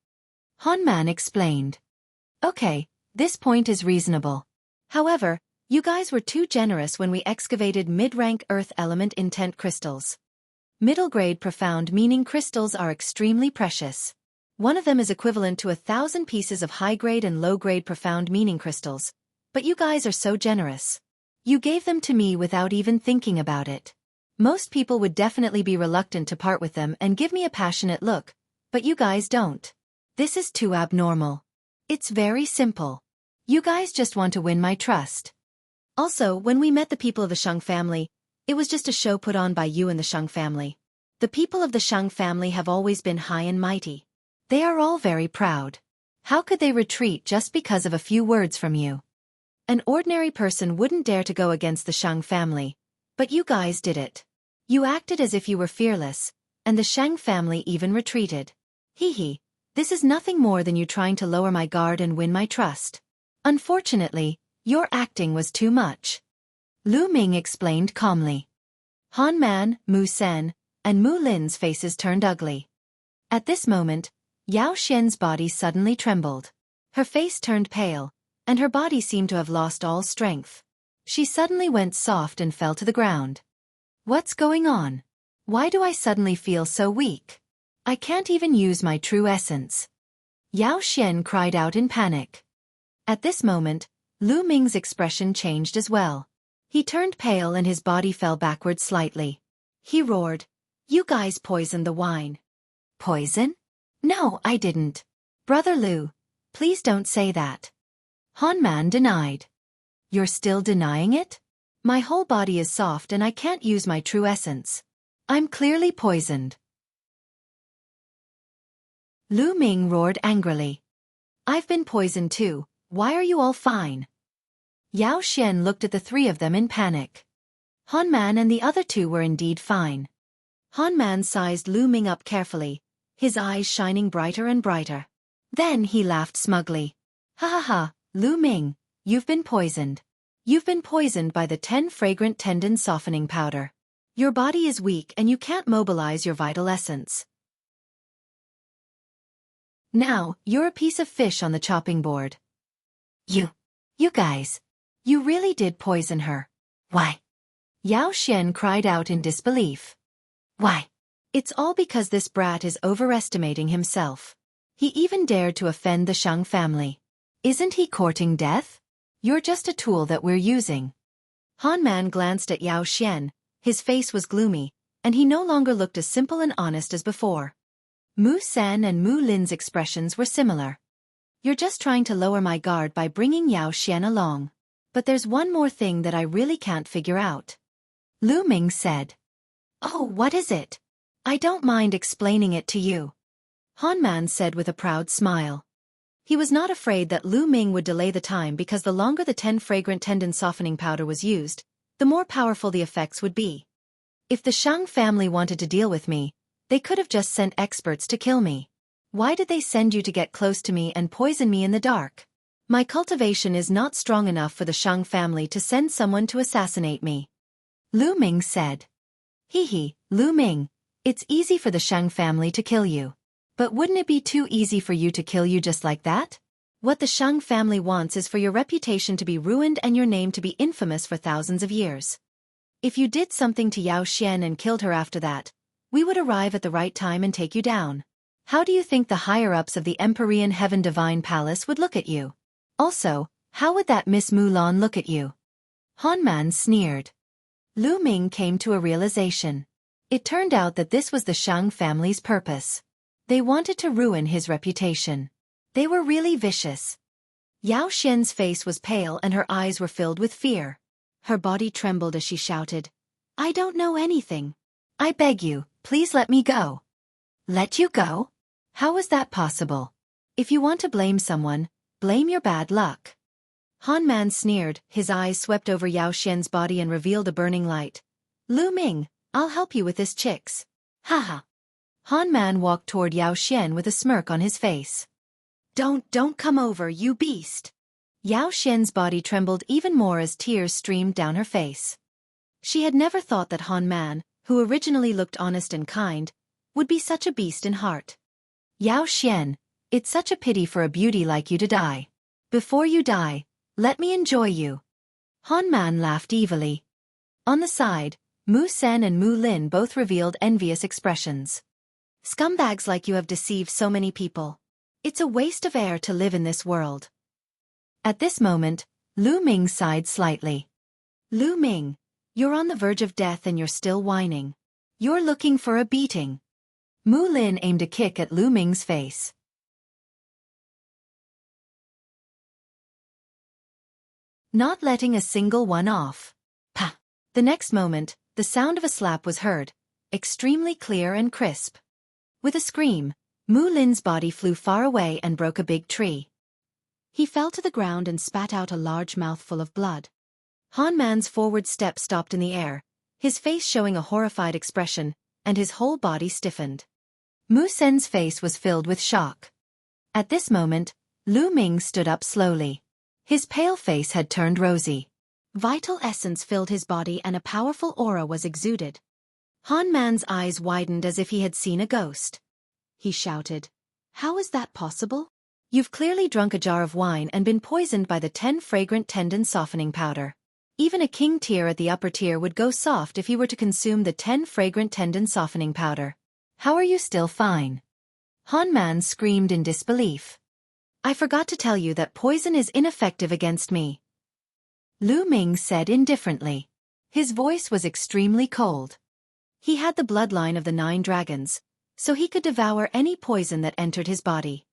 Han Man explained. "Okay, this point is reasonable. However, you guys were too generous when we excavated mid-rank earth element intent crystals. Middle-grade profound meaning crystals are extremely precious. One of them is equivalent to 1,000 pieces of high-grade and low-grade profound meaning crystals, but you guys are so generous. You gave them to me without even thinking about it. Most people would definitely be reluctant to part with them and give me a passionate look, but you guys don't. This is too abnormal. It's very simple. You guys just want to win my trust. Also, when we met the people of the Shang family, it was just a show put on by you and the Shang family. The people of the Shang family have always been high and mighty. They are all very proud. How could they retreat just because of a few words from you? An ordinary person wouldn't dare to go against the Shang family, but you guys did it. You acted as if you were fearless, and the Shang family even retreated. Hee, this is nothing more than you trying to lower my guard and win my trust. Unfortunately, your acting was too much." Lu Ming explained calmly. Han Man, Mu Sen, and Mu Lin's faces turned ugly. At this moment, Yao Xian's body suddenly trembled. Her face turned pale, and her body seemed to have lost all strength. She suddenly went soft and fell to the ground. "What's going on? Why do I suddenly feel so weak? I can't even use my true essence." Yao Xian cried out in panic. At this moment, Lu Ming's expression changed as well. He turned pale and his body fell backward slightly. He roared, "You guys poisoned the wine." "Poison? No, I didn't. Brother Lu, please don't say that." Han Man denied. "You're still denying it? My whole body is soft and I can't use my true essence. I'm clearly poisoned." Lu Ming roared angrily. "I've been poisoned too, why are you all fine?" Yao Xian looked at the three of them in panic. Han Man and the other two were indeed fine. Han Man sized Lu Ming up carefully, his eyes shining brighter and brighter. Then he laughed smugly. "Ha ha ha, Lu Ming, you've been poisoned. You've been poisoned by the 10 fragrant tendon softening powder. Your body is weak and you can't mobilize your vital essence. Now, you're a piece of fish on the chopping board." You guys. You really did poison her. Why?" Yao Xian cried out in disbelief. "Why? It's all because this brat is overestimating himself. He even dared to offend the Shang family. Isn't he courting death? You're just a tool that we're using." Han Man glanced at Yao Xian, his face was gloomy, and he no longer looked as simple and honest as before. Mu Sen and Mu Lin's expressions were similar. You're just trying to lower my guard by bringing Yao Xian along. But there's one more thing that I really can't figure out. Lu Ming said. Oh, what is it? I don't mind explaining it to you. Han Man said with a proud smile. He was not afraid that Lu Ming would delay the time because the longer the 10 fragrant tendon softening powder was used, the more powerful the effects would be. If the Shang family wanted to deal with me, they could have just sent experts to kill me. Why did they send you to get close to me and poison me in the dark? My cultivation is not strong enough for the Shang family to send someone to assassinate me. Lu Ming said. Lu Ming, it's easy for the Shang family to kill you. But wouldn't it be too easy for you to kill you just like that? What the Shang family wants is for your reputation to be ruined and your name to be infamous for thousands of years. If you did something to Yao Xian and killed her after that, we would arrive at the right time and take you down. How do you think the higher-ups of the Empyrean Heaven Divine Palace would look at you? Also, how would that Miss Mulan look at you? Han Man sneered. Lu Ming came to a realization. It turned out that this was the Shang family's purpose. They wanted to ruin his reputation. They were really vicious. Yao Xian's face was pale and her eyes were filled with fear. Her body trembled as she shouted, I don't know anything. I beg you, please let me go. Let you go? How is that possible? If you want to blame someone, blame your bad luck. Han Man sneered, his eyes swept over Yao Xian's body and revealed a burning light. Lu Ming, I'll help you with this chicks. Haha. Han Man walked toward Yao Xian with a smirk on his face. Don't come over, you beast. Yao Xian's body trembled even more as tears streamed down her face. She had never thought that Han Man, who originally looked honest and kind, would be such a beast in heart. Yao Xian, it's such a pity for a beauty like you to die. Before you die, let me enjoy you. Han Man laughed evilly. On the side, Mu Sen and Mu Lin both revealed envious expressions. Scumbags like you have deceived so many people. It's a waste of air to live in this world. At this moment, Lu Ming sighed slightly. Lu Ming, you're on the verge of death and you're still whining. You're looking for a beating. Mu Lin aimed a kick at Lu Ming's face. Not letting a single one off. Pah! The next moment, the sound of a slap was heard, extremely clear and crisp. With a scream, Mu Lin's body flew far away and broke a big tree. He fell to the ground and spat out a large mouthful of blood. Han Man's forward step stopped in the air, his face showing a horrified expression, and his whole body stiffened. Mu Sen's face was filled with shock. At this moment, Lu Ming stood up slowly. His pale face had turned rosy. Vital essence filled his body and a powerful aura was exuded. Han Man's eyes widened as if he had seen a ghost. He shouted, How is that possible? You've clearly drunk a jar of wine and been poisoned by the 10 fragrant tendon softening powder. Even a king tier at the upper tier would go soft if he were to consume the 10 fragrant tendon softening powder. How are you still fine? Han Man screamed in disbelief. I forgot to tell you that poison is ineffective against me. Lu Ming said indifferently. His voice was extremely cold. He had the bloodline of the 9 dragons, so he could devour any poison that entered his body.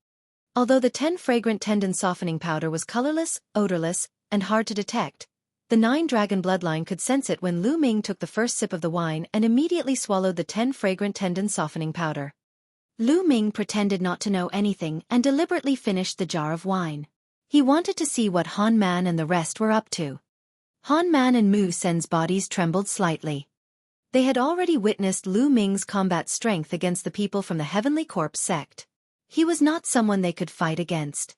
Although the 10 fragrant tendon softening powder was colorless, odorless, and hard to detect, the 9 dragon bloodline could sense it when Lu Ming took the first sip of the wine and immediately swallowed the 10 fragrant tendon softening powder. Lu Ming pretended not to know anything and deliberately finished the jar of wine. He wanted to see what Han Man and the rest were up to. Han Man and Mu Sen's bodies trembled slightly. They had already witnessed Lu Ming's combat strength against the people from the Heavenly Corpse sect. He was not someone they could fight against.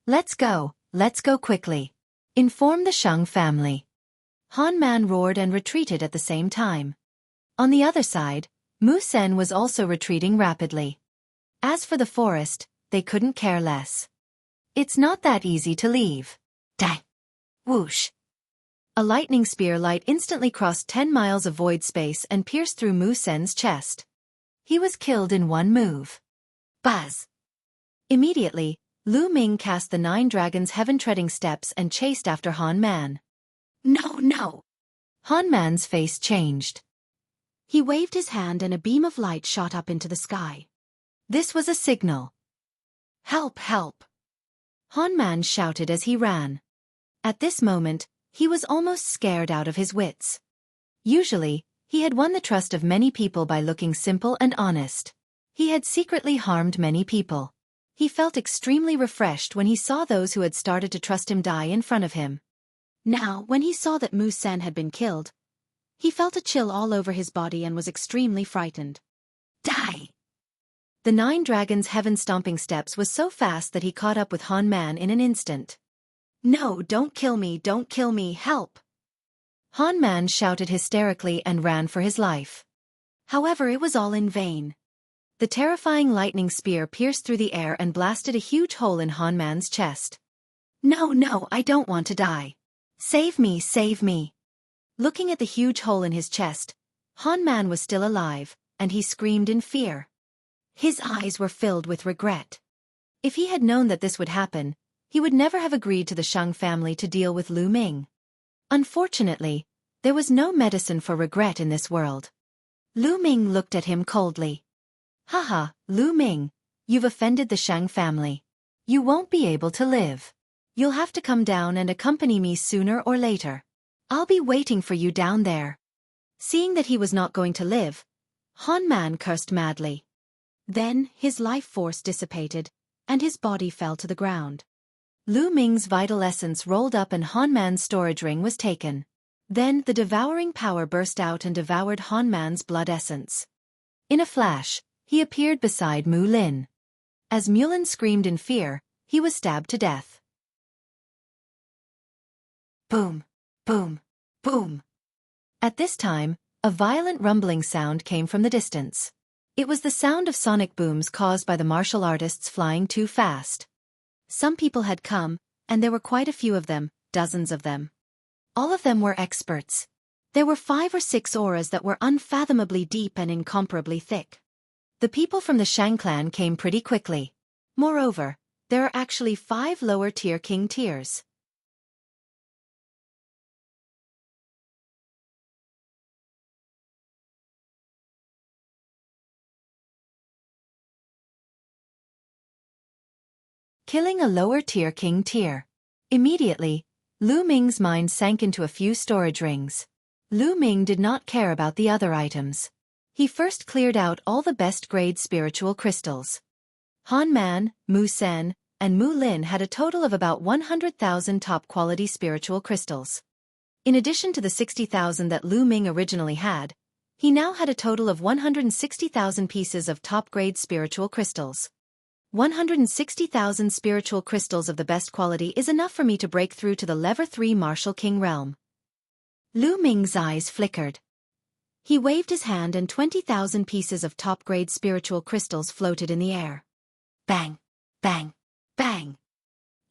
Let's go quickly. Inform the Shang family. Han Man roared and retreated at the same time. On the other side, Mu Sen was also retreating rapidly. As for the forest, they couldn't care less. It's not that easy to leave. Die. Whoosh. A lightning spear light instantly crossed 10 miles of void space and pierced through Mu Sen's chest. He was killed in one move. Buzz. Immediately, Lu Ming cast the 9 dragons' heaven-treading steps and chased after Han Man. No! Han Man's face changed. He waved his hand and a beam of light shot up into the sky. This was a signal. Help! Han Man shouted as he ran. At this moment, he was almost scared out of his wits. Usually, he had won the trust of many people by looking simple and honest. He had secretly harmed many people. He felt extremely refreshed when he saw those who had started to trust him die in front of him. Now, when he saw that Mu Sen had been killed, he felt a chill all over his body and was extremely frightened. Die! The 9 dragons' heaven-stomping steps was so fast that he caught up with Han Man in an instant. No, don't kill me, help! Han Man shouted hysterically and ran for his life. However, it was all in vain. The terrifying lightning spear pierced through the air and blasted a huge hole in Han Man's chest. No, I don't want to die. Save me, save me. Looking at the huge hole in his chest, Han Man was still alive, and he screamed in fear. His eyes were filled with regret. If he had known that this would happen, he would never have agreed to the Shang family to deal with Lu Ming. Unfortunately, there was no medicine for regret in this world. Lu Ming looked at him coldly. Haha, Lu Ming, you've offended the Shang family. You won't be able to live. You'll have to come down and accompany me sooner or later. I'll be waiting for you down there. Seeing that he was not going to live, Han Man cursed madly. Then, his life force dissipated, and his body fell to the ground. Lu Ming's vital essence rolled up and Han Man's storage ring was taken. Then the devouring power burst out and devoured Han Man's blood essence. In a flash, he appeared beside Mu Lin. As Mulin screamed in fear, he was stabbed to death. Boom, boom, boom. At this time, a violent rumbling sound came from the distance. It was the sound of sonic booms caused by the martial artists flying too fast. Some people had come, and there were quite a few of them, dozens of them. All of them were experts. There were 5 or 6 auras that were unfathomably deep and incomparably thick. The people from the Shang clan came pretty quickly. Moreover, there are actually 5 lower-tier king tiers. Killing a lower-tier king tier. Immediately, Lu Ming's mind sank into a few storage rings. Lu Ming did not care about the other items. He first cleared out all the best-grade spiritual crystals. Han Man, Mu Sen, and Mu Lin had a total of about 100,000 top-quality spiritual crystals. In addition to the 60,000 that Lu Ming originally had, he now had a total of 160,000 pieces of top-grade spiritual crystals. 160,000 spiritual crystals of the best quality is enough for me to break through to the Level 3 Martial King realm. Lu Ming's eyes flickered. He waved his hand and 20,000 pieces of top-grade spiritual crystals floated in the air. Bang! Bang! Bang!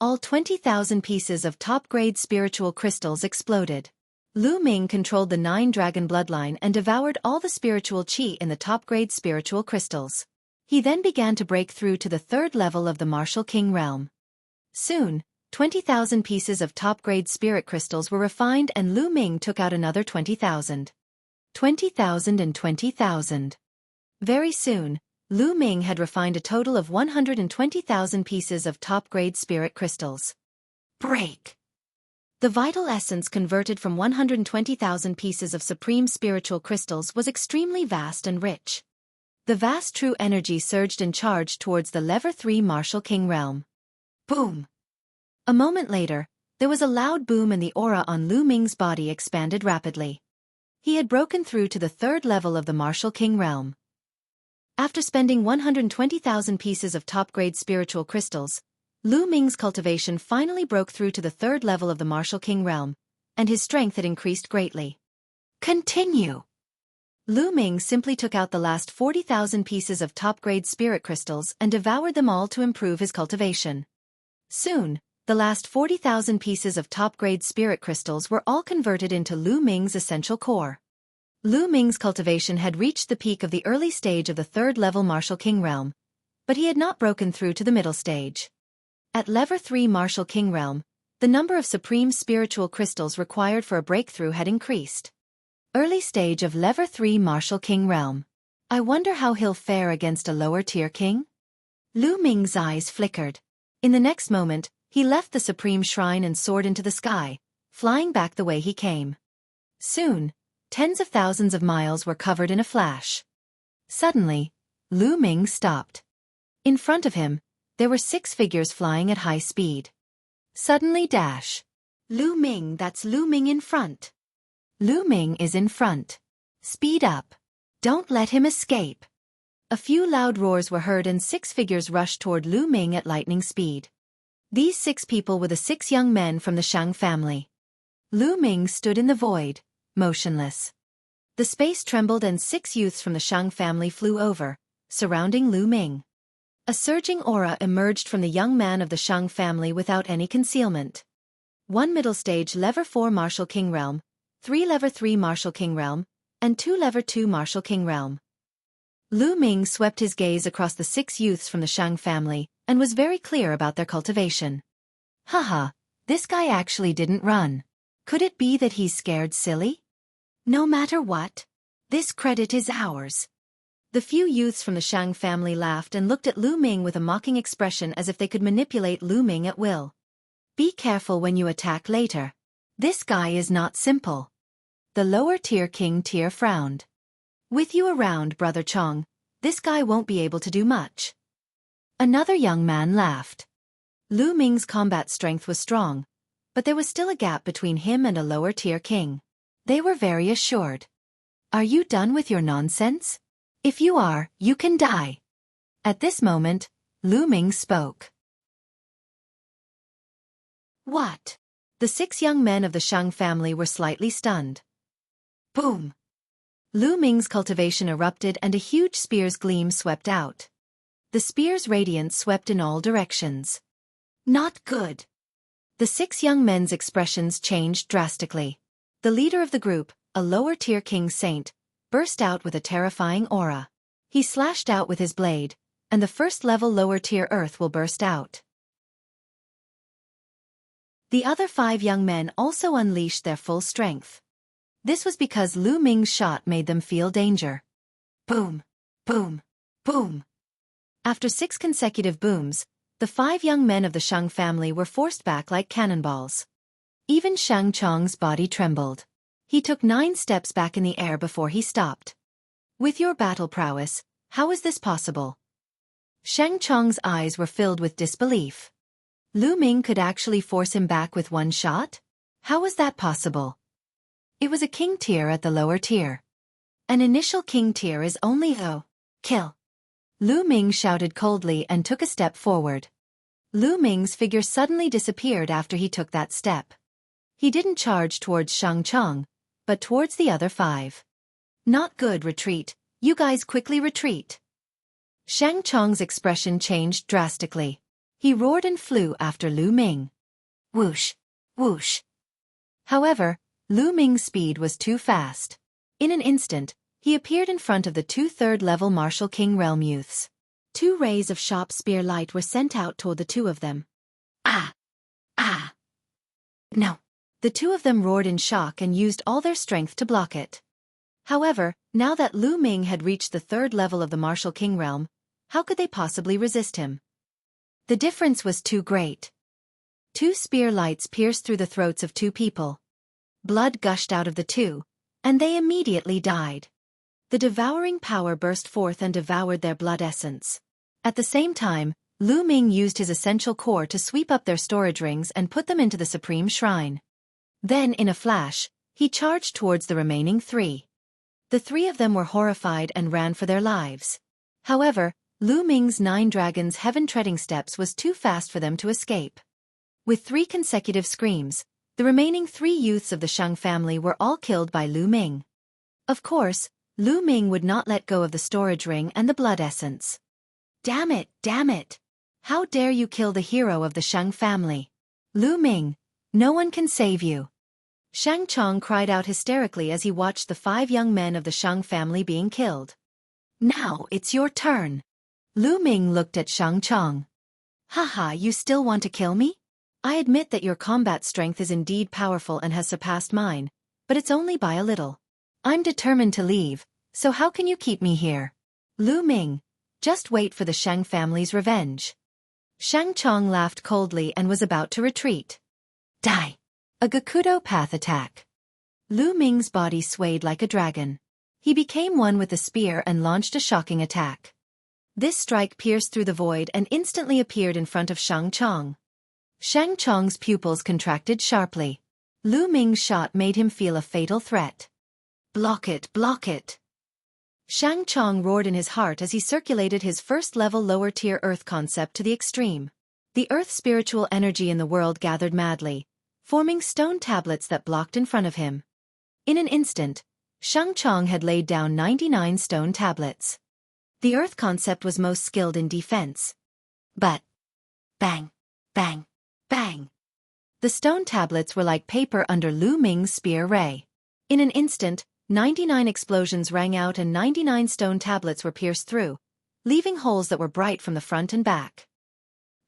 All 20,000 pieces of top-grade spiritual crystals exploded. Lu Ming controlled the 9-dragon bloodline and devoured all the spiritual qi in the top-grade spiritual crystals. He then began to break through to the 3rd level of the Martial King realm. Soon, 20,000 pieces of top-grade spirit crystals were refined and Lu Ming took out another 20,000. 20,000 and 20,000. Very soon, Lu Ming had refined a total of 120,000 pieces of top-grade spirit crystals. Break! The vital essence converted from 120,000 pieces of supreme spiritual crystals was extremely vast and rich. The vast true energy surged and charged towards the Level 3 Martial King realm. Boom! A moment later, there was a loud boom and the aura on Lu Ming's body expanded rapidly. He had broken through to the 3rd level of the Martial King realm. After spending 120,000 pieces of top-grade spiritual crystals, Lu Ming's cultivation finally broke through to the 3rd level of the Martial King realm, and his strength had increased greatly. Continue! Lu Ming simply took out the last 40,000 pieces of top-grade spirit crystals and devoured them all to improve his cultivation. Soon, the last 40,000 pieces of top-grade spirit crystals were all converted into Lu Ming's essential core. Lu Ming's cultivation had reached the peak of the early stage of the 3rd level Martial King realm, but he had not broken through to the middle stage. At Level 3 Martial King realm, the number of supreme spiritual crystals required for a breakthrough had increased. Early stage of Level 3 Martial King realm. I wonder how he'll fare against a lower-tier king? Lu Ming's eyes flickered. In the next moment, He left the supreme shrine and soared into the sky, flying back the way he came. Soon, tens of thousands of miles were covered in a flash. Suddenly, Lu Ming stopped. In front of him, there were 6 figures flying at high speed. Suddenly dash. Lu Ming, that's Lu Ming in front. Lu Ming is in front. Speed up. Don't let him escape. A few loud roars were heard and 6 figures rushed toward Lu Ming at lightning speed. These 6 people were the 6 young men from the Shang family. Lu Ming stood in the void, motionless. The space trembled and 6 youths from the Shang family flew over, surrounding Lu Ming. A surging aura emerged from the young man of the Shang family without any concealment. 1 middle stage lever 4 martial king realm, 3 lever 3 martial king realm, and 2 lever 2 martial king realm. Lu Ming swept his gaze across the 6 youths from the Shang family, and was very clear about their cultivation. Haha, this guy actually didn't run. Could it be that he's scared silly? No matter what, this credit is ours. The few youths from the Shang family laughed and looked at Lu Ming with a mocking expression as if they could manipulate Lu Ming at will. Be careful when you attack later. This guy is not simple. The lower tier king tier frowned. With you around, Brother Chong, this guy won't be able to do much. Another young man laughed. Lu Ming's combat strength was strong, but there was still a gap between him and a lower tier king. They were very assured. Are you done with your nonsense? If you are, you can die. At this moment, Lu Ming spoke. What? The 6 young men of the Shang family were slightly stunned. Boom! Lu Ming's cultivation erupted and a huge spear's gleam swept out. The spear's radiance swept in all directions. Not good. The 6 young men's expressions changed drastically. The leader of the group, a lower-tier king saint, burst out with a terrifying aura. He slashed out with his blade, and the first-level lower-tier earth will burst out. The other 5 young men also unleashed their full strength. This was because Lu Ming's shot made them feel danger. Boom! Boom! Boom! After 6 consecutive booms, the 5 young men of the Shang family were forced back like cannonballs. Even Shang Chong's body trembled. He took 9 steps back in the air before he stopped. With your battle prowess, how is this possible? Shang Chong's eyes were filled with disbelief. Lu Ming could actually force him back with 1 shot? How was that possible? It was a king tier at the lower tier. An initial king tier is only a kill. Lu Ming shouted coldly and took a step forward. Lu Ming's figure suddenly disappeared after he took that step. He didn't charge towards Shang Chong, but towards the other 5. Not good, retreat. You guys quickly retreat. Shang Chong's expression changed drastically. He roared and flew after Lu Ming. Whoosh! Whoosh! However, Lu Ming's speed was too fast. In an instant, he appeared in front of the 2 third-level Martial King Realm youths. 2 rays of sharp spear light were sent out toward the 2 of them. Ah! Ah! No! The 2 of them roared in shock and used all their strength to block it. However, now that Lu Ming had reached the 3rd level of the Martial King Realm, how could they possibly resist him? The difference was too great. 2 spear lights pierced through the throats of 2 people. Blood gushed out of the 2, and they immediately died. The devouring power burst forth and devoured their blood essence. At the same time, Lu Ming used his essential core to sweep up their storage rings and put them into the Supreme Shrine. Then, in a flash, he charged towards the remaining 3. The 3 of them were horrified and ran for their lives. However, Lu Ming's 9 dragons' heaven-treading steps was too fast for them to escape. With 3 consecutive screams, the remaining 3 youths of the Shang family were all killed by Lu Ming. Of course, Lu Ming would not let go of the storage ring and the blood essence. Damn it, damn it! How dare you kill the hero of the Shang family? Lu Ming, no one can save you. Shang Chong cried out hysterically as he watched the 5 young men of the Shang family being killed. Now it's your turn. Lu Ming looked at Shang Chong. Haha, you still want to kill me? I admit that your combat strength is indeed powerful and has surpassed mine, but it's only by a little. I'm determined to leave, so how can you keep me here? Lu Ming, just wait for the Shang family's revenge. Shang Chong laughed coldly and was about to retreat. Die! A Gakudo path attack. Lu Ming's body swayed like a dragon. He became one with the spear and launched a shocking attack. This strike pierced through the void and instantly appeared in front of Shang Chong. Shang Chong's pupils contracted sharply. Lu Ming's shot made him feel a fatal threat. Block it, block it! Shang Chong roared in his heart as he circulated his first-level lower-tier Earth concept to the extreme. The Earth's spiritual energy in the world gathered madly, forming stone tablets that blocked in front of him. In an instant, Shang Chong had laid down 99 stone tablets. The Earth concept was most skilled in defense. But bang, bang, bang! The stone tablets were like paper under Lu Ming's spear ray. In an instant, 99 explosions rang out and 99 stone tablets were pierced through, leaving holes that were bright from the front and back.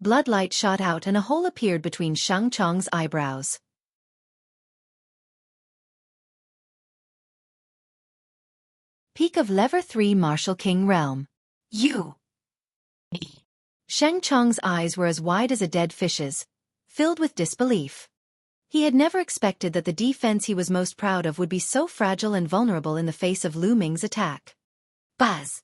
Bloodlight shot out and a hole appeared between Shang Chong's eyebrows. Peak of Lever 3 Martial King Realm. You! Shang Chong's eyes were as wide as a dead fish's, filled with disbelief. He had never expected that the defense he was most proud of would be so fragile and vulnerable in the face of Lu Ming's attack. Buzz!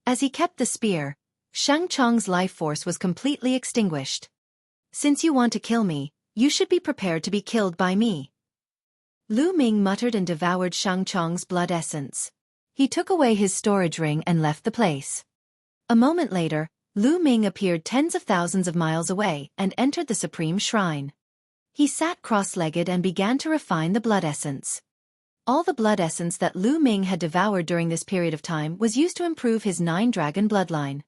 As he kept the spear, Shang Chong's life force was completely extinguished. Since you want to kill me, you should be prepared to be killed by me. Lu Ming muttered and devoured Shang Chong's blood essence. He took away his storage ring and left the place. A moment later, Lu Ming appeared tens of thousands of miles away and entered the Supreme Shrine. He sat cross-legged and began to refine the blood essence. All the blood essence that Lu Ming had devoured during this period of time was used to improve his 9-dragon bloodline.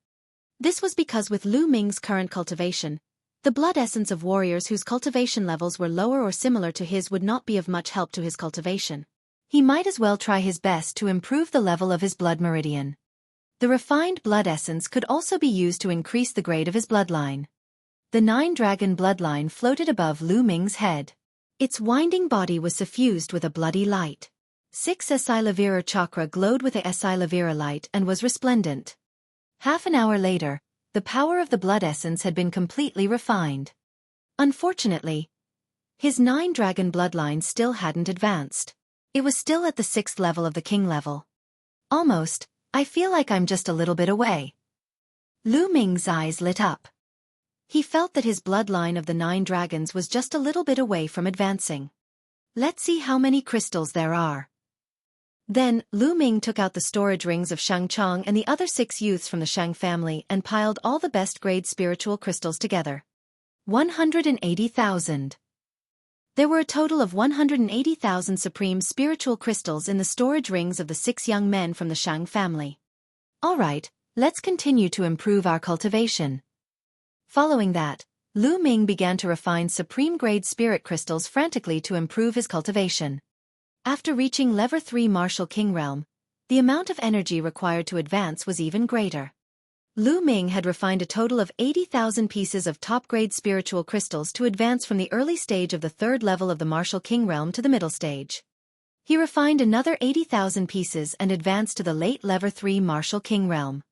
This was because with Lu Ming's current cultivation, the blood essence of warriors whose cultivation levels were lower or similar to his would not be of much help to his cultivation. He might as well try his best to improve the level of his blood meridian. The refined blood essence could also be used to increase the grade of his bloodline. The 9-dragon bloodline floated above Lu Ming's head. Its winding body was suffused with a bloody light. 6 Esilavira chakra glowed with a Esilavira light and was resplendent. Half an hour later, the power of the blood essence had been completely refined. Unfortunately, his 9-dragon bloodline still hadn't advanced. It was still at the 6th level of the king level. Almost, I feel like I'm just a little bit away. Lu Ming's eyes lit up. He felt that his bloodline of the 9 dragons was just a little bit away from advancing. Let's see how many crystals there are. Then, Lu Ming took out the storage rings of Shang Chong and the other 6 youths from the Shang family and piled all the best-grade spiritual crystals together. 180,000. There were a total of 180,000 supreme spiritual crystals in the storage rings of the 6 young men from the Shang family. All right, let's continue to improve our cultivation. Following that, Lu Ming began to refine supreme-grade spirit crystals frantically to improve his cultivation. After reaching Lever 3 Martial King Realm, the amount of energy required to advance was even greater. Lu Ming had refined a total of 80,000 pieces of top-grade spiritual crystals to advance from the early stage of the 3rd level of the Martial King Realm to the middle stage. He refined another 80,000 pieces and advanced to the late Lever 3 Martial King Realm.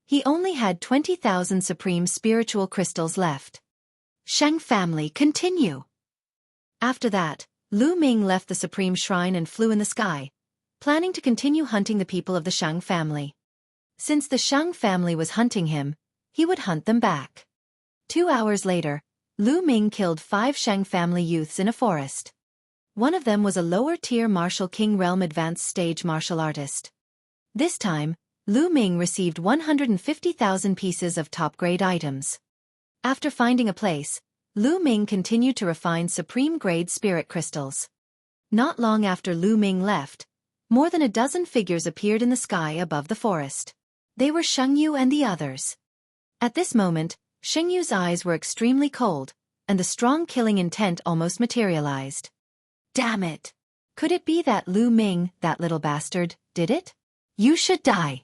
He only had 20,000 supreme spiritual crystals left. Shang family, continue! After that, Lu Ming left the Supreme Shrine and flew in the sky, planning to continue hunting the people of the Shang family. Since the Shang family was hunting him, he would hunt them back. 2 hours later, Lu Ming killed 5 Shang family youths in a forest. One of them was a lower-tier Martial King Realm advanced stage martial artist. This time, Lu Ming received 150,000 pieces of top-grade items. After finding a place, Lu Ming continued to refine supreme-grade spirit crystals. Not long after Lu Ming left, more than a dozen figures appeared in the sky above the forest. They were Shengyu and the others. At this moment, Shengyu's eyes were extremely cold, and the strong killing intent almost materialized. Damn it! Could it be that Lu Ming, that little bastard, did it? You should die!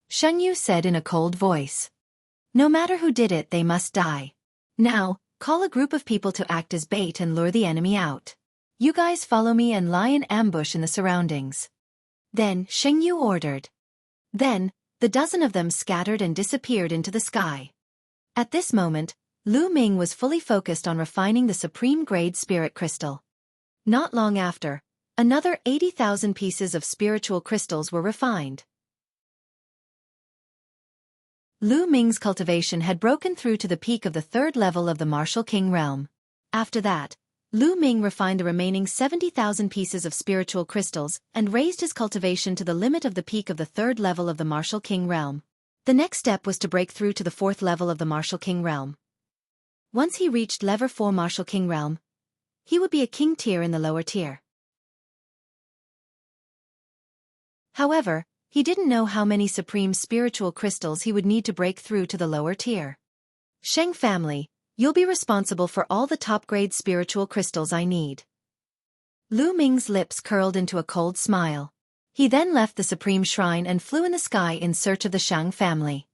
Shengyu said in a cold voice. No matter who did it, they must die. Now, call a group of people to act as bait and lure the enemy out. You guys follow me and lie in ambush in the surroundings. Then, Shengyu ordered. Then, the dozen of them scattered and disappeared into the sky. At this moment, Lu Ming was fully focused on refining the supreme-grade spirit crystal. Not long after, another 80,000 pieces of spiritual crystals were refined. Lu Ming's cultivation had broken through to the peak of the third level of the Martial King realm. After that, Lu Ming refined the remaining 70,000 pieces of spiritual crystals and raised his cultivation to the limit of the peak of the third level of the Martial King realm. The next step was to break through to the fourth level of the Martial King realm. Once he reached level 4 Martial King realm, he would be a king tier in the lower tier. However, he didn't know how many supreme spiritual crystals he would need to break through to the lower tier. Sheng family, you'll be responsible for all the top-grade spiritual crystals I need. Lu Ming's lips curled into a cold smile. He then left the supreme shrine and flew in the sky in search of the Shang family.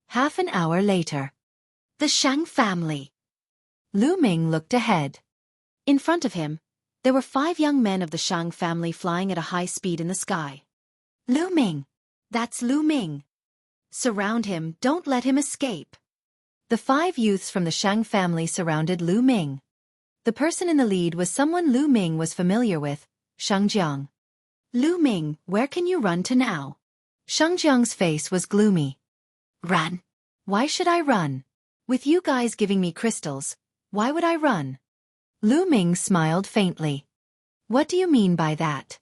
Half an hour later. The Shang family. Lu Ming looked ahead. In front of him, there were 5 young men of the Shang family flying at a high speed in the sky. Lu Ming! That's Lu Ming! Surround him, don't let him escape! The 5 youths from the Shang family surrounded Lu Ming. The person in the lead was someone Lu Ming was familiar with, Sheng Jiang. Lu Ming, where can you run to now? Sheng Jiang's face was gloomy. Run? Why should I run? With you guys giving me crystals, why would I run? Lu Ming smiled faintly. What do you mean by that?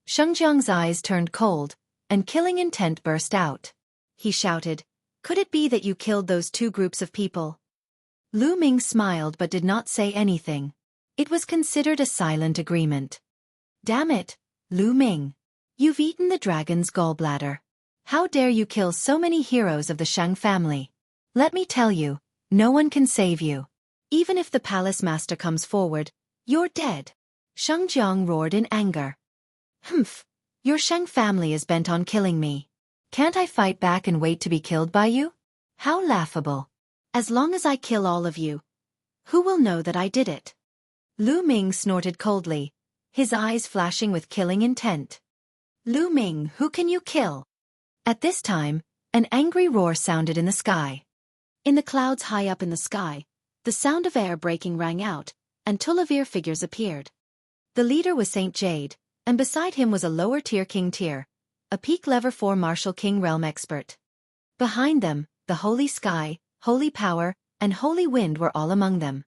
Sheng Jiang's eyes turned cold, and killing intent burst out. He shouted, could it be that you killed those 2 groups of people? Lu Ming smiled but did not say anything. It was considered a silent agreement. Damn it, Lu Ming. You've eaten the dragon's gallbladder. How dare you kill so many heroes of the Shang family? Let me tell you, no one can save you. Even if the palace master comes forward, you're dead. Sheng Jiang roared in anger. Humph, your Shang family is bent on killing me. Can't I fight back and wait to be killed by you? How laughable. As long as I kill all of you, who will know that I did it? Lu Ming snorted coldly, his eyes flashing with killing intent. Lu Ming, who can you kill? At this time, an angry roar sounded in the sky. In the clouds high up in the sky, the sound of air breaking rang out, and Tulavir figures appeared. The leader was Saint Jade, and beside him was a lower-tier king tier, a peak level 4 Martial King realm expert. Behind them, the Holy Sky, Holy Power, and Holy Wind were all among them.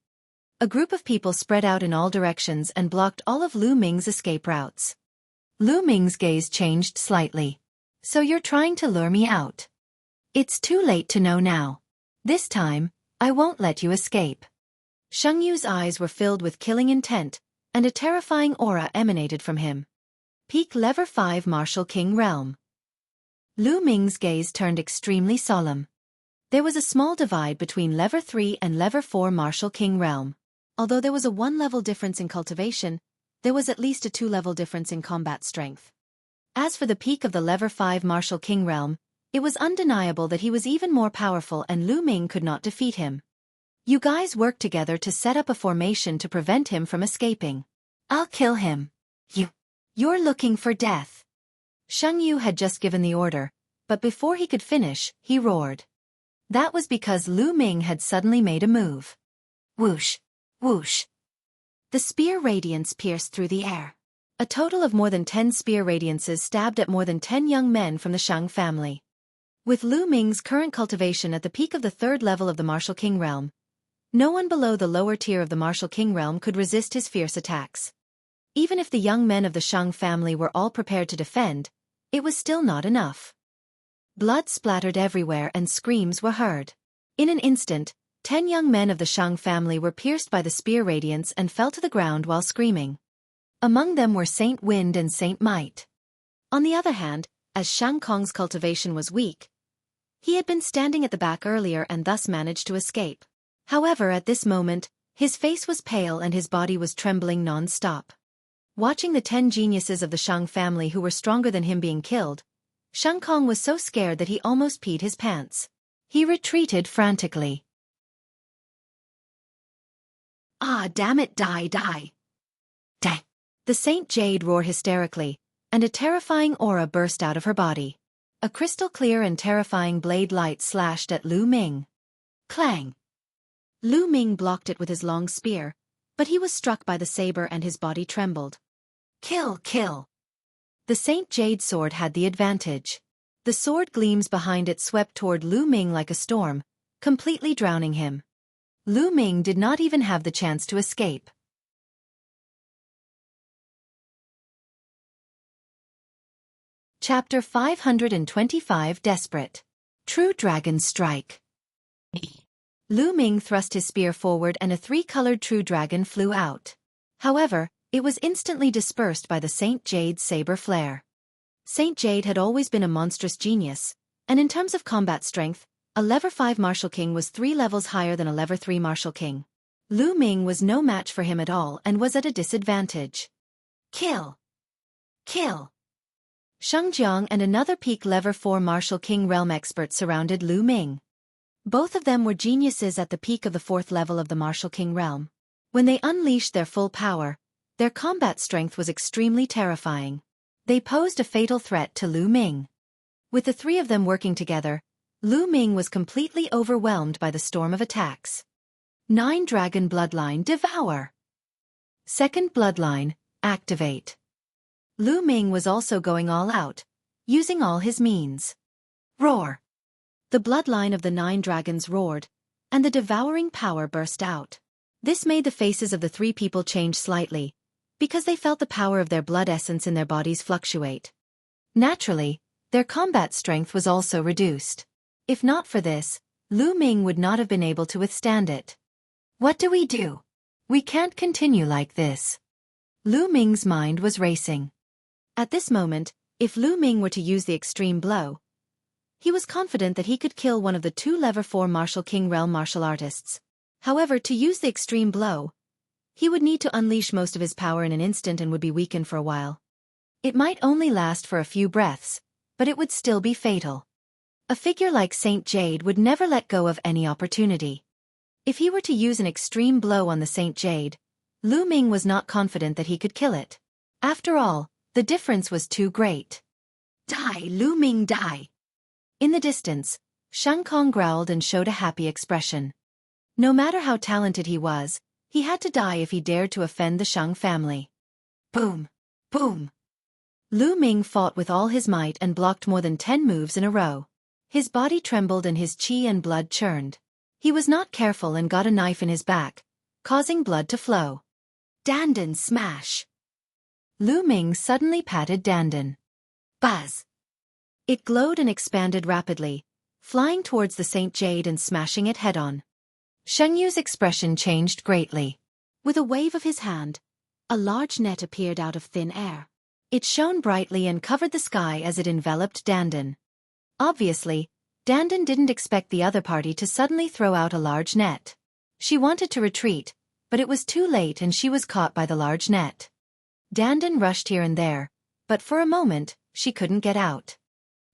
A group of people spread out in all directions and blocked all of Lu Ming's escape routes. Lu Ming's gaze changed slightly. So you're trying to lure me out? It's too late to know now. This time, I won't let you escape. Sheng Yu's eyes were filled with killing intent, and a terrifying aura emanated from him. Peak level 5 Martial King realm. Lu Ming's gaze turned extremely solemn. There was a small divide between level 3 and level 4 Martial King realm. Although there was a 1-level difference in cultivation, there was at least a 2-level difference in combat strength. As for the peak of the level 5 Martial King realm, it was undeniable that he was even more powerful and Lu Ming could not defeat him. You guys worked together to set up a formation to prevent him from escaping. I'll kill him. You're looking for death. Sheng Yu had just given the order, but before he could finish, he roared. That was because Lu Ming had suddenly made a move. Whoosh, whoosh. The spear radiance pierced through the air. A total of more than 10 spear radiances stabbed at more than 10 young men from the Shang family. With Lu Ming's current cultivation at the peak of the 3rd level of the Martial King realm, no one below the lower tier of the Martial King realm could resist his fierce attacks. Even if the young men of the Shang family were all prepared to defend, it was still not enough. Blood splattered everywhere and screams were heard. In an instant, 10 young men of the Shang family were pierced by the spear radiance and fell to the ground while screaming. Among them were Saint Wind and Saint Might. On the other hand, as Shang Kong's cultivation was weak, he had been standing at the back earlier and thus managed to escape. However, at this moment, his face was pale and his body was trembling non-stop. Watching the 10 geniuses of the Shang family who were stronger than him being killed, Shang Kong was so scared that he almost peed his pants. He retreated frantically. Ah, damn it, die. Dang. The Saint Jade roared hysterically, and a terrifying aura burst out of her body. A crystal clear and terrifying blade light slashed at Lu Ming. Clang! Lu Ming blocked it with his long spear, but he was struck by the saber and his body trembled. Kill, kill! The Saint Jade sword had the advantage. The sword gleams behind it swept toward Lu Ming like a storm, completely drowning him. Lu Ming did not even have the chance to escape. Chapter 525 Desperate. True Dragon Strike. Lu Ming thrust his spear forward and a three-colored true dragon flew out. However, it was instantly dispersed by the Saint Jade's saber flare. Saint Jade had always been a monstrous genius, and in terms of combat strength, a Level 5 Martial King was 3 levels higher than a Level 3 Martial King. Lu Ming was no match for him at all and was at a disadvantage. Kill! Kill! Sheng Jiang and another peak Level 4 Martial King realm expert surrounded Lu Ming. Both of them were geniuses at the peak of the 4th level of the Martial King realm. When they unleashed their full power, their combat strength was extremely terrifying. They posed a fatal threat to Lu Ming. With the three of them working together, Lu Ming was completely overwhelmed by the storm of attacks. 9 Dragon Bloodline Devour. Second Bloodline, activate. Lu Ming was also going all out, using all his means. Roar! The bloodline of the 9 dragons roared, and the devouring power burst out. This made the faces of the 3 people change slightly, because they felt the power of their blood essence in their bodies fluctuate. Naturally, their combat strength was also reduced. If not for this, Lu Ming would not have been able to withstand it. What do? We can't continue like this. Lu Ming's mind was racing. At this moment, if Lu Ming were to use the extreme blow, he was confident that he could kill one of the 2 Level 4 Martial King realm martial artists. However, to use the extreme blow, he would need to unleash most of his power in an instant and would be weakened for a while. It might only last for a few breaths, but it would still be fatal. A figure like Saint Jade would never let go of any opportunity. If he were to use an extreme blow on the Saint Jade, Lu Ming was not confident that he could kill it. After all, the difference was too great. Die, Lu Ming, die! In the distance, Shang Kong growled and showed a happy expression. No matter how talented he was, he had to die if he dared to offend the Shang family. Boom! Boom! Lu Ming fought with all his might and blocked more than 10 moves in a row. His body trembled and his qi and blood churned. He was not careful and got a knife in his back, causing blood to flow. Dandan smash! Lu Ming suddenly patted Dandan. Buzz! It glowed and expanded rapidly, flying towards the Saint Jade and smashing it head-on. Sheng Yu's expression changed greatly. With a wave of his hand, a large net appeared out of thin air. It shone brightly and covered the sky as it enveloped Dandan. Obviously, Dandan didn't expect the other party to suddenly throw out a large net. She wanted to retreat, but it was too late and she was caught by the large net. Dandan rushed here and there, but for a moment, she couldn't get out.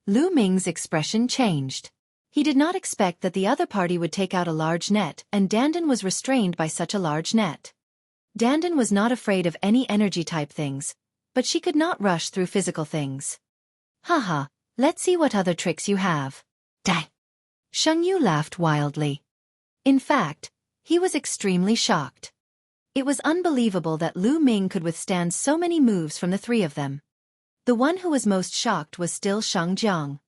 Lu Ming's expression changed. He did not expect that the other party would take out a large net and Dandan was restrained by such a large net. Dandan was not afraid of any energy-type things, but she could not rush through physical things. Haha, let's see what other tricks you have. Die! Sheng Yu laughed wildly. In fact, he was extremely shocked. It was unbelievable that Lu Ming could withstand so many moves from the 3 of them. The one who was most shocked was still Sheng Jiang.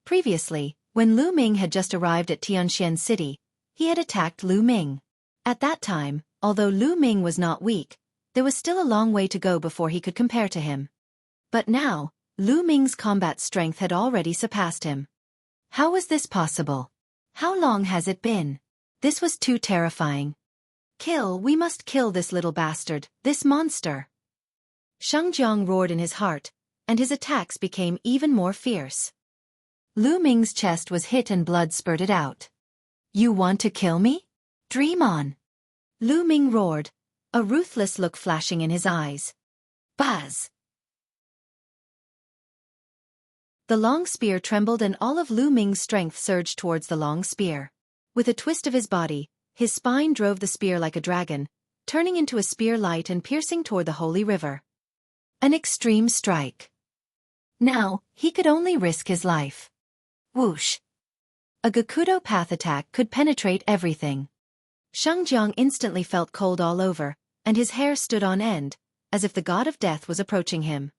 Previously, when Lu Ming had just arrived at Tianxian City, he had attacked Lu Ming. At that time, although Lu Ming was not weak, there was still a long way to go before he could compare to him. But now, Lu Ming's combat strength had already surpassed him. How was this possible? How long has it been? This was too terrifying. Kill, we must kill this little bastard, this monster. Sheng Jiang roared in his heart, and his attacks became even more fierce. Lu Ming's chest was hit and blood spurted out. You want to kill me? Dream on! Lu Ming roared, a ruthless look flashing in his eyes. Buzz! The long spear trembled and all of Lu Ming's strength surged towards the long spear. With a twist of his body, his spine drove the spear like a dragon, turning into a spear light and piercing toward the holy river. An extreme strike. Now, he could only risk his life. Whoosh! A Gakudo path attack could penetrate everything. Sheng Jiang instantly felt cold all over, and his hair stood on end, as if the god of death was approaching him.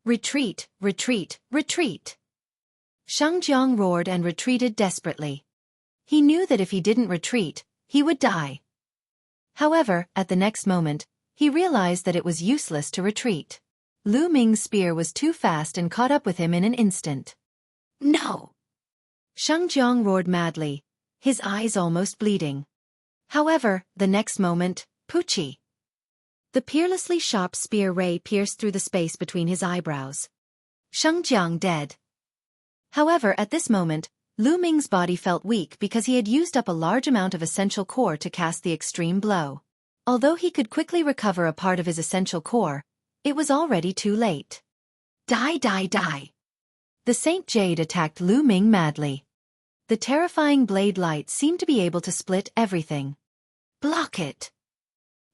Retreat, retreat, retreat! Sheng Jiang roared and retreated desperately. He knew that if he didn't retreat, he would die. However, at the next moment, he realized that it was useless to retreat. Lu Ming's spear was too fast and caught up with him in an instant. No! Sheng Jiang roared madly, his eyes almost bleeding. However, the next moment, Poochie! The peerlessly sharp spear ray pierced through the space between his eyebrows. Sheng Jiang dead. However, at this moment, Lu Ming's body felt weak because he had used up a large amount of essential core to cast the extreme blow. Although he could quickly recover a part of his essential core, it was already too late. Die, die, die! The Saint Jade attacked Lu Ming madly. The terrifying blade light seemed to be able to split everything. Block it!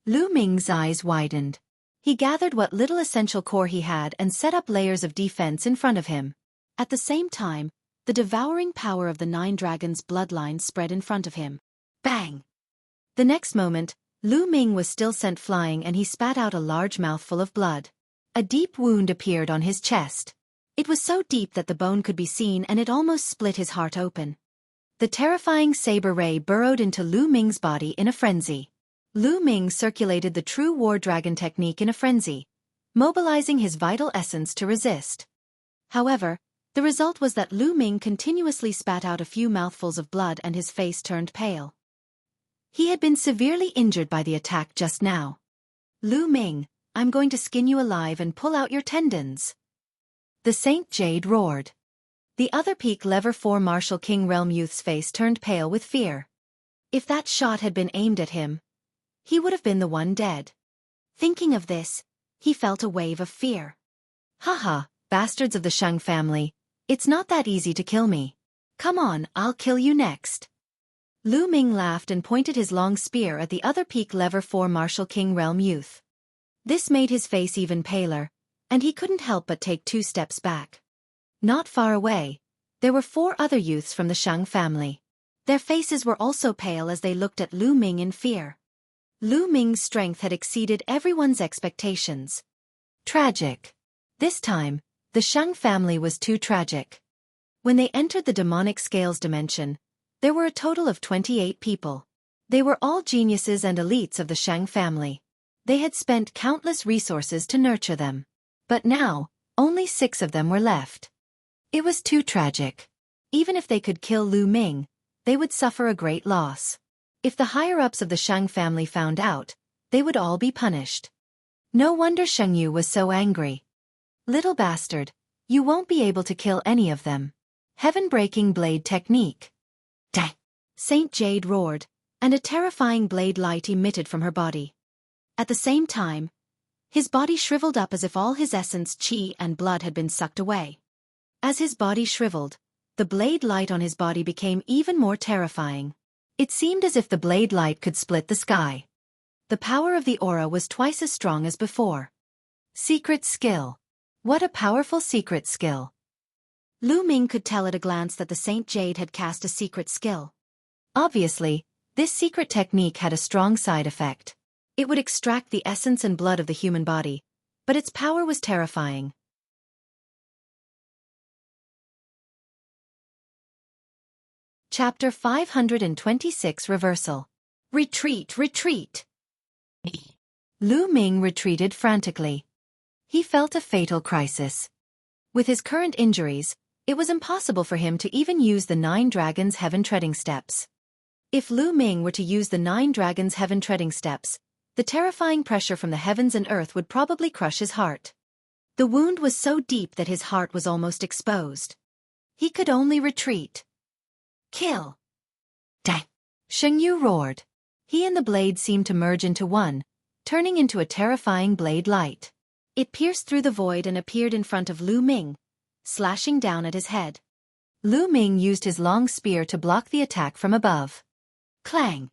Lu Ming's eyes widened. He gathered what little essential core he had and set up layers of defense in front of him. At the same time, the devouring power of the Nine Dragons' bloodline spread in front of him. Bang! The next moment, Lu Ming was still sent flying and he spat out a large mouthful of blood. A deep wound appeared on his chest. It was so deep that the bone could be seen and it almost split his heart open. The terrifying saber ray burrowed into Lu Ming's body in a frenzy. Lu Ming circulated the true war dragon technique in a frenzy, mobilizing his vital essence to resist. However, the result was that Lu Ming continuously spat out a few mouthfuls of blood and his face turned pale. He had been severely injured by the attack just now. Lu Ming, I'm going to skin you alive and pull out your tendons. The Saint Jade roared. The other peak lever 4 Martial King Realm youth's face turned pale with fear. If that shot had been aimed at him, he would have been the one dead. Thinking of this, he felt a wave of fear. Haha, bastards of the Sheng family, it's not that easy to kill me. Come on, I'll kill you next. Lu Ming laughed and pointed his long spear at the other peak lever 4 Martial King Realm youth. This made his face even paler, and he couldn't help but take 2 steps back. Not far away, there were 4 other youths from the Sheng family. Their faces were also pale as they looked at Lu Ming in fear. Lu Ming's strength had exceeded everyone's expectations. Tragic. This time, the Sheng family was too tragic. When they entered the demonic scales dimension, there were a total of 28 people. They were all geniuses and elites of the Sheng family. They had spent countless resources to nurture them. But now, only 6 of them were left. It was too tragic. Even if they could kill Lu Ming, they would suffer a great loss. If the higher-ups of the Sheng family found out, they would all be punished. No wonder Sheng Yu was so angry. Little bastard, you won't be able to kill any of them. Heaven-breaking blade technique. Dang! Saint Jade roared, and a terrifying blade light emitted from her body. At the same time, his body shriveled up as if all his essence, chi, and blood had been sucked away. As his body shriveled, the blade light on his body became even more terrifying. It seemed as if the blade light could split the sky. The power of the aura was twice as strong as before. Secret skill. What a powerful secret skill. Lu Ming could tell at a glance that the Saint Jade had cast a secret skill. Obviously, this secret technique had a strong side effect. It would extract the essence and blood of the human body, but its power was terrifying. Chapter 526 Reversal. Retreat, retreat! Lu Ming retreated frantically. He felt a fatal crisis. With his current injuries, it was impossible for him to even use the 9 Dragons' Heaven Treading Steps. If Lu Ming were to use the 9 Dragons' Heaven Treading Steps, the terrifying pressure from the heavens and earth would probably crush his heart. The wound was so deep that his heart was almost exposed. He could only retreat. Kill! Dang! Sheng Yu roared. He and the blade seemed to merge into one, turning into a terrifying blade light. It pierced through the void and appeared in front of Lu Ming, slashing down at his head. Lu Ming used his long spear to block the attack from above. Clang!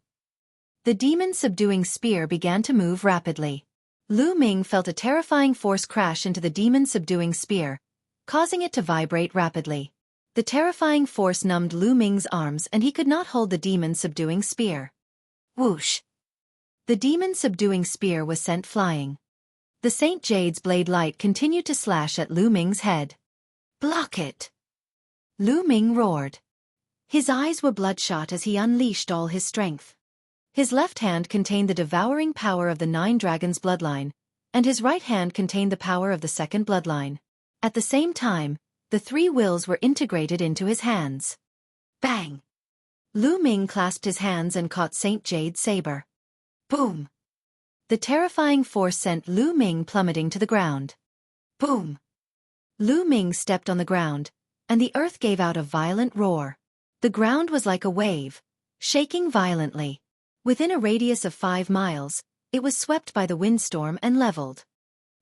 The demon-subduing spear began to move rapidly. Lu Ming felt a terrifying force crash into the demon-subduing spear, causing it to vibrate rapidly. The terrifying force numbed Lu Ming's arms and he could not hold the demon-subduing spear. Whoosh! The demon-subduing spear was sent flying. The Saint Jade's blade light continued to slash at Lu Ming's head. Block it! Lu Ming roared. His eyes were bloodshot as he unleashed all his strength. His left hand contained the devouring power of the 9 dragons' bloodline, and his right hand contained the power of the second bloodline. At the same time, the 3 wills were integrated into his hands. Bang! Lu Ming clasped his hands and caught Saint Jade's saber. Boom! The terrifying force sent Lu Ming plummeting to the ground. Boom! Lu Ming stepped on the ground, and the earth gave out a violent roar. The ground was like a wave, shaking violently. Within a radius of 5 miles, it was swept by the windstorm and leveled.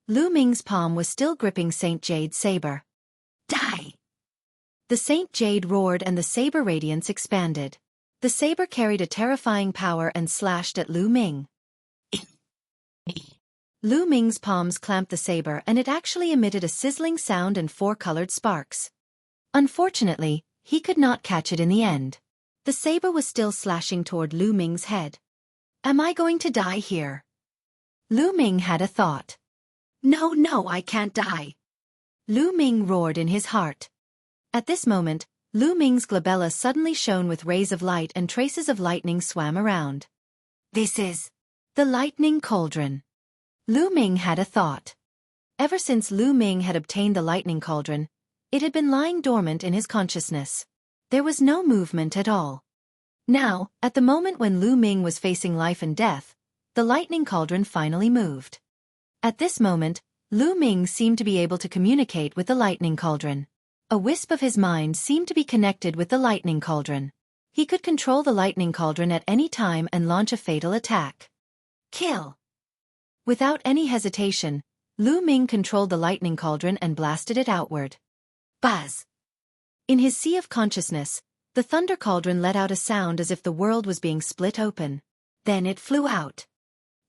Lu Ming's palm was still gripping Saint Jade's saber. Die! The Saint Jade roared and the saber radiance expanded. The saber carried a terrifying power and slashed at Lu Ming. Lu Ming's palms clamped the saber and it actually emitted a sizzling sound and 4 colored sparks. Unfortunately, he could not catch it in the end. The saber was still slashing toward Lu Ming's head. Am I going to die here? Lu Ming had a thought. No, I can't die. Lu Ming roared in his heart. At this moment, Lu Ming's glabella suddenly shone with rays of light and traces of lightning swam around. This is the lightning cauldron. Lu Ming had a thought. Ever since Lu Ming had obtained the lightning cauldron, it had been lying dormant in his consciousness. There was no movement at all. Now, at the moment when Lu Ming was facing life and death, the lightning cauldron finally moved. At this moment, Lu Ming seemed to be able to communicate with the lightning cauldron. A wisp of his mind seemed to be connected with the lightning cauldron. He could control the lightning cauldron at any time and launch a fatal attack. Kill! Without any hesitation, Lu Ming controlled the lightning cauldron and blasted it outward. Buzz! In his sea of consciousness, the thunder cauldron let out a sound as if the world was being split open. Then it flew out.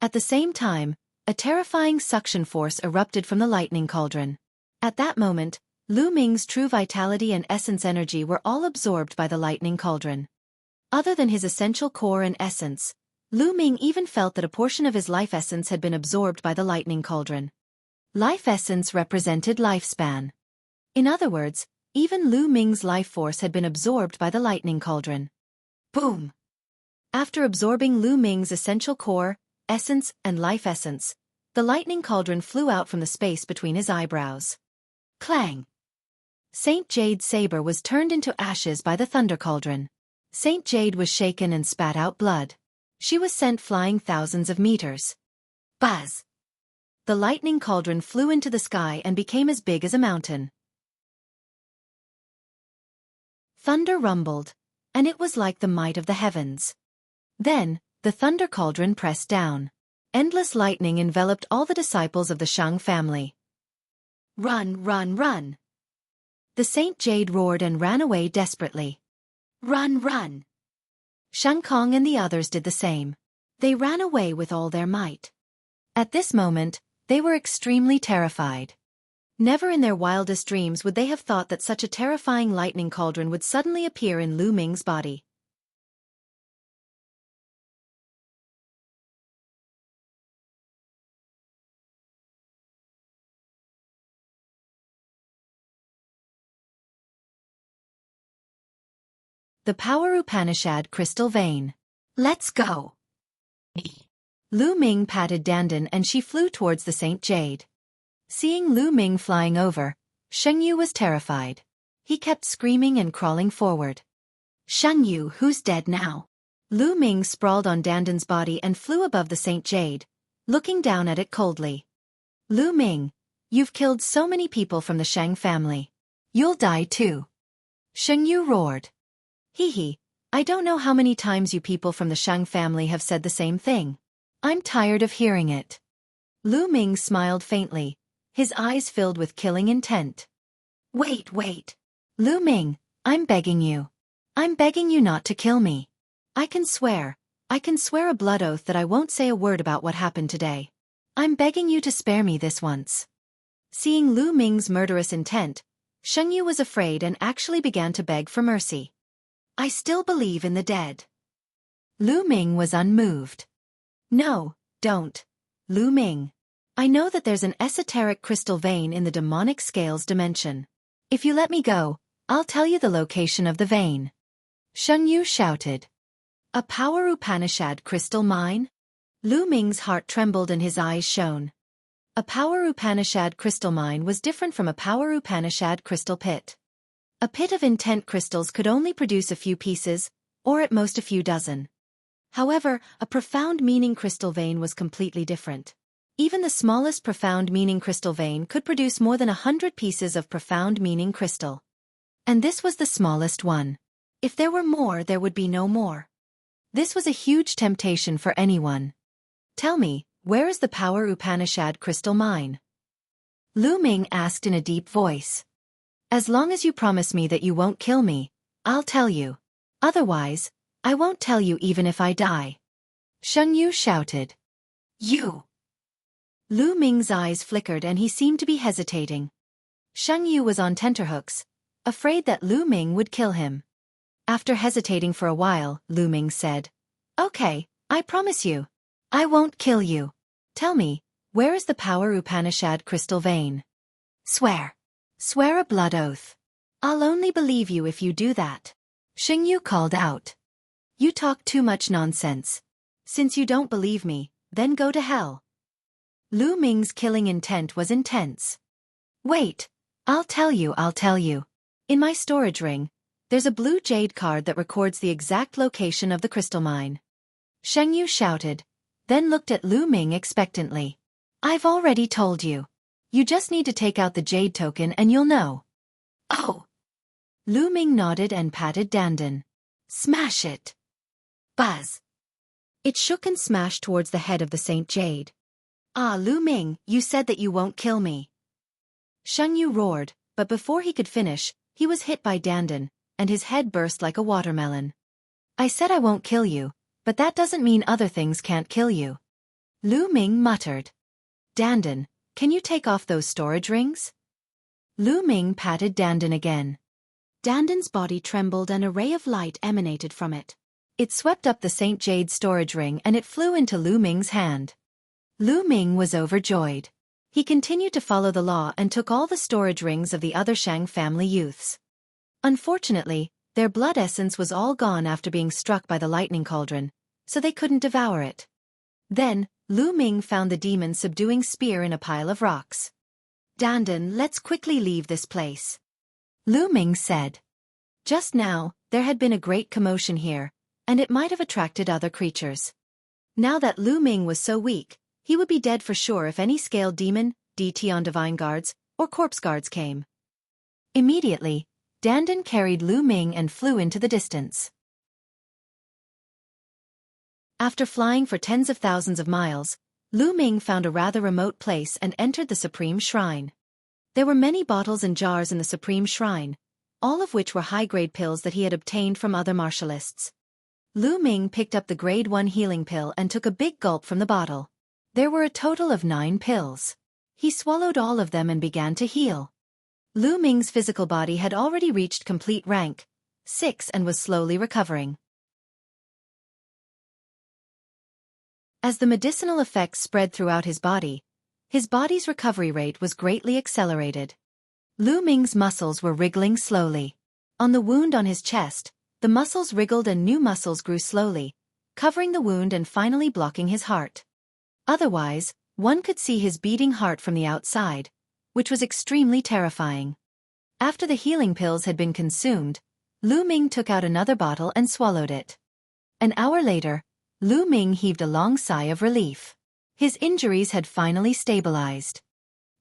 At the same time, a terrifying suction force erupted from the lightning cauldron. At that moment, Lu Ming's true vitality and essence energy were all absorbed by the lightning cauldron. Other than his essential core and essence, Lu Ming even felt that a portion of his life essence had been absorbed by the lightning cauldron. Life essence represented lifespan. In other words, even Lu Ming's life force had been absorbed by the lightning cauldron. Boom! After absorbing Lu Ming's essential core, essence, and life essence, the lightning cauldron flew out from the space between his eyebrows. Clang! Saint Jade's saber was turned into ashes by the thunder cauldron. Saint Jade was shaken and spat out blood. She was sent flying thousands of meters. Buzz! The lightning cauldron flew into the sky and became as big as a mountain. Thunder rumbled, and it was like the might of the heavens. Then, the thunder cauldron pressed down. Endless lightning enveloped all the disciples of the Shang family. Run, run, run! The Saint Jade roared and ran away desperately. Run, run! Shang Kong and the others did the same. They ran away with all their might. At this moment, they were extremely terrified. Never in their wildest dreams would they have thought that such a terrifying lightning cauldron would suddenly appear in Lu Ming's body. The Power Upanishad Crystal Vein. Let's go! Lu Ming patted Dandan and she flew towards the Saint Jade. Seeing Lu Ming flying over, Sheng Yu was terrified. He kept screaming and crawling forward. Sheng Yu, who's dead now? Lu Ming sprawled on Dandan's body and flew above the Saint Jade, looking down at it coldly. Lu Ming, you've killed so many people from the Shang family. You'll die too. Sheng Yu roared. Hee, I don't know how many times you people from the Shang family have said the same thing. I'm tired of hearing it. Lu Ming smiled faintly, his eyes filled with killing intent. Wait. Lu Ming, I'm begging you. I'm begging you not to kill me. I can swear a blood oath that I won't say a word about what happened today. I'm begging you to spare me this once. Seeing Lu Ming's murderous intent, Shengyu was afraid and actually began to beg for mercy. I still believe in the dead. Lu Ming was unmoved. No, don't. Lu Ming. I know that there's an esoteric crystal vein in the demonic scales dimension. If you let me go, I'll tell you the location of the vein. Shengyu shouted. A power Upanishad crystal mine? Lu Ming's heart trembled and his eyes shone. A power Upanishad crystal mine was different from a power Upanishad crystal pit. A pit of intent crystals could only produce a few pieces, or at most a few dozen. However, a profound meaning crystal vein was completely different. Even the smallest profound meaning crystal vein could produce more than 100 pieces of profound meaning crystal. And this was the smallest one. If there were more, there would be no more. This was a huge temptation for anyone. Tell me, where is the power Upanishad crystal mine? Lu Ming asked in a deep voice. As long as you promise me that you won't kill me, I'll tell you. Otherwise, I won't tell you even if I die. Shengyu shouted. You! Lu Ming's eyes flickered and he seemed to be hesitating. Shengyu was on tenterhooks, afraid that Lu Ming would kill him. After hesitating for a while, Lu Ming said, Okay, I promise you. I won't kill you. Tell me, where is the power Upanishad crystal vein? Swear. Swear a blood oath. I'll only believe you if you do that. Shengyu called out. You talk too much nonsense. Since you don't believe me, then go to hell. Lu Ming's killing intent was intense. Wait, I'll tell you. In my storage ring, there's a blue jade card that records the exact location of the crystal mine. Shengyu shouted, then looked at Lu Ming expectantly. I've already told you. You just need to take out the jade token and you'll know. Oh! Lu Ming nodded and patted Dandan. Smash it! Buzz! It shook and smashed towards the head of the Saint Jade. Ah, Lu Ming, you said that you won't kill me. Shengyu roared, but before he could finish, he was hit by Dandan, and his head burst like a watermelon. I said I won't kill you, but that doesn't mean other things can't kill you. Lu Ming muttered. Dandan, can you take off those storage rings? Lu Ming patted Dandan again. Dandan's body trembled and a ray of light emanated from it. It swept up the Saint Jade storage ring and it flew into Lu Ming's hand. Lu Ming was overjoyed. He continued to follow the law and took all the storage rings of the other Shang family youths. Unfortunately, their blood essence was all gone after being struck by the lightning cauldron, so they couldn't devour it. Then, Lu Ming found the demon subduing spear in a pile of rocks. Dandan, let's quickly leave this place. Lu Ming said. Just now, there had been a great commotion here, and it might have attracted other creatures. Now that Lu Ming was so weak, he would be dead for sure if any scaled demon, DT on divine guards, or corpse guards came. Immediately, Dandan carried Lu Ming and flew into the distance. After flying for tens of thousands of miles, Lu Ming found a rather remote place and entered the Supreme Shrine. There were many bottles and jars in the Supreme Shrine, all of which were high-grade pills that he had obtained from other martialists. Lu Ming picked up the grade 1 healing pill and took a big gulp from the bottle. There were a total of 9 pills. He swallowed all of them and began to heal. Lu Ming's physical body had already reached complete rank 6 and was slowly recovering. As the medicinal effects spread throughout his body's recovery rate was greatly accelerated. Lu Ming's muscles were wriggling slowly. On the wound on his chest, the muscles wriggled and new muscles grew slowly, covering the wound and finally blocking his heart. Otherwise, one could see his beating heart from the outside, which was extremely terrifying. After the healing pills had been consumed, Lu Ming took out another bottle and swallowed it. An hour later, Lu Ming heaved a long sigh of relief. His injuries had finally stabilized.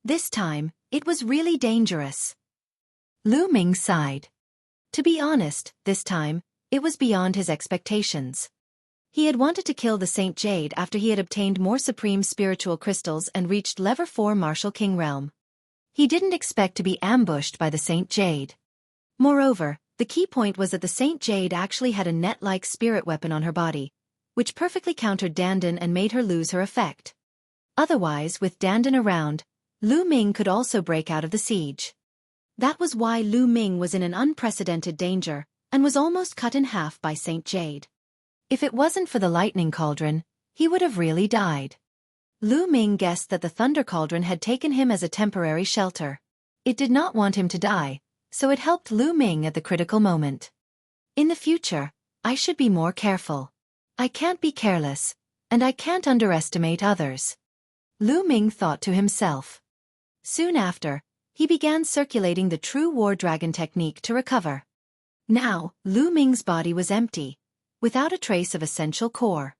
This time, it was really dangerous. Lu Ming sighed. To be honest, this time, it was beyond his expectations. He had wanted to kill the Saint Jade after he had obtained more supreme spiritual crystals and reached level 4 Martial King realm. He didn't expect to be ambushed by the Saint Jade. Moreover, the key point was that the Saint Jade actually had a net-like spirit weapon on her body, which perfectly countered Dandan and made her lose her effect. Otherwise, with Dandan around, Lu Ming could also break out of the siege. That was why Lu Ming was in an unprecedented danger, and was almost cut in half by Saint Jade. If it wasn't for the lightning cauldron, he would have really died. Lu Ming guessed that the thunder cauldron had taken him as a temporary shelter. It did not want him to die, so it helped Lu Ming at the critical moment. In the future, I should be more careful. I can't be careless, and I can't underestimate others. Lu Ming thought to himself. Soon after, he began circulating the true war dragon technique to recover. Now, Lu Ming's body was empty, without a trace of essential core.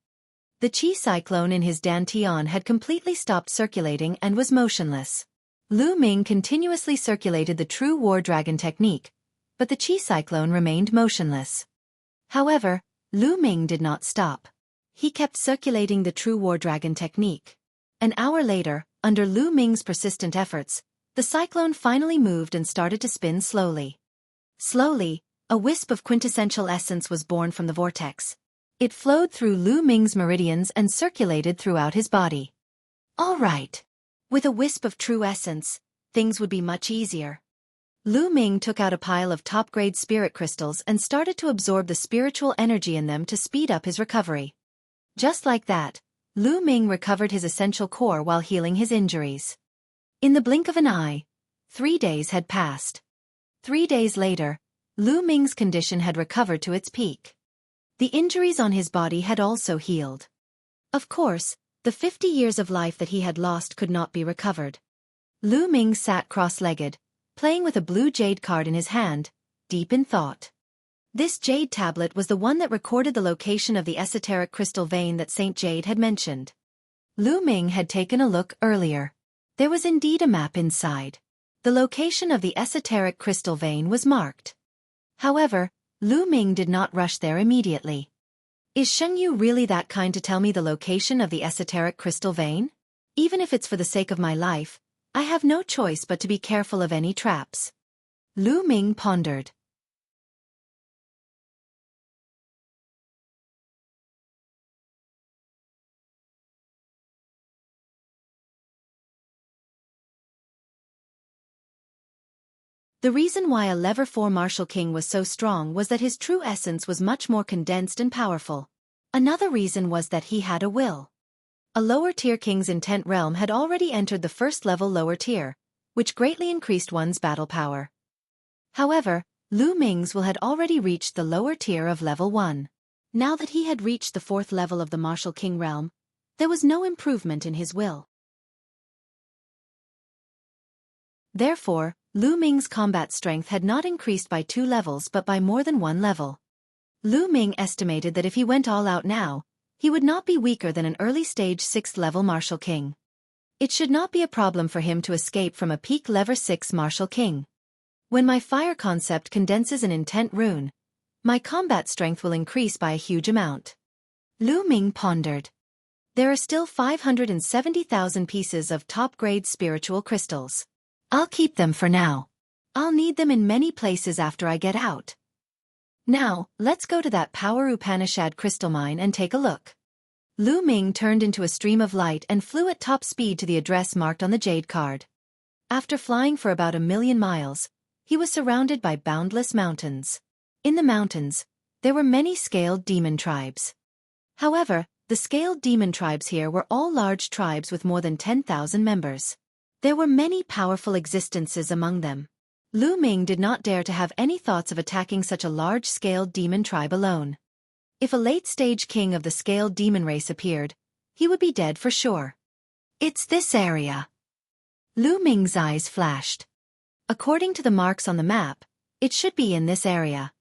The qi cyclone in his dantian had completely stopped circulating and was motionless. Lu Ming continuously circulated the true war dragon technique, but the qi cyclone remained motionless. However, Lu Ming did not stop. He kept circulating the true war dragon technique. An hour later, under Lu Ming's persistent efforts, the cyclone finally moved and started to spin slowly. Slowly, a wisp of quintessential essence was born from the vortex. It flowed through Lu Ming's meridians and circulated throughout his body. All right. With a wisp of true essence, things would be much easier. Lu Ming took out a pile of top-grade spirit crystals and started to absorb the spiritual energy in them to speed up his recovery. Just like that, Lu Ming recovered his essential core while healing his injuries. In the blink of an eye, 3 days had passed. 3 days later, Lu Ming's condition had recovered to its peak. The injuries on his body had also healed. Of course, the 50 years of life that he had lost could not be recovered. Lu Ming sat cross-legged, playing with a blue jade card in his hand, deep in thought. This jade tablet was the one that recorded the location of the esoteric crystal vein that Saint Jade had mentioned. Lu Ming had taken a look earlier. There was indeed a map inside. The location of the esoteric crystal vein was marked. However, Lu Ming did not rush there immediately. Is Shengyu really that kind to tell me the location of the esoteric crystal vein? Even if it's for the sake of my life, I have no choice but to be careful of any traps. Lu Ming pondered. The reason why a level 4 martial king was so strong was that his true essence was much more condensed and powerful. Another reason was that he had a will. A lower-tier king's intent realm had already entered the first-level lower tier, which greatly increased one's battle power. However, Lu Ming's will had already reached the lower tier of level 1. Now that he had reached the 4th level of the martial king realm, there was no improvement in his will. Therefore, Lu Ming's combat strength had not increased by 2 levels but by more than 1 level. Lu Ming estimated that if he went all out now, he would not be weaker than an early-stage 6th-level martial king. It should not be a problem for him to escape from a peak level 6 martial king. When my fire concept condenses an intent rune, my combat strength will increase by a huge amount. Lu Ming pondered. There are still 570,000 pieces of top-grade spiritual crystals. I'll keep them for now. I'll need them in many places after I get out. Now, let's go to that Power Upanishad crystal mine and take a look. Lu Ming turned into a stream of light and flew at top speed to the address marked on the jade card. After flying for about 1,000,000 miles, he was surrounded by boundless mountains. In the mountains, there were many scaled demon tribes. However, the scaled demon tribes here were all large tribes with more than 10,000 members. There were many powerful existences among them. Lu Ming did not dare to have any thoughts of attacking such a large-scaled demon tribe alone. If a late-stage king of the scaled demon race appeared, he would be dead for sure. It's this area. Lu Ming's eyes flashed. According to the marks on the map, it should be in this area.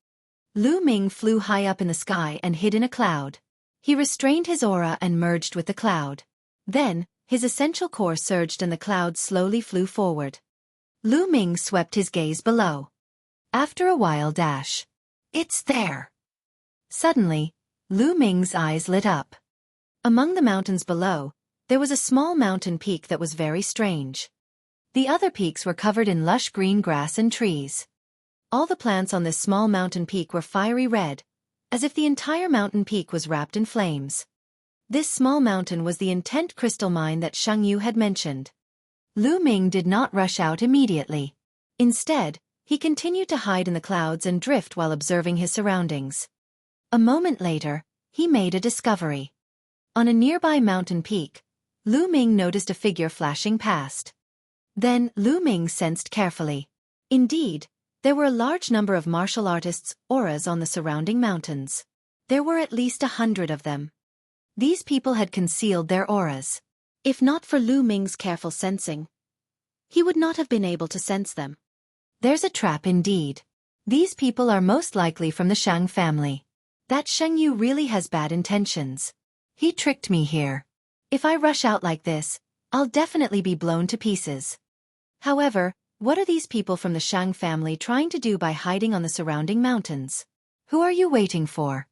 Lu Ming flew high up in the sky and hid in a cloud. He restrained his aura and merged with the cloud. Then, his essential core surged and the cloud slowly flew forward. Lu Ming swept his gaze below. After a while it's there. Suddenly, Lu Ming's eyes lit up. Among the mountains below, there was a small mountain peak that was very strange. The other peaks were covered in lush green grass and trees. All the plants on this small mountain peak were fiery red, as if the entire mountain peak was wrapped in flames. This small mountain was the intent crystal mine that Shengyu had mentioned. Lu Ming did not rush out immediately. Instead, he continued to hide in the clouds and drift while observing his surroundings. A moment later, he made a discovery. On a nearby mountain peak, Lu Ming noticed a figure flashing past. Then Lu Ming sensed carefully. Indeed, there were a large number of martial artists' auras on the surrounding mountains. There were at least 100 of them. These people had concealed their auras. If not for Lu Ming's careful sensing, he would not have been able to sense them. There's a trap indeed. These people are most likely from the Shang family. That Sheng Yu really has bad intentions. He tricked me here. If I rush out like this, I'll definitely be blown to pieces. However, what are these people from the Shang family trying to do by hiding on the surrounding mountains? Who are you waiting for?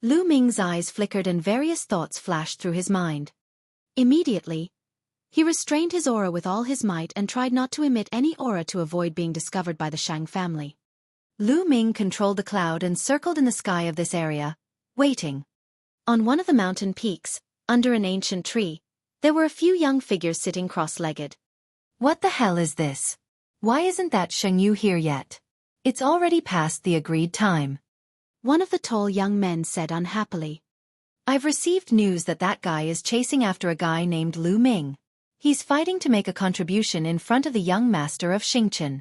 Lu Ming's eyes flickered and various thoughts flashed through his mind. Immediately, he restrained his aura with all his might and tried not to emit any aura to avoid being discovered by the Shang family. Lu Ming controlled the cloud and circled in the sky of this area, waiting. On one of the mountain peaks, under an ancient tree, there were a few young figures sitting cross-legged. What the hell is this? Why isn't that Sheng Yu here yet? It's already past the agreed time. One of the tall young men said unhappily. I've received news that guy is chasing after a guy named Lu Ming. He's fighting to make a contribution in front of the young master of Xingchen.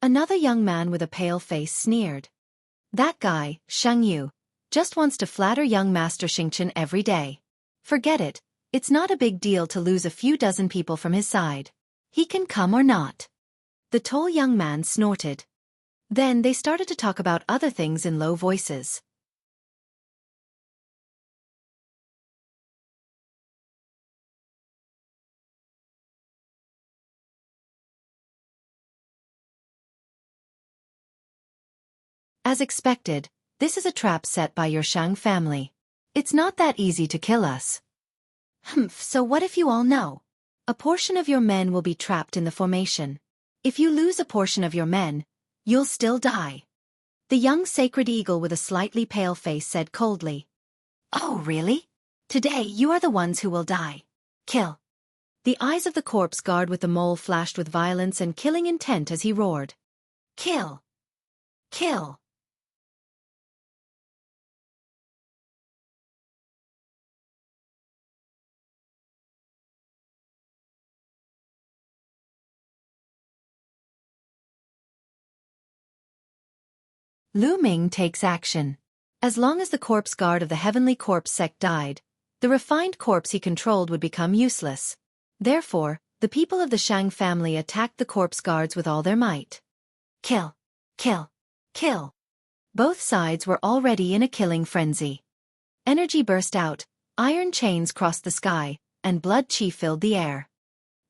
Another young man with a pale face sneered. That guy, Sheng Yu, just wants to flatter young master Xingchen every day. Forget it, it's not a big deal to lose a few dozen people from his side. He can come or not. The tall young man snorted. Then they started to talk about other things in low voices. As expected, this is a trap set by your Shang family. It's not that easy to kill us. So what if you all know? A portion of your men will be trapped in the formation. If you lose a portion of your men, you'll still die. The young sacred eagle with a slightly pale face said coldly. Oh really? Today you are the ones who will die. Kill. The eyes of the corpse guard with the mole flashed with violence and killing intent as he roared. Kill. Kill. Lu Ming takes action. As long as the corpse guard of the heavenly corpse sect died, the refined corpse he controlled would become useless. Therefore, the people of the Shang family attacked the corpse guards with all their might. Kill. Kill. Kill. Both sides were already in a killing frenzy. Energy burst out, iron chains crossed the sky, and blood chi filled the air.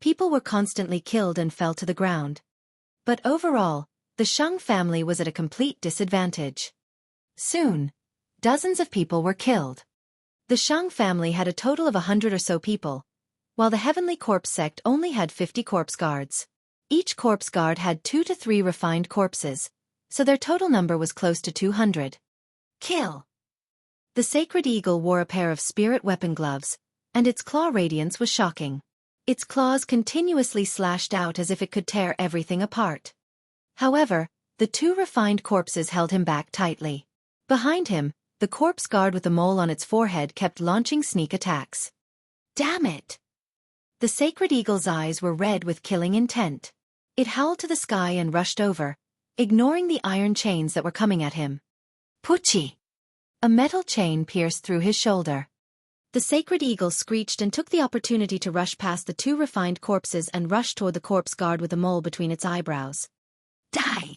People were constantly killed and fell to the ground. But overall, the Shang family was at a complete disadvantage. Soon, dozens of people were killed. The Shang family had a total of 100 or so people, while the Heavenly Corpse sect only had 50 corpse guards. Each corpse guard had 2 to 3 refined corpses, so their total number was close to 200. Kill! The sacred eagle wore a pair of spirit weapon gloves, and its claw radiance was shocking. Its claws continuously slashed out as if it could tear everything apart. However, the 2 refined corpses held him back tightly. Behind him, the corpse guard with the mole on its forehead kept launching sneak attacks. Damn it! The sacred eagle's eyes were red with killing intent. It howled to the sky and rushed over, ignoring the iron chains that were coming at him. Puchi! A metal chain pierced through his shoulder. The sacred eagle screeched and took the opportunity to rush past the 2 refined corpses and rush toward the corpse guard with the mole between its eyebrows. Die!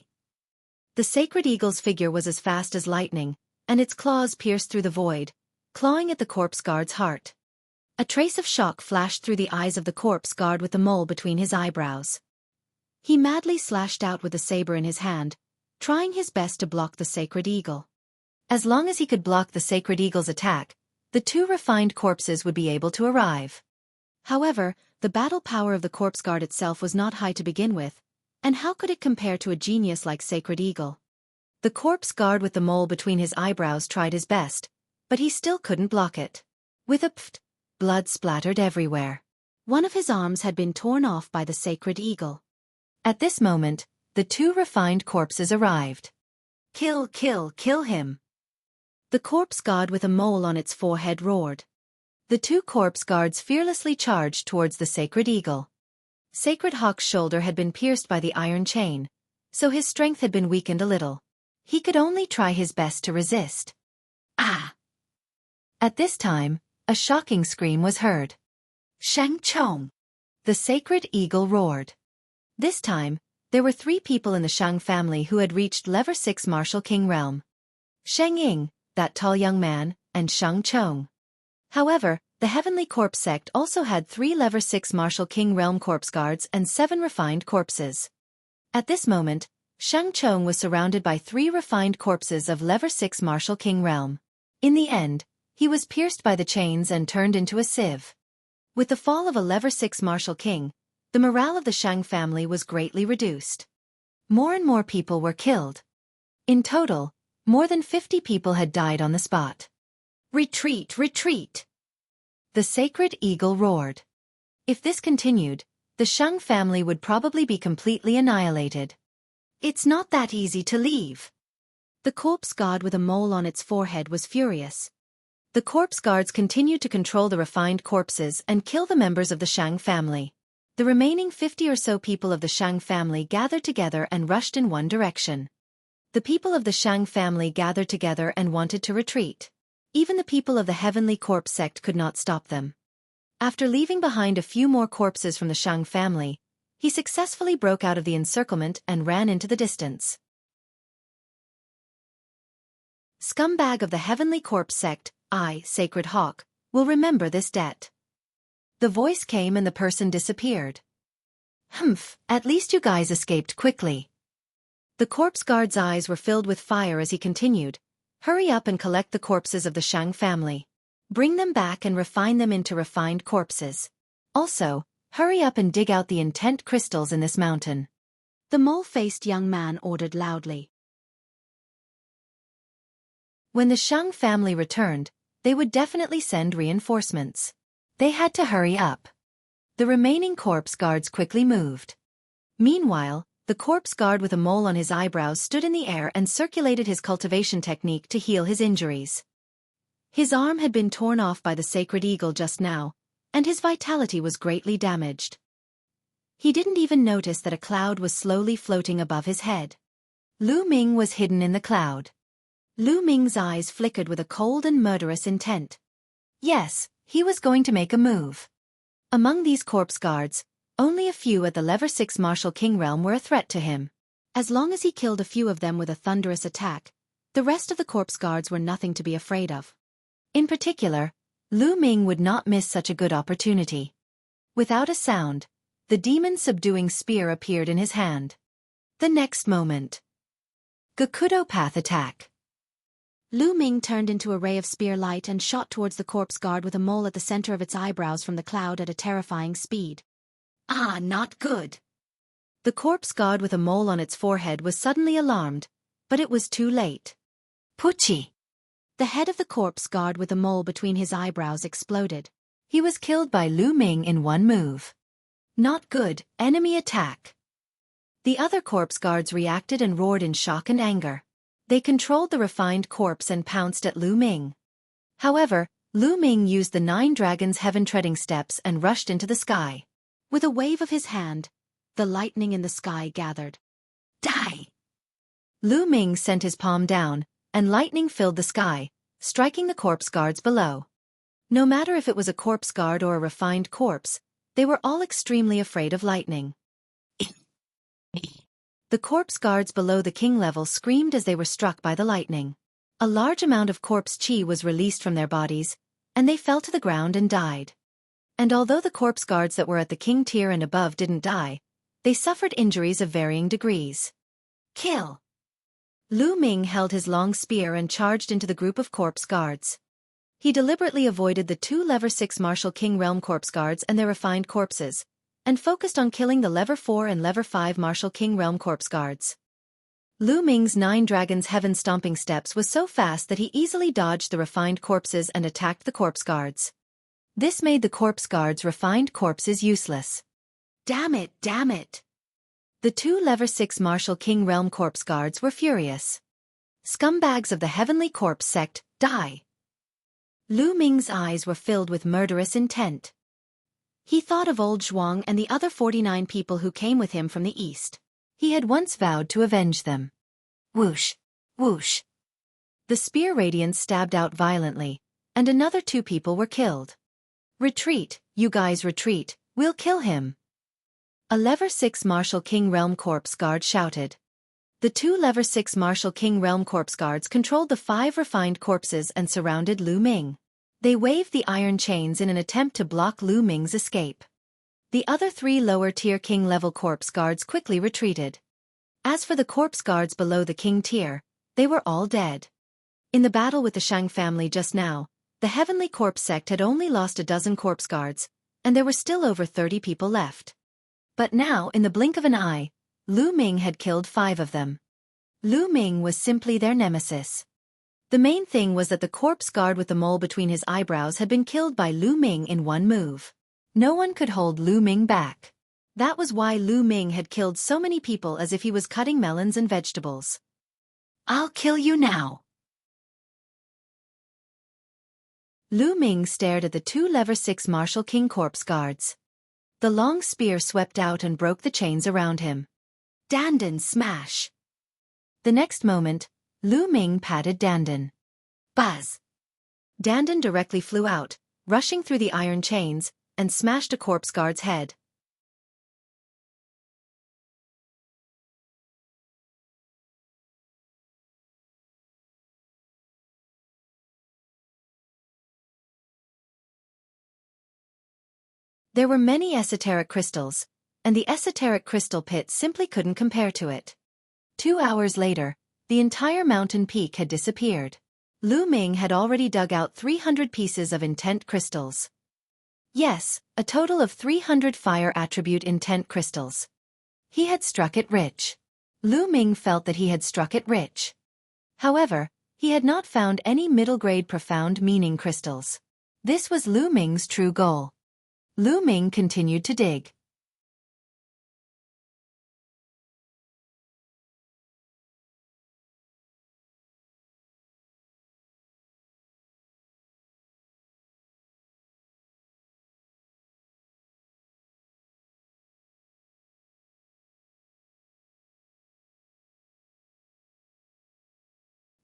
The sacred eagle's figure was as fast as lightning, and its claws pierced through the void, clawing at the corpse guard's heart. A trace of shock flashed through the eyes of the corpse guard with the mole between his eyebrows. He madly slashed out with the saber in his hand, trying his best to block the sacred eagle. As long as he could block the sacred eagle's attack, the 2 refined corpses would be able to arrive. However, the battle power of the corpse guard itself was not high to begin with, and how could it compare to a genius like Sacred Eagle? The corpse guard with the mole between his eyebrows tried his best, but he still couldn't block it. With a pft, blood splattered everywhere. One of his arms had been torn off by the Sacred Eagle. At this moment, the two refined corpses arrived. Kill, kill, kill him! The corpse god with a mole on its forehead roared. The two corpse guards fearlessly charged towards the sacred eagle. Sacred Hawk's shoulder had been pierced by the iron chain, so his strength had been weakened a little. He could only try his best to resist. Ah! At this time, a shocking scream was heard. Shang Chong! The sacred eagle roared. This time, there were 3 people in the Shang family who had reached level 6 Martial King realm. Sheng Ying, that tall young man, and Shang Chong. However, the Heavenly Corpse sect also had 3 level 6 Martial King realm corpse guards and 7 refined corpses. At this moment, Shang Chong was surrounded by 3 refined corpses of level 6 Martial King realm. In the end, he was pierced by the chains and turned into a sieve. With the fall of a level 6 Martial King, the morale of the Shang family was greatly reduced. More and more people were killed. In total, more than 50 people had died on the spot. Retreat, retreat! The sacred eagle roared. If this continued, the Shang family would probably be completely annihilated. It's not that easy to leave. The corpse god with a mole on its forehead was furious. The corpse guards continued to control the refined corpses and kill the members of the Shang family. The remaining 50 or so people of the Shang family gathered together and rushed in one direction. The people of the Shang family gathered together and wanted to retreat. Even the people of the Heavenly Corpse sect could not stop them. After leaving behind a few more corpses from the Shang family, he successfully broke out of the encirclement and ran into the distance. Scumbag of the Heavenly Corpse sect, I, Sacred Hawk, will remember this debt. The voice came and the person disappeared. Humph, at least you guys escaped quickly. The corpse guard's eyes were filled with fire as he continued, hurry up and collect the corpses of the Shang family. Bring them back and refine them into refined corpses. Also, hurry up and dig out the intent crystals in this mountain. The mole-faced young man ordered loudly. When the Shang family returned, they would definitely send reinforcements. They had to hurry up. The remaining corpse guards quickly moved. Meanwhile, the corpse guard with a mole on his eyebrows stood in the air and circulated his cultivation technique to heal his injuries. His arm had been torn off by the sacred eagle just now, and his vitality was greatly damaged. He didn't even notice that a cloud was slowly floating above his head. Lu Ming was hidden in the cloud. Lu Ming's eyes flickered with a cold and murderous intent. Yes, he was going to make a move. Among these corpse guards, only a few at the level 6 Martial King realm were a threat to him. As long as he killed a few of them with a thunderous attack, the rest of the corpse guards were nothing to be afraid of. In particular, Lu Ming would not miss such a good opportunity. Without a sound, the demon-subduing spear appeared in his hand. The next moment. Gakudo Path Attack. Lu Ming turned into a ray of spear light and shot towards the corpse guard with a mole at the center of its eyebrows from the cloud at a terrifying speed. Ah, not good. The corpse guard with a mole on its forehead was suddenly alarmed, but it was too late. Pucci! The head of the corpse guard with a mole between his eyebrows exploded. He was killed by Lu Ming in one move. Not good, enemy attack. The other corpse guards reacted and roared in shock and anger. They controlled the refined corpse and pounced at Lu Ming. However, Lu Ming used the 9 dragons' heaven-treading steps and rushed into the sky. With a wave of his hand, the lightning in the sky gathered. Die! Lu Ming sent his palm down, and lightning filled the sky, striking the corpse guards below. No matter if it was a corpse guard or a refined corpse, they were all extremely afraid of lightning. The corpse guards below the king level screamed as they were struck by the lightning. A large amount of corpse chi was released from their bodies, and they fell to the ground and died. And although the corpse guards that were at the king tier and above didn't die, they suffered injuries of varying degrees. Kill! Lu Ming held his long spear and charged into the group of corpse guards. He deliberately avoided the 2 level 6 Martial King realm corpse guards and their refined corpses, and focused on killing the level 4 and level 5 Martial King realm corpse guards. Lu Ming's 9 dragons' heaven stomping steps was so fast that he easily dodged the refined corpses and attacked the corpse guards. This made the corpse guards' refined corpses useless. Damn it, damn it! The two Level 6 Martial King Realm Corpse Guards were furious. Scumbags of the Heavenly Corpse Sect, die! Lu Ming's eyes were filled with murderous intent. He thought of old Zhuang and the other 49 people who came with him from the east. He had once vowed to avenge them. Whoosh! Whoosh! The spear radiance stabbed out violently, and another 2 people were killed. Retreat, you guys retreat, we'll kill him! A Level 6 Martial King Realm Corpse Guard shouted. The 2 Level 6 Martial King Realm Corpse Guards controlled the 5 refined corpses and surrounded Lu Ming. They waved the iron chains in an attempt to block Lu Ming's escape. The other 3 lower-tier King-level Corpse Guards quickly retreated. As for the Corpse Guards below the King tier, they were all dead. In the battle with the Shang family just now, the Heavenly Corpse Sect had only lost a dozen Corpse Guards, and there were still over 30 people left. But now, in the blink of an eye, Lu Ming had killed 5 of them. Lu Ming was simply their nemesis. The main thing was that the corpse guard with the mole between his eyebrows had been killed by Lu Ming in one move. No one could hold Lu Ming back. That was why Lu Ming had killed so many people as if he was cutting melons and vegetables. I'll kill you now! Lu Ming stared at the 2 Level 6 Martial King Corpse Guards. The long spear swept out and broke the chains around him. Dandan smash! The next moment, Lu Ming patted Dandan. Buzz! Dandan directly flew out, rushing through the iron chains, and smashed a corpse guard's head. There were many esoteric crystals, and the esoteric crystal pit simply couldn't compare to it. 2 hours later, the entire mountain peak had disappeared. Lu Ming had already dug out 300 pieces of intent crystals. Yes, a total of 300 fire attribute intent crystals. He had struck it rich. Lu Ming felt that he had struck it rich. However, he had not found any middle-grade profound meaning crystals. This was Lu Ming's true goal. Lu Ming continued to dig.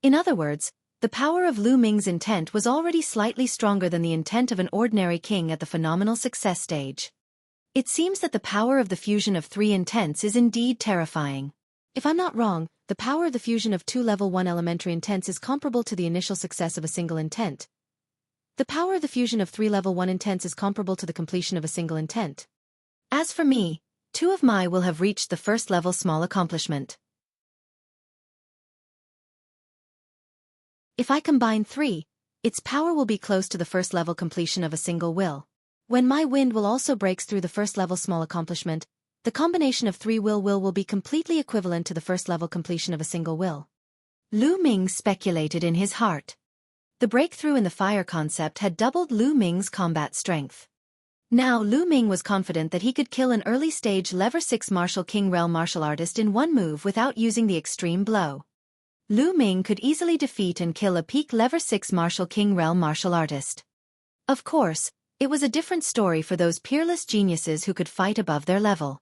In other words, the power of Lu Ming's intent was already slightly stronger than the intent of an ordinary king at the phenomenal success stage. It seems that the power of the fusion of 3 intents is indeed terrifying. If I'm not wrong, the power of the fusion of 2 level 1 elementary intents is comparable to the initial success of a single intent. The power of the fusion of 3 level 1 intents is comparable to the completion of a single intent. As for me, 2 of my will have reached the first level small accomplishment. If I combine 3, its power will be close to the first level completion of a single will. When my wind will also breaks through the first level small accomplishment, the combination of 3 will be completely equivalent to the first level completion of a single will. Lu Ming speculated in his heart. The breakthrough in the fire concept had doubled Lu Ming's combat strength. Now Lu Ming was confident that he could kill an early-stage Level 6 Martial King Realm martial artist in one move without using the extreme blow. Lu Ming could easily defeat and kill a peak Level 6 Martial King Realm martial artist. Of course, it was a different story for those peerless geniuses who could fight above their level.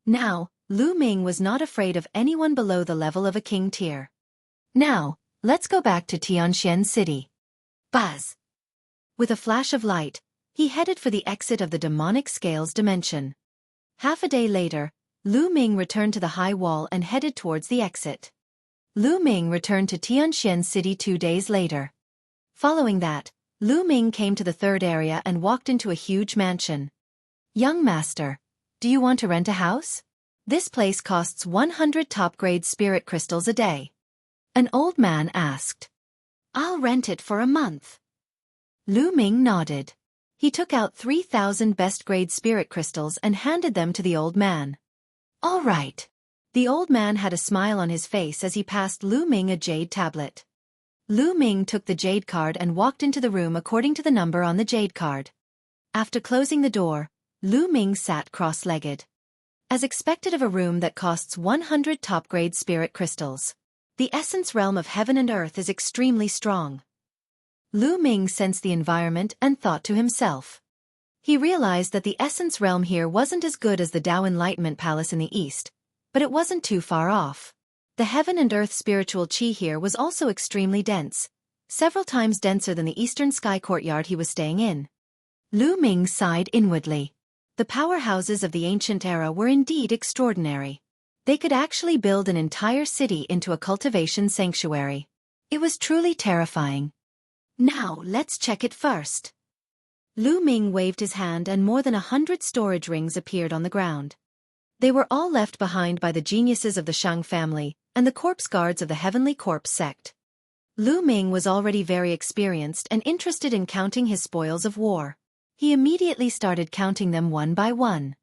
Now, Lu Ming was not afraid of anyone below the level of a king tier. Now, let's go back to Tianxian City. Buzz! With a flash of light, he headed for the exit of the demonic scales dimension. Half a day later, Lu Ming returned to the high wall and headed towards the exit. Lu Ming returned to Tianxian City 2 days later. Following that, Lu Ming came to the third area and walked into a huge mansion. Young master, do you want to rent a house? This place costs 100 top-grade spirit crystals a day. An old man asked. I'll rent it for a month. Lu Ming nodded. He took out 3,000 best-grade spirit crystals and handed them to the old man. All right. The old man had a smile on his face as he passed Lu Ming a jade tablet. Lu Ming took the jade card and walked into the room according to the number on the jade card. After closing the door, Lu Ming sat cross-legged. as expected of a room that costs 100 top-grade spirit crystals. The essence realm of heaven and earth is extremely strong. Lu Ming sensed the environment and thought to himself. He realized that the essence realm here wasn't as good as the Tao Enlightenment Palace in the east, but it wasn't too far off. The heaven and earth spiritual qi here was also extremely dense, several times denser than the eastern sky courtyard he was staying in. Lu Ming sighed inwardly. The powerhouses of the ancient era were indeed extraordinary. They could actually build an entire city into a cultivation sanctuary. It was truly terrifying. Now, let's check it first. Lu Ming waved his hand and more than 100 storage rings appeared on the ground. They were all left behind by the geniuses of the Shang family and the corpse guards of the Heavenly Corpse sect. Lu Ming was already very experienced and interested in counting his spoils of war. He immediately started counting them one by one.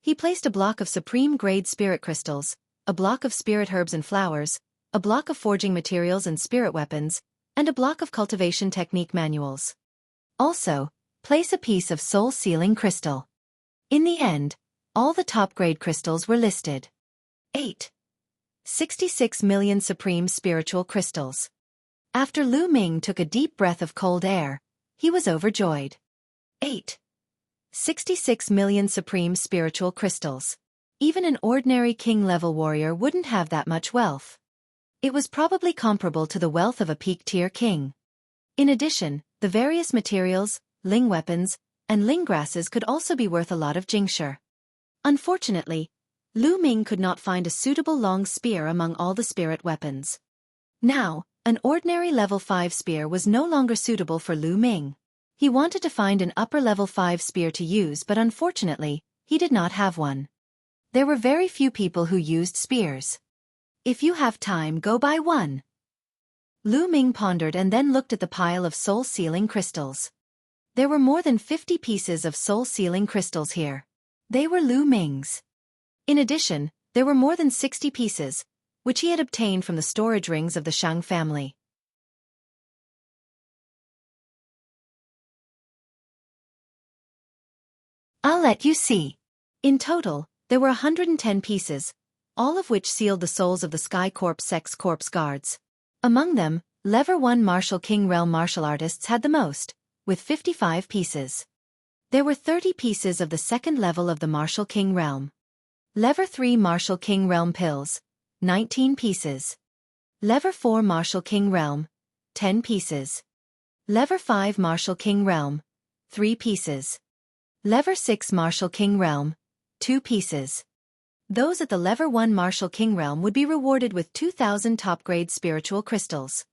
He placed a block of supreme-grade spirit crystals, a block of spirit herbs and flowers, a block of forging materials and spirit weapons, and a block of cultivation technique manuals. Also, place a piece of soul-sealing crystal. In the end, all the top-grade crystals were listed. 66 million supreme spiritual crystals. After Lu Ming took a deep breath of cold air, he was overjoyed. 66 million supreme spiritual crystals. Even an ordinary king-level warrior wouldn't have that much wealth. It was probably comparable to the wealth of a peak-tier king. In addition, the various materials, ling weapons, and ling grasses could also be worth a lot of jingshi. Unfortunately, Lu Ming could not find a suitable long spear among all the spirit weapons. Now, an ordinary level 5 spear was no longer suitable for Lu Ming. He wanted to find an upper level 5 spear to use, but unfortunately, he did not have one. There were very few people who used spears. If you have time, go buy one. Lu Ming pondered and then looked at the pile of soul-sealing crystals. There were more than 50 pieces of soul-sealing crystals here. They were Lu Ming's. In addition, there were more than 60 pieces, which he had obtained from the storage rings of the Shang family. I'll let you see. In total, there were 110 pieces, all of which sealed the souls of the Sky Corps Sect's corpse guards. Among them, Lever 1 Martial King Realm martial artists had the most, with 55 pieces. There were 30 pieces of the second level of the Martial King Realm. Lever 3 Martial King Realm Pills, 19 pieces. Lever 4 Martial King Realm, 10 pieces. Lever 5 Martial King Realm, 3 pieces. Lever 6 Martial King Realm, 2 pieces. Those at the Lever 1 Martial King Realm would be rewarded with 2,000 top-grade spiritual crystals.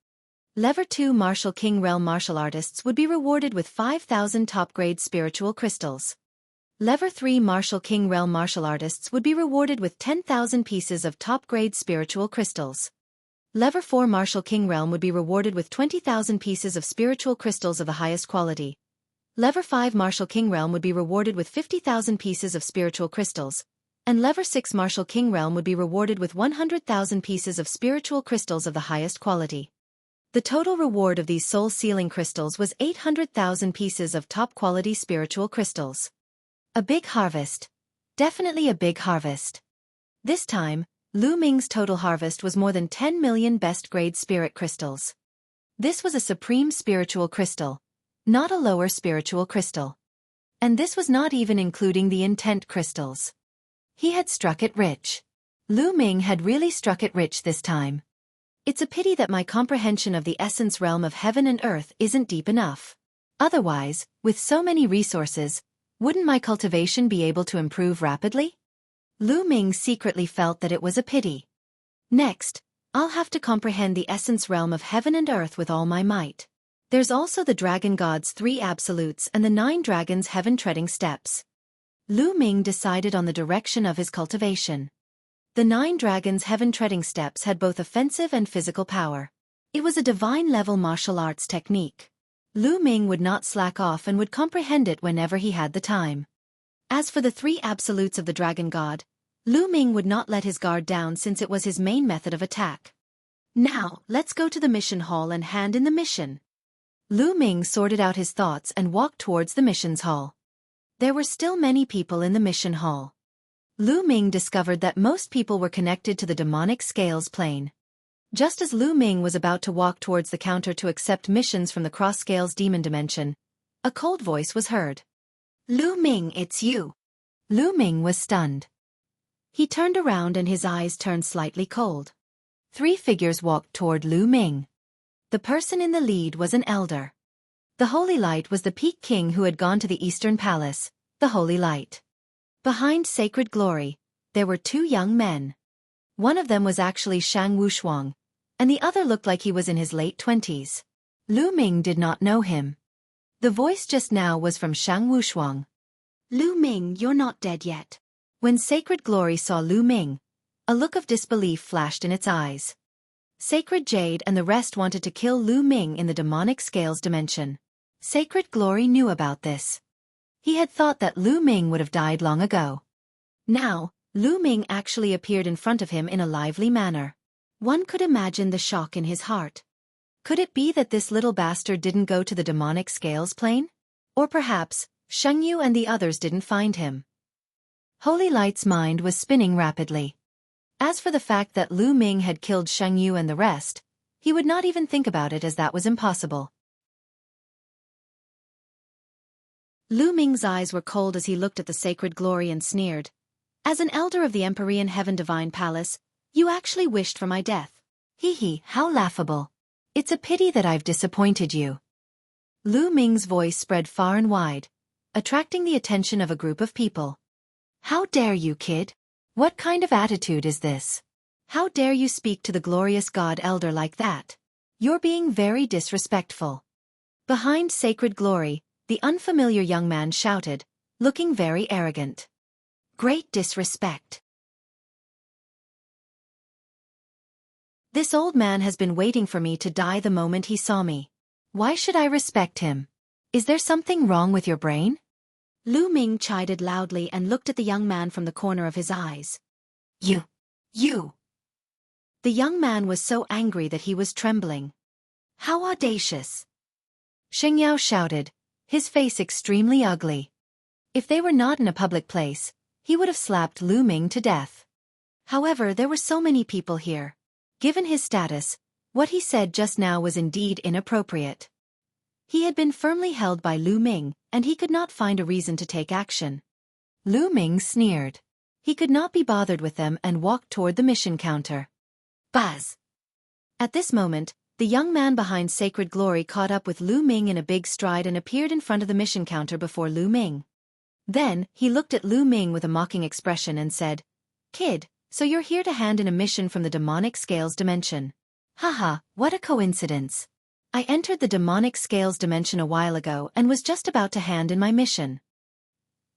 Lever 2 Martial King Realm martial artists would be rewarded with 5,000 top-grade spiritual crystals. Lever 3 Martial King Realm martial artists would be rewarded with 10,000 pieces of top-grade spiritual crystals. Lever 4 Martial King Realm would be rewarded with 20,000 pieces of spiritual crystals of the highest quality. Lever 5 Martial King Realm would be rewarded with 50,000 pieces of spiritual crystals, and Lever 6 Martial King Realm would be rewarded with 100,000 pieces of spiritual crystals of the highest quality. The total reward of these soul-sealing crystals was 800,000 pieces of top-quality spiritual crystals. A big harvest. Definitely a big harvest. This time, Lu Ming's total harvest was more than 10 million best-grade spirit crystals. This was a supreme spiritual crystal, not a lower spiritual crystal. And this was not even including the intent crystals. He had struck it rich. Lu Ming had really struck it rich this time. It's a pity that my comprehension of the essence realm of heaven and earth isn't deep enough. Otherwise, with so many resources, wouldn't my cultivation be able to improve rapidly? Lu Ming secretly felt that it was a pity. Next, I'll have to comprehend the essence realm of heaven and earth with all my might. There's also the Dragon God's 3 absolutes and the 9 dragons' heaven-treading steps. Lu Ming decided on the direction of his cultivation. The 9 dragons' heaven-treading steps had both offensive and physical power. It was a divine-level martial arts technique. Lu Ming would not slack off and would comprehend it whenever he had the time. As for the 3 absolutes of the Dragon God, Lu Ming would not let his guard down since it was his main method of attack. Now, let's go to the mission hall and hand in the mission. Lu Ming sorted out his thoughts and walked towards the missions hall. There were still many people in the mission hall. Lu Ming discovered that most people were connected to the demonic scales plane. Just as Lu Ming was about to walk towards the counter to accept missions from the cross-scales demon dimension, a cold voice was heard. "Lu Ming, it's you." Lu Ming was stunned. He turned around and his eyes turned slightly cold. 3 figures walked toward Lu Ming. The person in the lead was an elder. The Holy Light was the Peak King who had gone to the Eastern Palace, the Holy Light. Behind Sacred Glory, there were 2 young men. One of them was actually Shang Wushuang, and the other looked like he was in his late 20s. Lu Ming did not know him. The voice just now was from Shang Wushuang. "Lu Ming, you're not dead yet." When Sacred Glory saw Lu Ming, a look of disbelief flashed in its eyes. Sacred Jade and the rest wanted to kill Lu Ming in the demonic scales dimension. Sacred Glory knew about this. He had thought that Lu Ming would have died long ago. Now, Lu Ming actually appeared in front of him in a lively manner. One could imagine the shock in his heart. Could it be that this little bastard didn't go to the demonic scales plane? Or perhaps, Sheng Yu and the others didn't find him. Holy Light's mind was spinning rapidly. As for the fact that Lu Ming had killed Sheng Yu and the rest, he would not even think about it as that was impossible. Lu Ming's eyes were cold as he looked at the Sacred Glory and sneered. "As an elder of the Empyrean Heaven Divine Palace, you actually wished for my death. Hee hee, how laughable. It's a pity that I've disappointed you." Lu Ming's voice spread far and wide, attracting the attention of a group of people. "How dare you, kid? What kind of attitude is this? How dare you speak to the glorious God Elder like that? You're being very disrespectful." Behind Sacred Glory, the unfamiliar young man shouted, looking very arrogant. "Great disrespect. This old man has been waiting for me to die the moment he saw me. Why should I respect him? Is there something wrong with your brain?" Lu Ming chided loudly and looked at the young man from the corner of his eyes. You! The young man was so angry that he was trembling. "How audacious!" Sheng Yao shouted, his face extremely ugly. If they were not in a public place, he would have slapped Lu Ming to death. However, there were so many people here. Given his status, what he said just now was indeed inappropriate. He had been firmly held by Lu Ming, and he could not find a reason to take action. Lu Ming sneered. He could not be bothered with them and walked toward the mission counter. Buzz! At this moment, the young man behind Sacred Glory caught up with Lu Ming in a big stride and appeared in front of the mission counter before Lu Ming. Then, he looked at Lu Ming with a mocking expression and said, "Kid, so you're here to hand in a mission from the demonic scales dimension. Haha, what a coincidence. I entered the demonic scales dimension a while ago and was just about to hand in my mission."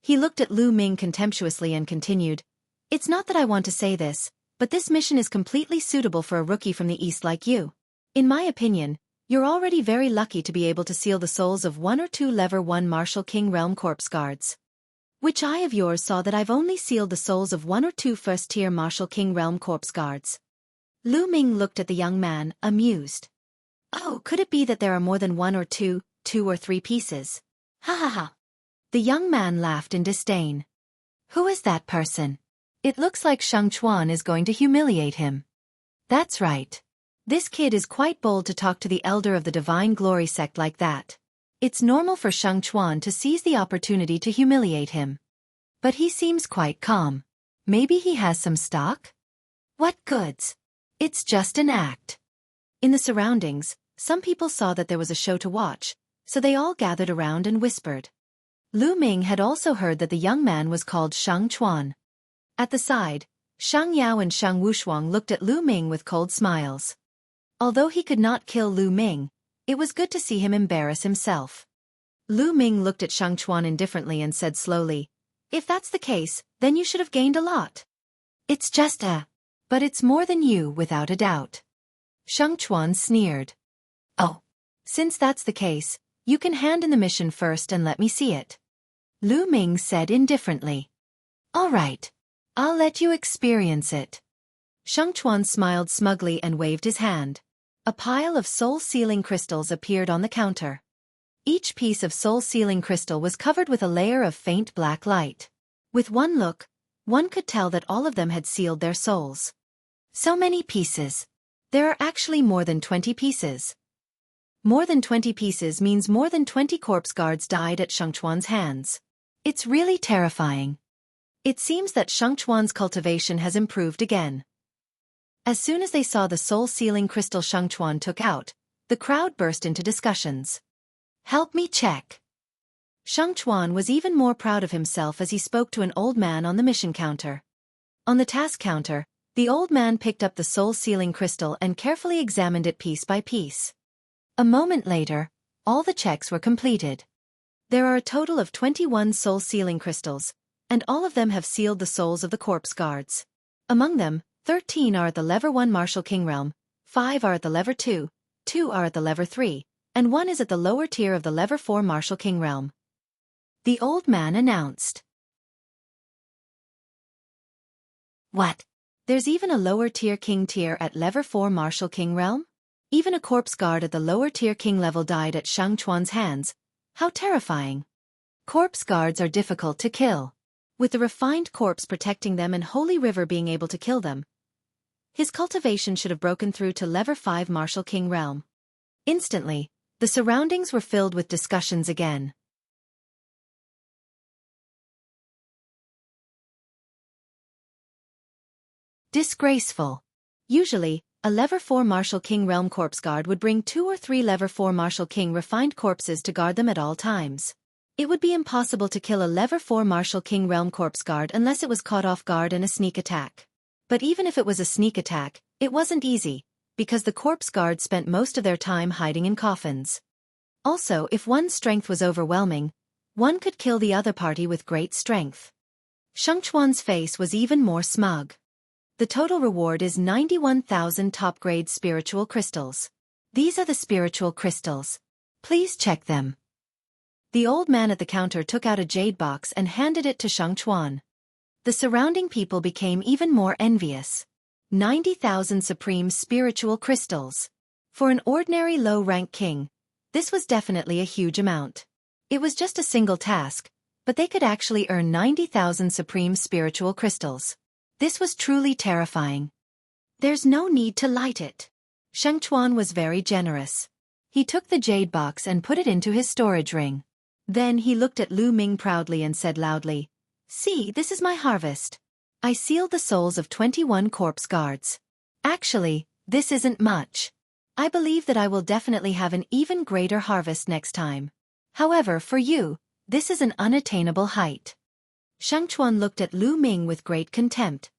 He looked at Lu Ming contemptuously and continued, "It's not that I want to say this, but this mission is completely suitable for a rookie from the East like you. In my opinion, you're already very lucky to be able to seal the souls of 1 or 2 Lever 1 Martial King Realm Corpse Guards. Which eye of yours saw that I've only sealed the souls of 1 or 2 first-tier Martial King Realm Corpse Guards?" Lu Ming looked at the young man, amused. "Oh, could it be that there are more than 1 or 2 or 3 pieces? Ha ha ha." The young man laughed in disdain. "Who is that person? It looks like Shang Chuan is going to humiliate him." "That's right. This kid is quite bold to talk to the elder of the Divine Glory sect like that. It's normal for Shang Chuan to seize the opportunity to humiliate him. But he seems quite calm. Maybe he has some stock? What goods? It's just an act." In the surroundings, some people saw that there was a show to watch, so they all gathered around and whispered. Lu Ming had also heard that the young man was called Shang Chuan. At the side, Shang Yao and Shang Wushuang looked at Lu Ming with cold smiles. Although he could not kill Lu Ming, it was good to see him embarrass himself. Lu Ming looked at Shang Chuan indifferently and said slowly, "If that's the case, then you should have gained a lot." "It's just but it's more than you without a doubt." Shang Chuan sneered. "Oh. Since that's the case, you can hand in the mission first and let me see it." Lu Ming said indifferently. "All right. I'll let you experience it." Shang Chuan smiled smugly and waved his hand. A pile of soul-sealing crystals appeared on the counter. Each piece of soul-sealing crystal was covered with a layer of faint black light. With one look, One could tell that all of them had sealed their souls. So many pieces. There are actually more than 20 pieces. More than 20 pieces means more than 20 corpse guards died at Shengchuan's hands. It's really terrifying. It seems that Shengchuan's cultivation has improved again. As soon as they saw the soul-sealing crystal Shengchuan took out, the crowd burst into discussions. Help me check. Shengchuan was even more proud of himself as he spoke to an old man on the mission counter. On the task counter, the old man picked up the soul-sealing crystal and carefully examined it piece by piece. A moment later, all the checks were completed. There are a total of 21 soul-sealing crystals, and all of them have sealed the souls of the corpse guards. Among them, 13 are at the level 1 Martial King realm, 5 are at the level 2, 2 are at the level 3, and 1 is at the lower tier of the level 4 Martial King realm. The old man announced. What? There's even a lower tier king tier at level 4 Martial King realm? Even a corpse guard at the lower tier king level died at Shengchuan's hands. How terrifying. Corpse guards are difficult to kill. With the refined corpse protecting them and Holy River being able to kill them, his cultivation should have broken through to level 5 Martial King realm. Instantly, the surroundings were filled with discussions again. Disgraceful. Usually, a level 4 Martial King realm corpse guard would bring 2 or 3 level 4 Martial King refined corpses to guard them at all times. It would be impossible to kill a level 4 Martial King realm corpse guard unless it was caught off guard in a sneak attack. But even if it was a sneak attack, it wasn't easy, because the corpse guard spent most of their time hiding in coffins. Also, if one's strength was overwhelming, one could kill the other party with great strength. Shengchuan's face was even more smug. The total reward is 91,000 top-grade spiritual crystals. These are the spiritual crystals. Please check them. The old man at the counter took out a jade box and handed it to Shengchuan. The surrounding people became even more envious. 90,000 supreme spiritual crystals. For an ordinary low-rank king, this was definitely a huge amount. It was just a single task, but they could actually earn 90,000 supreme spiritual crystals. This was truly terrifying. There's no need to light it. Shengchuan was very generous. He took the jade box and put it into his storage ring. Then he looked at Lu Ming proudly and said loudly, "See, this is my harvest. I sealed the souls of 21 corpse guards. Actually, this isn't much. I believe that I will definitely have an even greater harvest next time. However, for you, this is an unattainable height." Shengchuan looked at Lu Ming with great contempt.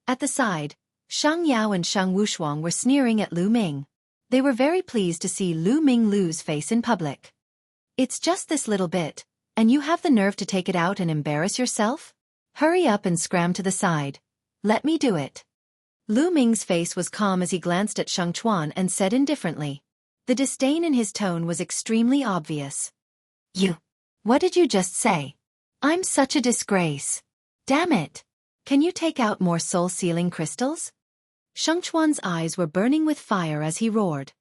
At the side, Shang Yao and Shang Wushuang were sneering at Lu Ming. They were very pleased to see Lu Ming lose face in public. "It's just this little bit, and you have the nerve to take it out and embarrass yourself? Hurry up and scram to the side. Let me do it." Lu Ming's face was calm as he glanced at Shengchuan and said indifferently. The disdain in his tone was extremely obvious. What did you just say? I'm such a disgrace. Damn it. Can you take out more soul-sealing crystals? Shengchuan's eyes were burning with fire as he roared.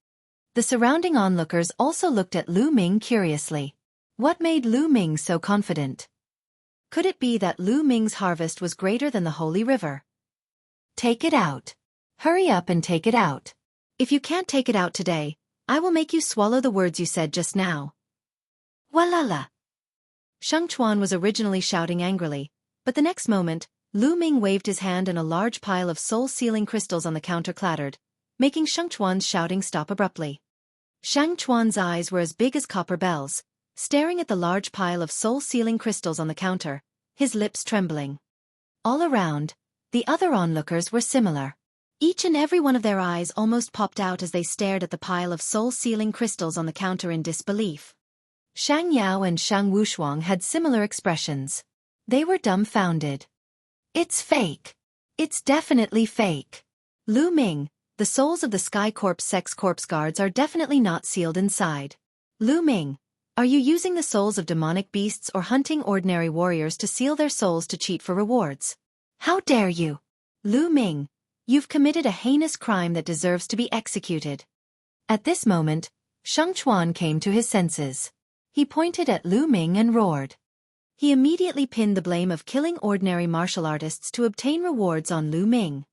The surrounding onlookers also looked at Lu Ming curiously. What made Lu Ming so confident? Could it be that Lu Ming's harvest was greater than the Holy River? Take it out. Hurry up and take it out. If you can't take it out today, I will make you swallow the words you said just now. Walala. Shengchuan was originally shouting angrily, but the next moment, Lu Ming waved his hand and a large pile of soul-sealing crystals on the counter clattered, making Shengchuan's shouting stop abruptly. Shengchuan's eyes were as big as copper bells, staring at the large pile of soul-sealing crystals on the counter, his lips trembling. All around, the other onlookers were similar. Each and every one of their eyes almost popped out as they stared at the pile of soul-sealing crystals on the counter in disbelief. Shang Yao and Shang Wushuang had similar expressions. They were dumbfounded. It's fake. It's definitely fake. Lu Ming, the souls of the Sky Corpse Sex Corpse Guards are definitely not sealed inside. Lu Ming, are you using the souls of demonic beasts or hunting ordinary warriors to seal their souls to cheat for rewards? How dare you? Lu Ming, you've committed a heinous crime that deserves to be executed. At this moment, Shengchuan came to his senses. He pointed at Lu Ming and roared. He immediately pinned the blame of killing ordinary martial artists to obtain rewards on Lu Ming.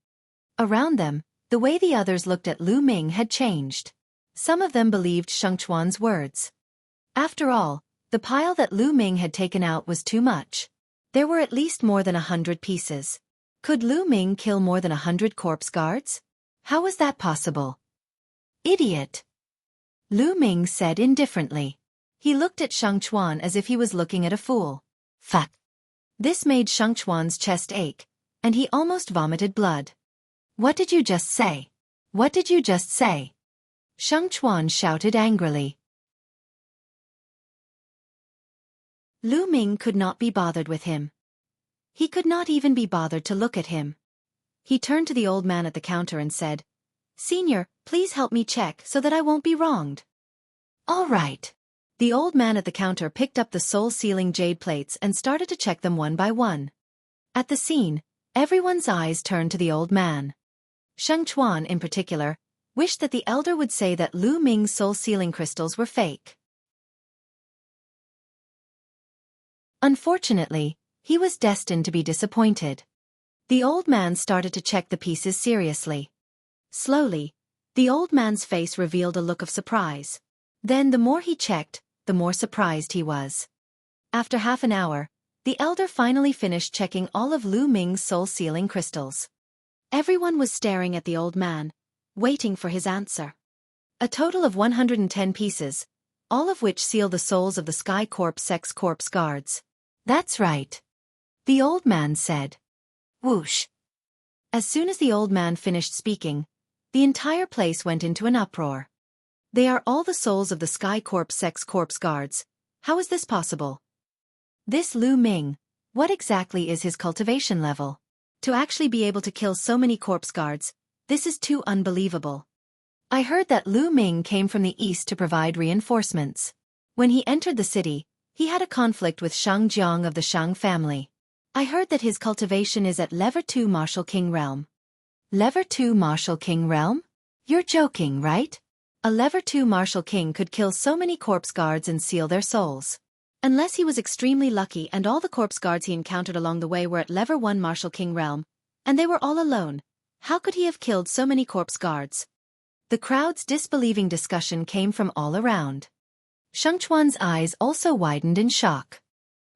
Around them, the way the others looked at Lu Ming had changed. Some of them believed Sheng Chuan's words. After all, the pile that Lu Ming had taken out was too much. There were at least more than 100 pieces. Could Lu Ming kill more than 100 corpse guards? How was that possible? Idiot! Lu Ming said indifferently. He looked at Sheng Chuan as if he was looking at a fool. Fuck! This made Sheng Chuan's chest ache, and he almost vomited blood. What did you just say? What did you just say? Sheng Chuan shouted angrily. Lu Ming could not be bothered with him. He could not even be bothered to look at him. He turned to the old man at the counter and said, "Senior, please help me check so that I won't be wronged." "All right." The old man at the counter picked up the soul-sealing jade plates and started to check them one by one. At the scene, everyone's eyes turned to the old man. Sheng Chuan, in particular, wished that the elder would say that Lu Ming's soul-sealing crystals were fake. Unfortunately, he was destined to be disappointed. The old man started to check the pieces seriously. Slowly, the old man's face revealed a look of surprise. Then the more he checked, the more surprised he was. After half an hour, the elder finally finished checking all of Lu Ming's soul-sealing crystals. Everyone was staring at the old man, waiting for his answer. A total of 110 pieces, all of which seal the souls of the Sky Corp Sex Corpse guards. "That's right," the old man said. Whoosh! As soon as the old man finished speaking, the entire place went into an uproar. "They are all the souls of the Sky Corp Sex Corpse guards. How is this possible? This Lu Ming, what exactly is his cultivation level? To actually be able to kill so many corpse guards, this is too unbelievable. I heard that Lu Ming came from the east to provide reinforcements. When he entered the city, he had a conflict with Shang Jiang of the Shang family. I heard that his cultivation is at Level 2 Martial King Realm." Level 2 Martial King Realm? You're joking, right? A Level 2 Martial King could kill so many corpse guards and seal their souls. Unless he was extremely lucky and all the corpse guards he encountered along the way were at Level 1 Martial King Realm, and they were all alone, how could he have killed so many corpse guards? The crowd's disbelieving discussion came from all around. Sheng Chuan's eyes also widened in shock.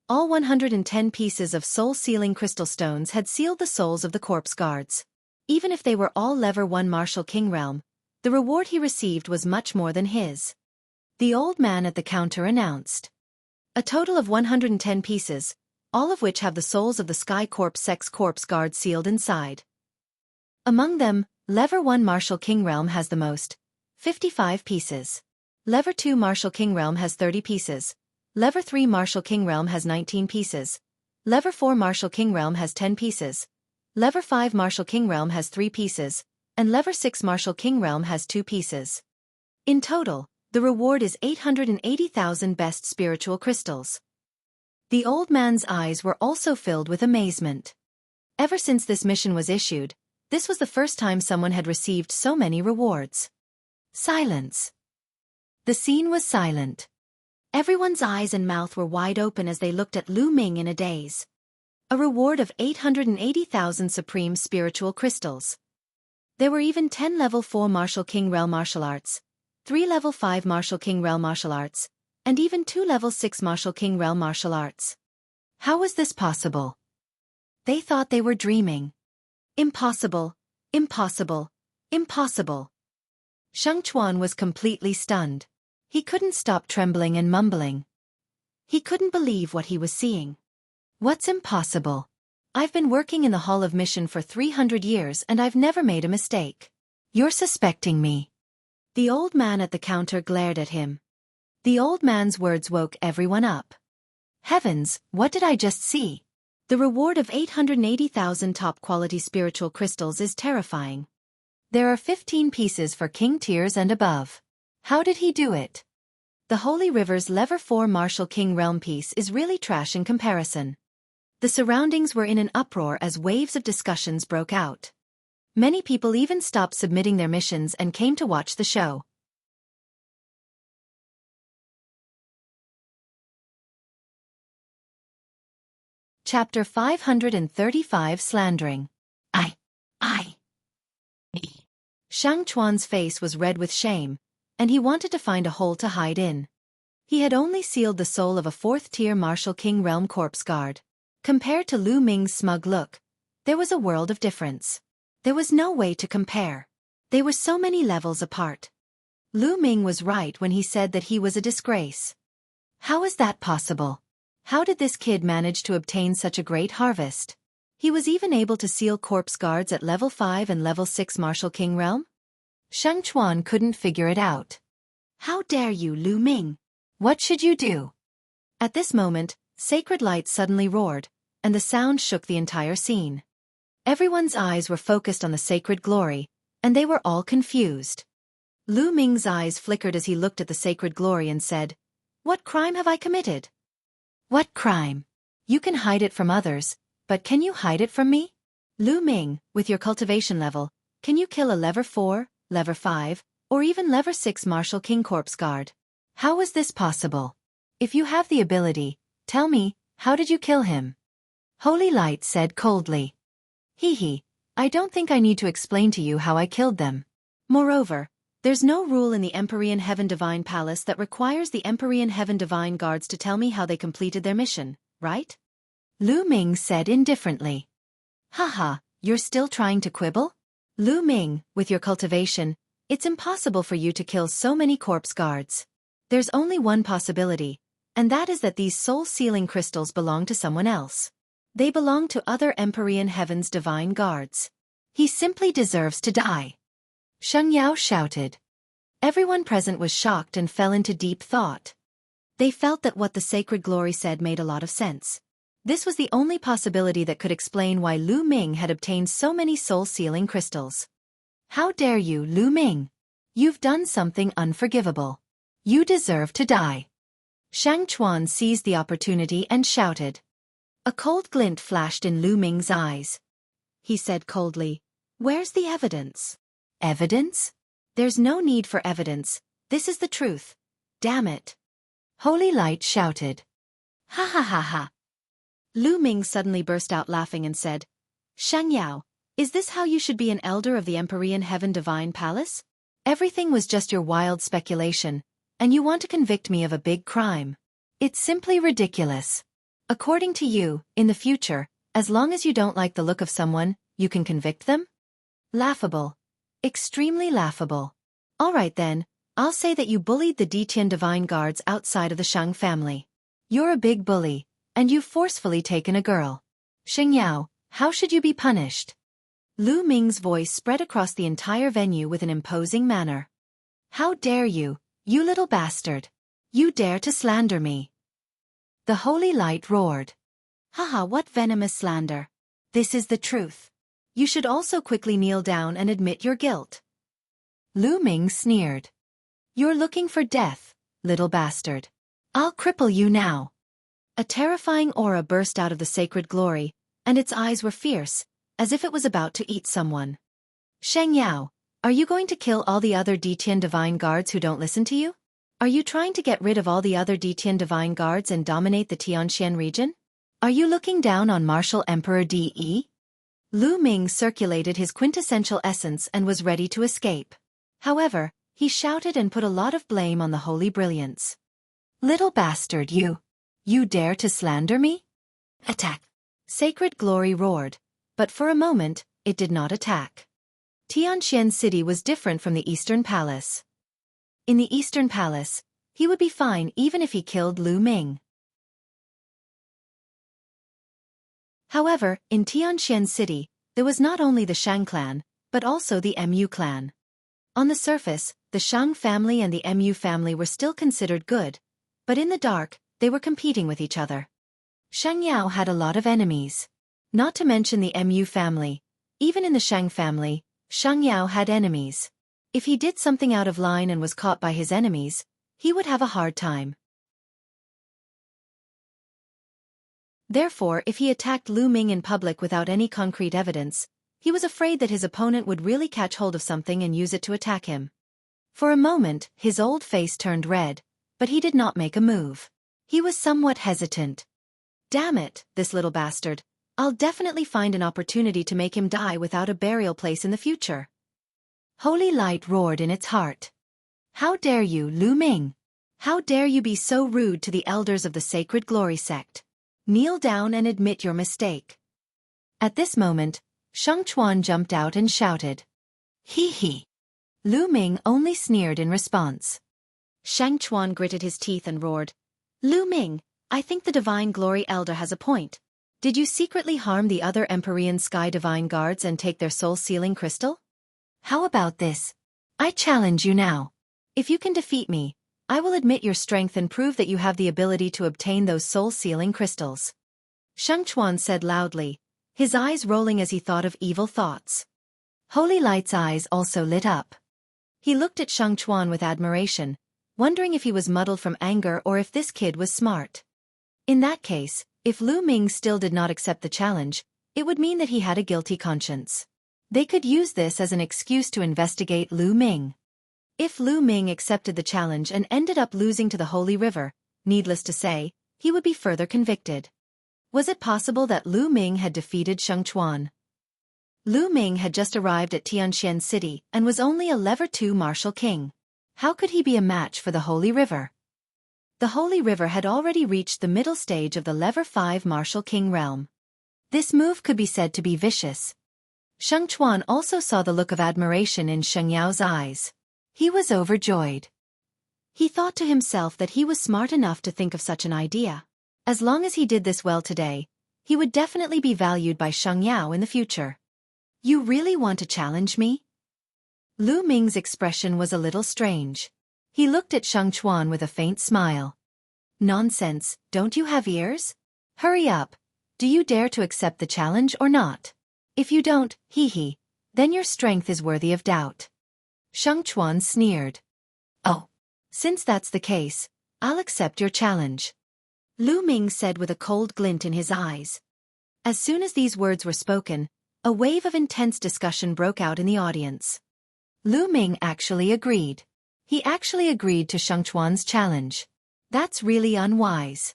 All 110 pieces of soul-sealing crystal stones had sealed the souls of the corpse guards. Even if they were all Level 1 Martial King Realm, the reward he received was much more than his. The old man at the counter announced. A total of 110 pieces, all of which have the souls of the Sky Corp Sex Corpse guards sealed inside. Among them, Level 1 Martial King Realm has the most, 55 pieces. Level 2 Martial King Realm has 30 pieces. Level 3 Martial King Realm has 19 pieces. Level 4 Martial King Realm has 10 pieces. Level 5 Martial King Realm has 3 pieces, and Level 6 Martial King Realm has 2 pieces. In total, the reward is 880,000 best spiritual crystals. The old man's eyes were also filled with amazement. Ever since this mission was issued, this was the first time someone had received so many rewards. Silence. The scene was silent. Everyone's eyes and mouth were wide open as they looked at Lu Ming in a daze. A reward of 880,000 supreme spiritual crystals. There were even 10 Level 4 Martial King Realm martial arts, 3 Level 5 Martial King Realm martial arts, and even 2 Level 6 Martial King Realm martial arts. How was this possible? They thought they were dreaming. Impossible, impossible, impossible. Sheng Chuan was completely stunned. He couldn't stop trembling and mumbling. He couldn't believe what he was seeing. What's impossible? I've been working in the Hall of Mission for 300 years and I've never made a mistake. You're suspecting me. The old man at the counter glared at him. The old man's words woke everyone up. Heavens, what did I just see? The reward of 880,000 top-quality spiritual crystals is terrifying. There are 15 pieces for King tiers and above. How did he do it? The Holy River's Level 4 Martial King Realm piece is really trash in comparison. The surroundings were in an uproar as waves of discussions broke out. Many people even stopped submitting their missions and came to watch the show. Chapter 535 Slandering. I. Shang Chuan's face was red with shame, and he wanted to find a hole to hide in. He had only sealed the soul of a fourth-tier Martial King Realm corpse guard. Compared to Lu Ming's smug look, there was a world of difference. There was no way to compare. They were so many levels apart. Lu Ming was right when he said that he was a disgrace. How is that possible? How did this kid manage to obtain such a great harvest? He was even able to seal corpse guards at level 5 and level 6 Martial King Realm? Shang Chuan couldn't figure it out. How dare you, Lu Ming? What should you do? At this moment, sacred light suddenly roared, and the sound shook the entire scene. Everyone's eyes were focused on the sacred glory, and they were all confused. Lu Ming's eyes flickered as he looked at the sacred glory and said, "What crime have I committed?" "What crime? You can hide it from others, but can you hide it from me? Lu Ming, with your cultivation level, can you kill a level 4, level 5, or even level 6 Martial King Corpse Guard? How is this possible? If you have the ability, tell me, how did you kill him?" Holy Light said coldly. Hee, I don't think I need to explain to you how I killed them. Moreover, there's no rule in the Empyrean Heaven Divine Palace that requires the Empyrean Heaven Divine Guards to tell me how they completed their mission, right? Lu Ming said indifferently. Haha, you're still trying to quibble? Lu Ming, with your cultivation, it's impossible for you to kill so many corpse guards. There's only one possibility, and that is that these soul-sealing crystals belong to someone else. They belong to other Empyrean Heaven's divine guards. He simply deserves to die. Sheng Yao shouted. Everyone present was shocked and fell into deep thought. They felt that what the sacred glory said made a lot of sense. This was the only possibility that could explain why Lu Ming had obtained so many soul-sealing crystals. How dare you, Lu Ming? You've done something unforgivable. You deserve to die. Shang Chuan seized the opportunity and shouted. A cold glint flashed in Lu Ming's eyes. He said coldly, "Where's the evidence?" Evidence? There's no need for evidence. This is the truth. Damn it. Holy Light shouted. Ha ha ha ha. Lu Ming suddenly burst out laughing and said, Shang Yao, is this how you should be an elder of the Empyrean Heaven Divine Palace? Everything was just your wild speculation, and you want to convict me of a big crime. It's simply ridiculous. According to you, in the future, as long as you don't like the look of someone, you can convict them? Laughable. Extremely laughable. All right then, I'll say that you bullied the Detian Divine Guards outside of the Shang family. You're a big bully, and you've forcefully taken a girl. Sheng Yao, how should you be punished? Lu Ming's voice spread across the entire venue with an imposing manner. How dare you, you little bastard! You dare to slander me! The Holy Light roared. Haha, what venomous slander! This is the truth. You should also quickly kneel down and admit your guilt. Lu Ming sneered. You're looking for death, little bastard. I'll cripple you now. A terrifying aura burst out of the sacred glory, and its eyes were fierce, as if it was about to eat someone. Sheng Yao, are you going to kill all the other Detian Divine Guards who don't listen to you? Are you trying to get rid of all the other Detian Divine Guards and dominate the Tianxian region? Are you looking down on Martial Emperor De? Lu Ming circulated his quintessential essence and was ready to escape. However, he shouted and put a lot of blame on the holy brilliance. Little bastard you! You dare to slander me? Attack! Sacred glory roared, but for a moment, it did not attack. Tianxian City was different from the Eastern Palace. In the Eastern Palace, he would be fine even if he killed Lu Ming. However, in Tianxian City, there was not only the Shang clan, but also the Mu clan. On the surface, the Shang family and the Mu family were still considered good, but in the dark, they were competing with each other. Shang Yao had a lot of enemies. Not to mention the Mu family. Even in the Shang family, Shang Yao had enemies. If he did something out of line and was caught by his enemies, he would have a hard time. Therefore, if he attacked Lu Ming in public without any concrete evidence, he was afraid that his opponent would really catch hold of something and use it to attack him. For a moment, his old face turned red, but he did not make a move. He was somewhat hesitant. Damn it, this little bastard. I'll definitely find an opportunity to make him die without a burial place in the future. Holy light roared in its heart. How dare you, Lu Ming? How dare you be so rude to the elders of the Sacred Glory sect? Kneel down and admit your mistake. At this moment, Sheng Chuan jumped out and shouted. Hee hee. Lu Ming only sneered in response. Sheng Chuan gritted his teeth and roared. Lu Ming, I think the Divine Glory Elder has a point. Did you secretly harm the other Empyrean Sky Divine Guards and take their soul-sealing crystal? How about this? I challenge you now. If you can defeat me, I will admit your strength and prove that you have the ability to obtain those soul-sealing crystals. Sheng Chuan said loudly, his eyes rolling as he thought of evil thoughts. Holy Light's eyes also lit up. He looked at Sheng Chuan with admiration, wondering if he was muddled from anger or if this kid was smart. In that case, if Lu Ming still did not accept the challenge, it would mean that he had a guilty conscience. They could use this as an excuse to investigate Lu Ming. If Lu Ming accepted the challenge and ended up losing to the Holy River, needless to say, he would be further convicted. Was it possible that Lu Ming had defeated Sheng Chuan? Lu Ming had just arrived at Tianxian City and was only a Level 2 martial king. How could he be a match for the Holy River? The Holy River had already reached the middle stage of the Level 5 martial king realm. This move could be said to be vicious. Sheng Chuan also saw the look of admiration in Sheng Yao's eyes. He was overjoyed. He thought to himself that he was smart enough to think of such an idea. As long as he did this well today, he would definitely be valued by Sheng Yao in the future. You really want to challenge me? Lu Ming's expression was a little strange. He looked at Sheng Chuan with a faint smile. Nonsense, don't you have ears? Hurry up. Do you dare to accept the challenge or not? If you don't, hee, then your strength is worthy of doubt. Sheng Chuan sneered. Oh. Since that's the case, I'll accept your challenge. Lu Ming said with a cold glint in his eyes. As soon as these words were spoken, a wave of intense discussion broke out in the audience. Lu Ming actually agreed. He actually agreed to Sheng Chuan's challenge. That's really unwise.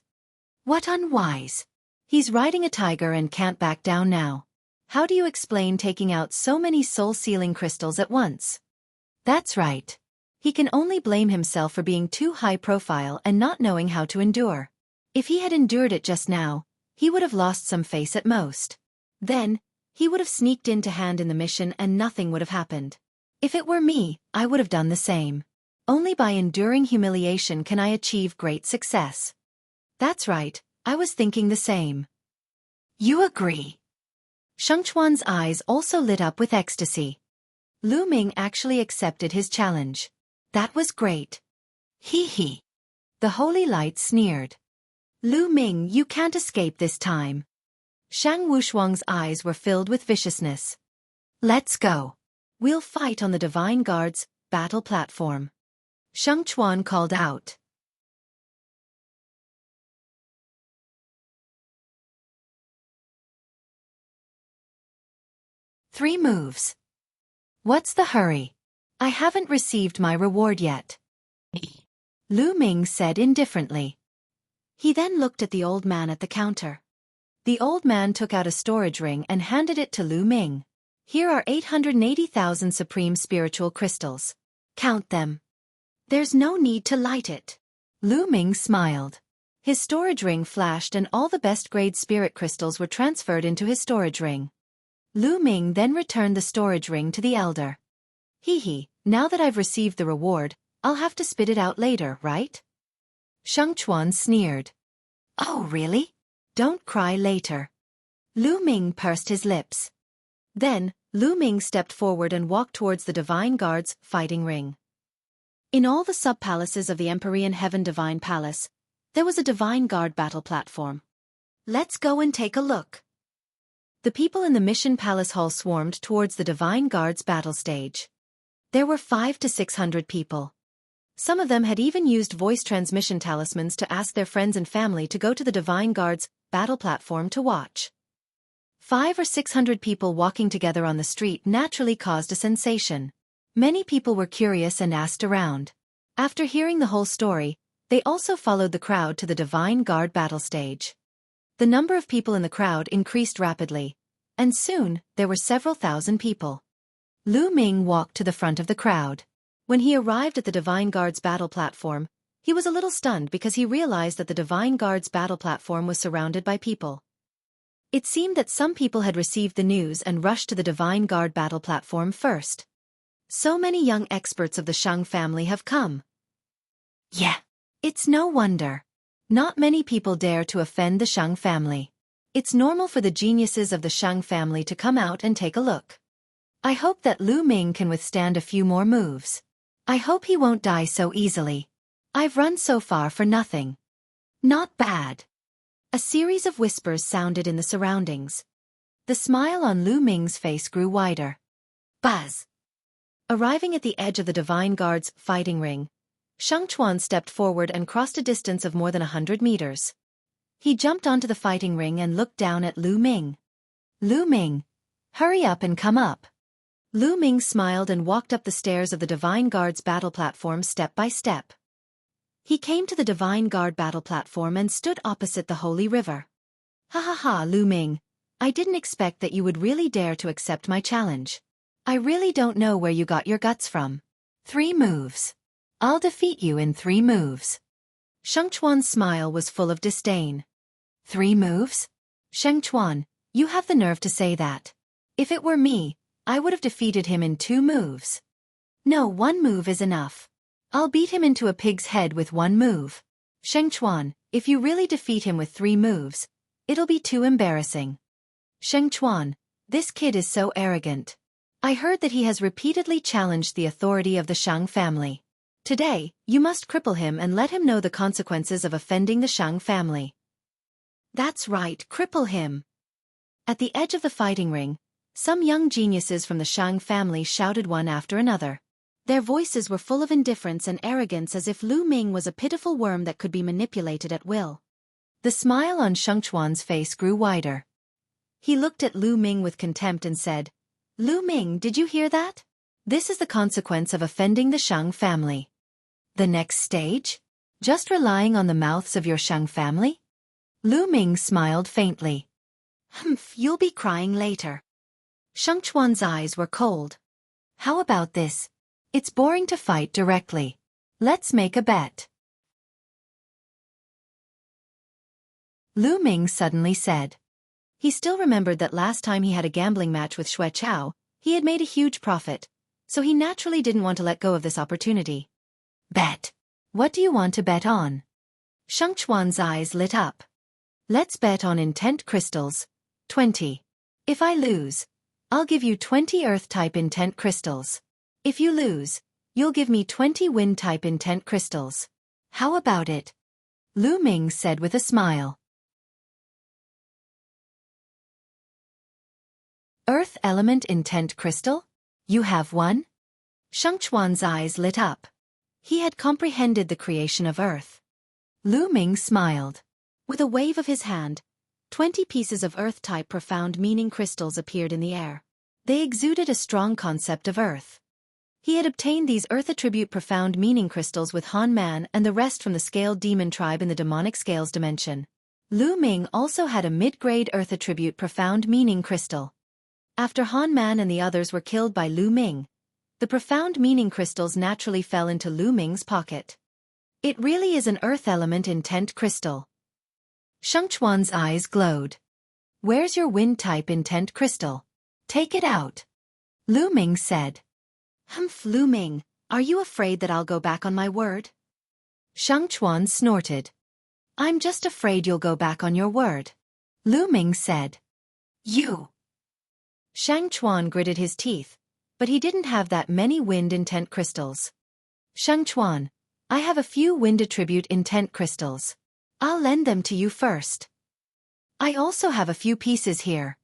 What unwise? He's riding a tiger and can't back down now. How do you explain taking out so many soul-sealing crystals at once? That's right. He can only blame himself for being too high profile and not knowing how to endure. If he had endured it just now, he would have lost some face at most. Then, he would have sneaked in to hand in the mission and nothing would have happened. If it were me, I would have done the same. Only by enduring humiliation can I achieve great success. That's right, I was thinking the same. You agree? Sheng Chuan's eyes also lit up with ecstasy. Lu Ming actually accepted his challenge. That was great. Hee. The Holy Light sneered. Lu Ming, you can't escape this time. Shang Wushuang's eyes were filled with viciousness. Let's go. We'll fight on the Divine Guard's battle platform. Sheng Chuan called out. Three moves. What's the hurry? I haven't received my reward yet. Lu Ming said indifferently. He then looked at the old man at the counter. The old man took out a storage ring and handed it to Lu Ming. Here are 880,000 supreme spiritual crystals. Count them. There's no need to light it. Lu Ming smiled. His storage ring flashed and all the best-grade spirit crystals were transferred into his storage ring. Lu Ming then returned the storage ring to the elder. Hee, now that I've received the reward, I'll have to spit it out later, right? Sheng Chuan sneered. Oh really? Don't cry later. Lu Ming pursed his lips. Then, Lu Ming stepped forward and walked towards the Divine Guard's fighting ring. In all the sub-palaces of the Empyrean Heaven Divine Palace, there was a Divine Guard battle platform. Let's go and take a look. The people in the Mission Palace Hall swarmed towards the Divine Guard's battle stage. There were 500 to 600 people. Some of them had even used voice transmission talismans to ask their friends and family to go to the Divine Guard's battle platform to watch. 500 or 600 people walking together on the street naturally caused a sensation. Many people were curious and asked around. After hearing the whole story, they also followed the crowd to the Divine Guard battle stage. The number of people in the crowd increased rapidly, and soon there were several thousand people. Lu Ming walked to the front of the crowd. When he arrived at the Divine Guard's battle platform, he was a little stunned because he realized that the Divine Guard's battle platform was surrounded by people. It seemed that some people had received the news and rushed to the Divine Guard battle platform first. So many young experts of the Shang family have come. Yeah, it's no wonder. Not many people dare to offend the Shang family. It's normal for the geniuses of the Shang family to come out and take a look. I hope that Lu Ming can withstand a few more moves. I hope he won't die so easily. I've run so far for nothing. Not bad. A series of whispers sounded in the surroundings. The smile on Lu Ming's face grew wider. Buzz! Arriving at the edge of the Divine Guard's fighting ring, Shang Chuan stepped forward and crossed a distance of more than 100 meters. He jumped onto the fighting ring and looked down at Lu Ming. Lu Ming, hurry up and come up. Lu Ming smiled and walked up the stairs of the Divine Guard's battle platform step by step. He came to the Divine Guard battle platform and stood opposite the Holy River. Ha ha ha, Lu Ming, I didn't expect that you would really dare to accept my challenge. I really don't know where you got your guts from. 3 moves. I'll defeat you in 3 moves. Shang Chuan's smile was full of disdain. 3 moves? Shang Chuan, you have the nerve to say that. If it were me, I would have defeated him in 2 moves. No, 1 move is enough. I'll beat him into a pig's head with 1 move. Shang Chuan, if you really defeat him with 3 moves, it'll be too embarrassing. Shang Chuan, this kid is so arrogant. I heard that he has repeatedly challenged the authority of the Shang family. Today, you must cripple him and let him know the consequences of offending the Shang family. That's right, cripple him. At the edge of the fighting ring, some young geniuses from the Shang family shouted one after another. Their voices were full of indifference and arrogance as if Lu Ming was a pitiful worm that could be manipulated at will. The smile on Shang Chuan's face grew wider. He looked at Lu Ming with contempt and said, Lu Ming, did you hear that? This is the consequence of offending the Shang family. The next stage? Just relying on the mouths of your Shang family? Lu Ming smiled faintly. Humph, you'll be crying later. Shang Chuan's eyes were cold. How about this? It's boring to fight directly. Let's make a bet. Lu Ming suddenly said. He still remembered that last time he had a gambling match with Xue Chao, he had made a huge profit, so he naturally didn't want to let go of this opportunity. Bet. What do you want to bet on? Shang Chuan's eyes lit up. Let's bet on intent crystals. 20. If I lose, I'll give you 20 Earth-type intent crystals. If you lose, you'll give me 20 Wind-type intent crystals. How about it? Lu Ming said with a smile. Earth element intent crystal? You have one? Shang Chuan's eyes lit up. He had comprehended the creation of Earth. Lu Ming smiled. With a wave of his hand, 20 pieces of Earth-type profound meaning crystals appeared in the air. They exuded a strong concept of Earth. He had obtained these Earth attribute profound meaning crystals with Han Man and the rest from the Scaled Demon tribe in the demonic scales dimension. Lu Ming also had a mid-grade Earth attribute profound meaning crystal. After Han Man and the others were killed by Lu Ming, the profound meaning crystals naturally fell into Lu Ming's pocket. It really is an Earth element intent crystal. Shang Chuan's eyes glowed. Where's your Wind-type intent crystal? Take it out. Lu Ming said. Humph, Lu Ming, are you afraid that I'll go back on my word? Shang Chuan snorted. I'm just afraid you'll go back on your word. Lu Ming said. You. Shang Chuan gritted his teeth, but he didn't have that many wind intent crystals. Shang Chuan, I have a few wind attribute intent crystals. I'll lend them to you first. I also have a few pieces here.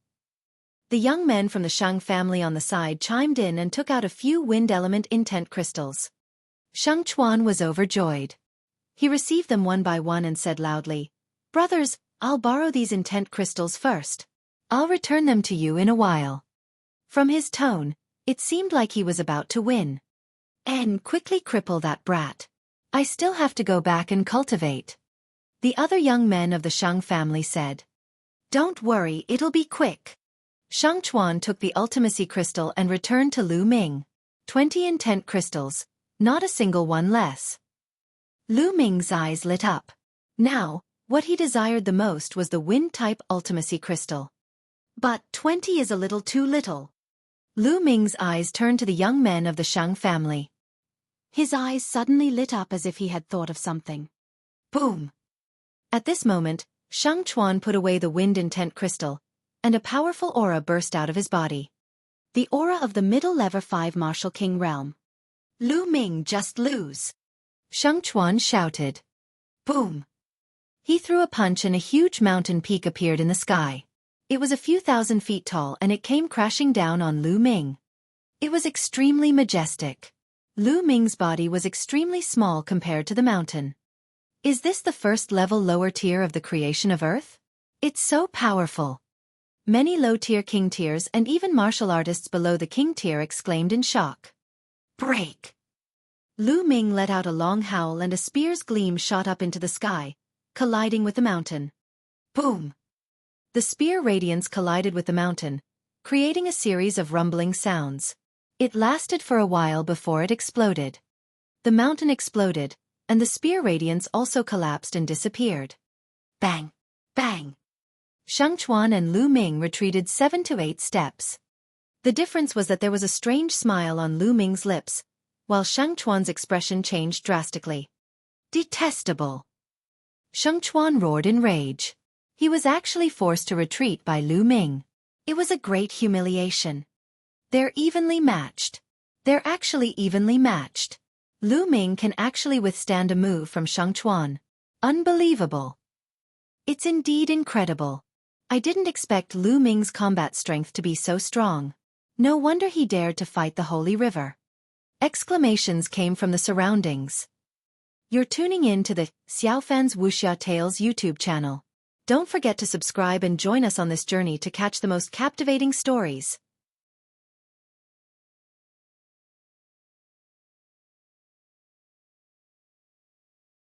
The young men from the Shang family on the side chimed in and took out a few wind element intent crystals. Shang Chuan was overjoyed. He received them one by one and said loudly, Brothers, I'll borrow these intent crystals first. I'll return them to you in a while. From his tone, it seemed like he was about to win. And quickly cripple that brat. I still have to go back and cultivate. The other young men of the Shang family said. Don't worry, it'll be quick. Shang Chuan took the ultimacy crystal and returned to Lu Ming. 20 intent crystals, not a single one less. Lu Ming's eyes lit up. Now, what he desired the most was the wind-type ultimacy crystal. But 20 is a little too little. Lu Ming's eyes turned to the young men of the Shang family. His eyes suddenly lit up as if he had thought of something. Boom! At this moment, Shang Chuan put away the wind intent crystal, and a powerful aura burst out of his body. The aura of the middle level 5 Martial King realm. Lu Ming just lose. Shang Chuan shouted. Boom! He threw a punch and a huge mountain peak appeared in the sky. It was a few thousand feet tall and it came crashing down on Lu Ming. It was extremely majestic. Lu Ming's body was extremely small compared to the mountain. Is this the first level lower tier of the creation of Earth? It's so powerful. Many low-tier king tiers and even martial artists below the king tier exclaimed in shock. Break! Lu Ming let out a long howl and a spear's gleam shot up into the sky, colliding with the mountain. Boom! The spear radiance collided with the mountain, creating a series of rumbling sounds. It lasted for a while before it exploded. The mountain exploded, and the spear radiance also collapsed and disappeared. Bang! Bang! Shang Chuan and Lu Ming retreated 7 to 8 steps. The difference was that there was a strange smile on Lu Ming's lips, while Shang Chuan's expression changed drastically. Detestable! Shang Chuan roared in rage. He was actually forced to retreat by Lu Ming. It was a great humiliation. They're evenly matched. They're actually evenly matched. Lu Ming can actually withstand a move from Shang Chuan. Unbelievable. It's indeed incredible. I didn't expect Lu Ming's combat strength to be so strong. No wonder he dared to fight the Holy River. Exclamations came from the surroundings. You're tuning in to the Xiaofan's Wuxia Tales YouTube channel. Don't forget to subscribe and join us on this journey to catch the most captivating stories.